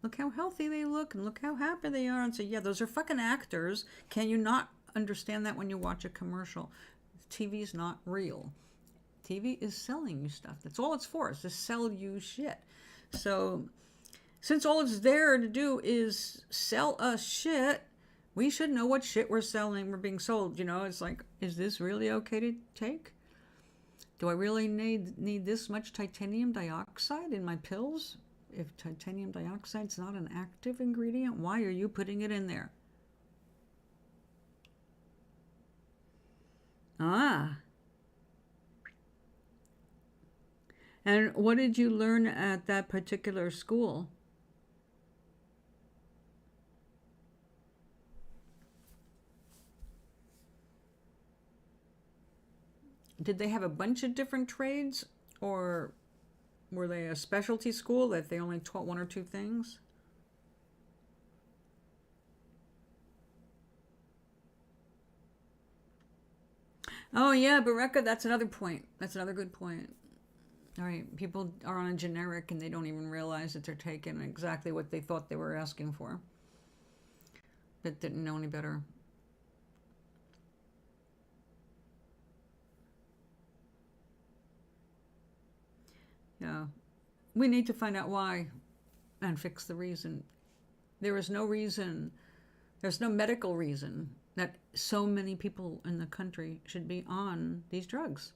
Look how healthy they look, and look how happy they are. And say, yeah, those are fucking actors. Can you not understand that when you watch a commercial? TV's not real. TV is selling you stuff. That's all it's for, is to sell you shit. So, since all it's there to do is sell us shit, we should know what shit we're selling, we're being sold. It's like, is this really okay to take? Do I really need this much titanium dioxide in my pills? If titanium dioxide's not an active ingredient, why are you putting it in there? Ah. And what did you learn at that particular school? Did they have a bunch of different trades, or were they a specialty school that they only taught one or two things? Oh yeah, Bereka, that's another point. That's another good point. All right, people are on a generic and they don't even realize that they're taking exactly what they thought they were asking for, but didn't know any better. Yeah, we need to find out why and fix the reason. There is no reason, there's no medical reason that so many people in the country should be on these drugs.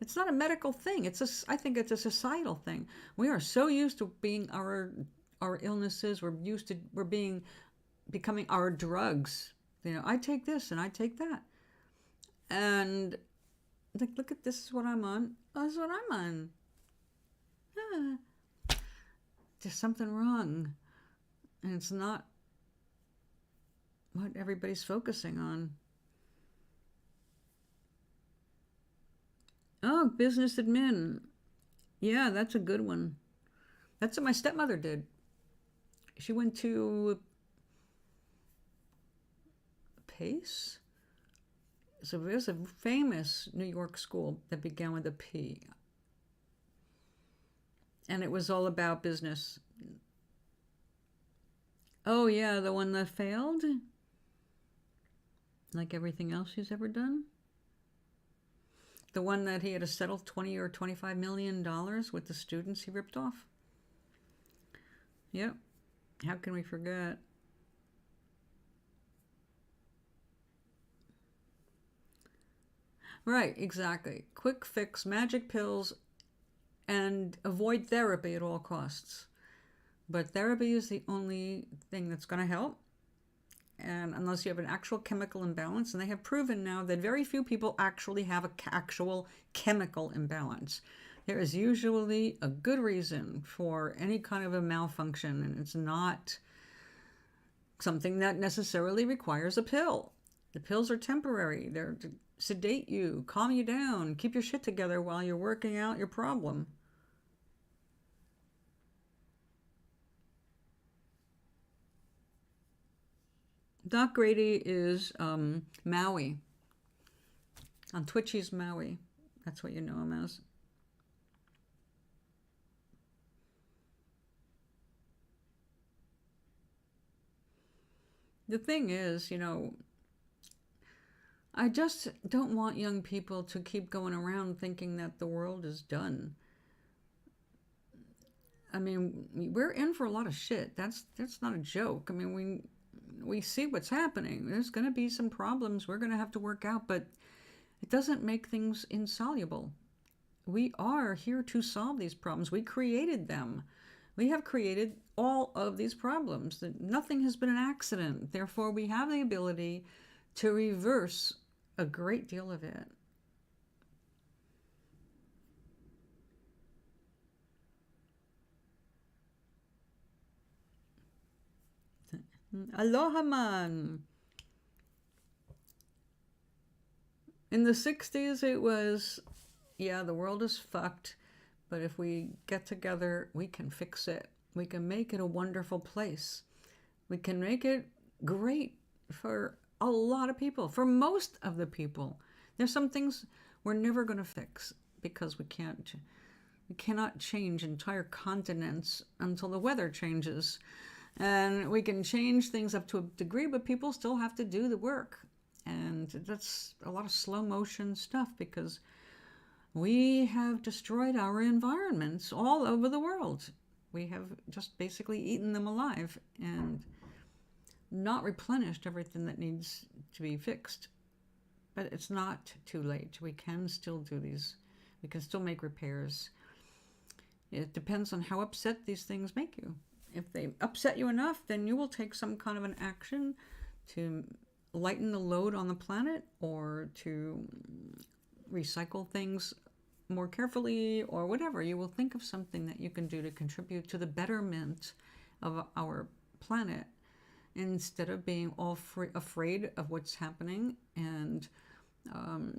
It's not a medical thing. I think it's a societal thing. We are so used to being our illnesses. We're becoming our drugs. I take this and I take that, and like, look at, this is what I'm on. Oh, this is what I'm on. Ah, there's something wrong, and it's not what everybody's focusing on. Oh, business admin. Yeah, that's a good one. That's what my stepmother did. She went to Pace. So there's a famous New York school that began with a P. And it was all about business. Oh, yeah, the one that failed? Like everything else he's ever done? The one that he had to settle $20 or $25 million with the students he ripped off? Yep. How can we forget? Right, exactly. Quick fix, magic pills, and avoid therapy at all costs. But therapy is the only thing that's going to help. And unless you have an actual chemical imbalance, and they have proven now that very few people actually have an actual chemical imbalance. There is usually a good reason for any kind of a malfunction, and it's not something that necessarily requires a pill. The pills are temporary. They're to sedate you, calm you down, keep your shit together while you're working out your problem. Doc Grady is Maui. On Twitch, he's Maui. That's what you know him as. The thing is, I just don't want young people to keep going around thinking that the world is done. I mean, we're in for a lot of shit. That's not a joke. I mean, we see what's happening. There's going to be some problems we're going to have to work out, but it doesn't make things insoluble. We are here to solve these problems. We created them. We have created all of these problems. Nothing has been an accident. Therefore, we have the ability to reverse a great deal of it. Aloha man. In the 60s, it was, yeah, the world is fucked, but if we get together, we can fix it. We can make it a wonderful place. We can make it great for a lot of people, for most of the people. There's some things we're never going to fix because we cannot change entire continents until the weather changes. And we can change things up to a degree, but people still have to do the work. And that's a lot of slow motion stuff because we have destroyed our environments all over the world. We have just basically eaten them alive and not replenished everything that needs to be fixed. But it's not too late. We can still do these. We can still make repairs. It depends on how upset these things make you. If they upset you enough, then you will take some kind of an action to lighten the load on the planet or to recycle things more carefully or whatever. You will think of something that you can do to contribute to the betterment of our planet instead of being all afraid of what's happening. And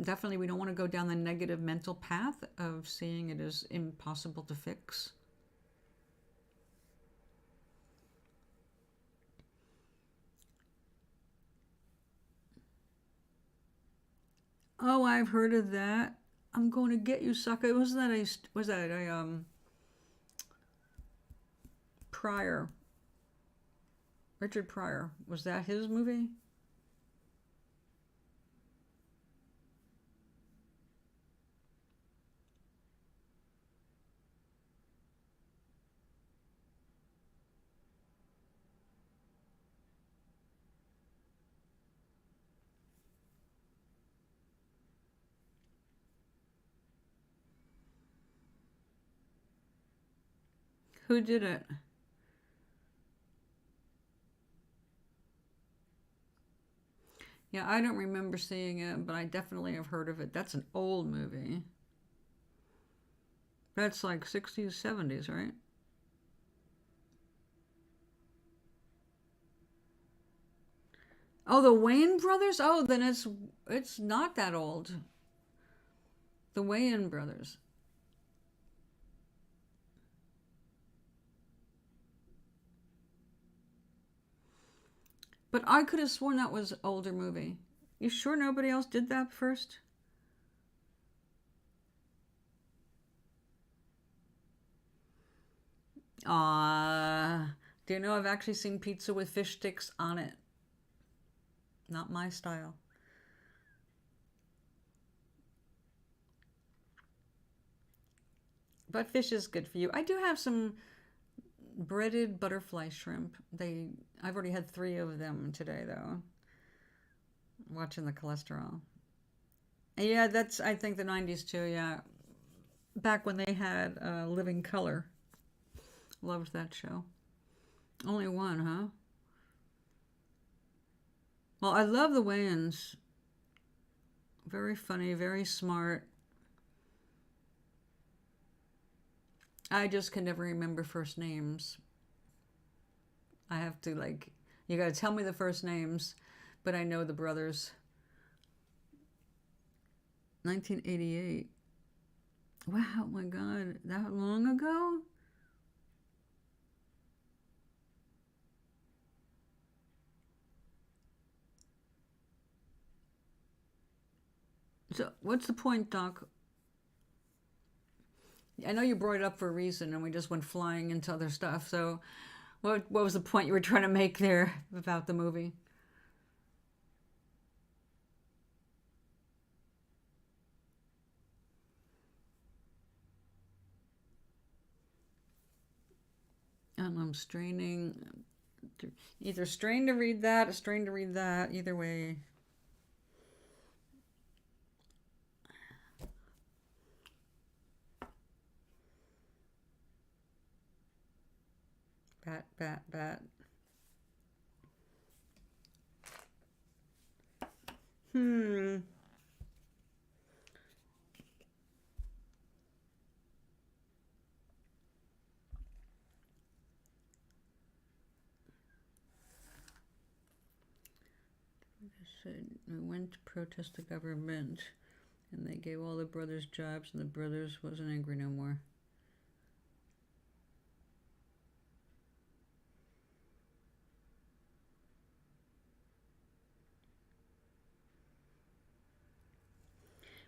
definitely we don't want to go down the negative mental path of seeing it as impossible to fix. Oh, I've heard of that. I'm going to get you, sucker. Was that a Pryor? Richard Pryor. Was that his movie? Who did it? Yeah, I don't remember seeing it, but I definitely have heard of it. That's an old movie. That's like 60s, 70s, right? Oh, the Wayne brothers? Oh, then it's not that old. The Wayne brothers. But I could have sworn that was an older movie. You sure nobody else did that first? Do you know I've actually seen pizza with fish sticks on it? Not my style. But fish is good for you. I do have some breaded butterfly shrimp. I've already had 3 of them today though. Watching the cholesterol. Yeah, that's I think the 90s too, yeah. Back when they had Living Color. Loved that show. Only one, huh? Well, I love the Wayans. Very funny, very smart. I just can never remember first names. I have to you gotta tell me the first names, but I know the brothers. 1988. Wow, my God, that long ago? So, what's the point, Doc? I know you brought it up for a reason, and we just went flying into other stuff. So, what was the point you were trying to make there about the movie? And I'm straining, either strain to read that, or strain to read that, either way. Bat, bat, bat. We went to protest the government, and they gave all the brothers jobs, and the brothers wasn't angry no more.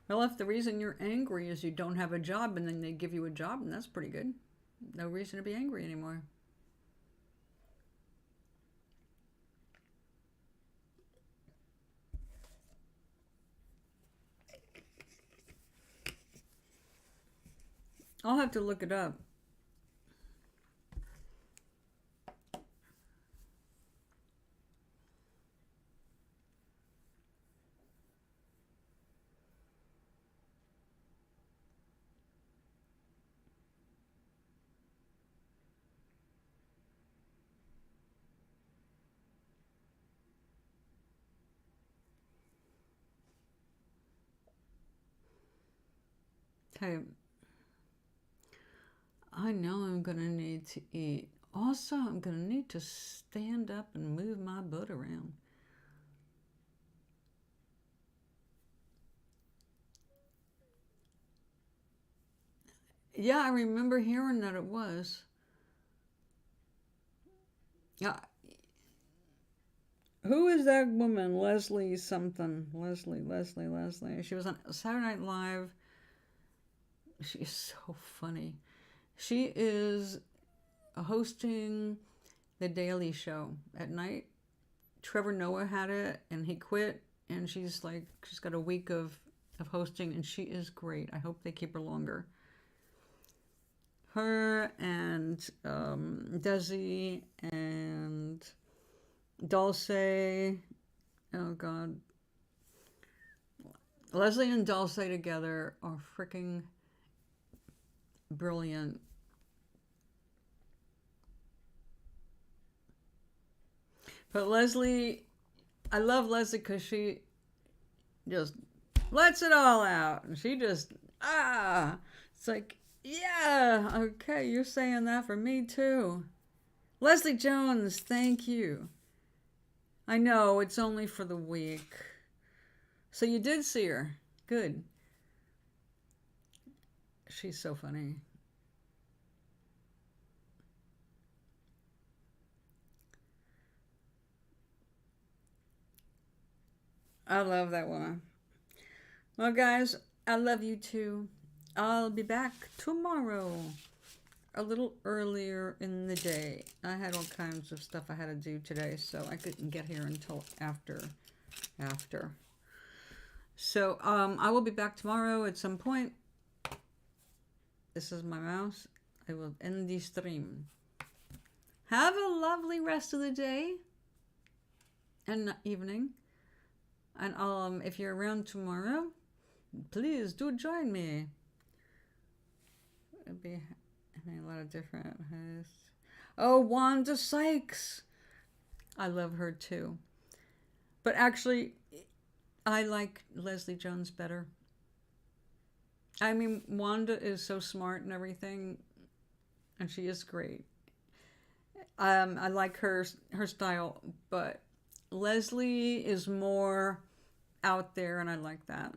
Well, if the reason you're angry is you don't have a job and then they give you a job, and that's pretty good. No reason to be angry anymore. I'll have to look it up. Okay. I know I'm going to need to eat. Also, I'm going to need to stand up and move my butt around. Yeah, I remember hearing that it was. Yeah. Who is that woman? Leslie something. Leslie. She was on Saturday Night Live. She is so funny. She is hosting The Daily Show at night. Trevor Noah had it, and he quit, and she's got a week of hosting, and she is great. I hope they keep her longer. Her and Desi and Dulce. Oh, God. Leslie and Dulce together are freaking brilliant. But Leslie, I love Leslie because she just lets it all out. And she just, it's like, yeah, okay, you're saying that for me too. Leslie Jones, thank you. I know, it's only for the week. So you did see her. Good. She's so funny. I love that woman. Well, guys, I love you too. I'll be back tomorrow, a little earlier in the day. I had all kinds of stuff I had to do today, so I couldn't get here until after. So, I will be back tomorrow at some point. This is my mouse. I will end the stream. Have a lovely rest of the day and evening. And if you're around tomorrow, please do join me. It'll be a lot of different hosts. Oh, Wanda Sykes. I love her too. But actually, I like Leslie Jones better. I mean, Wanda is so smart and everything, and she is great. I like her style, but Leslie is more out there, and I like that.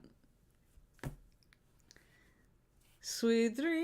Sweet dreams.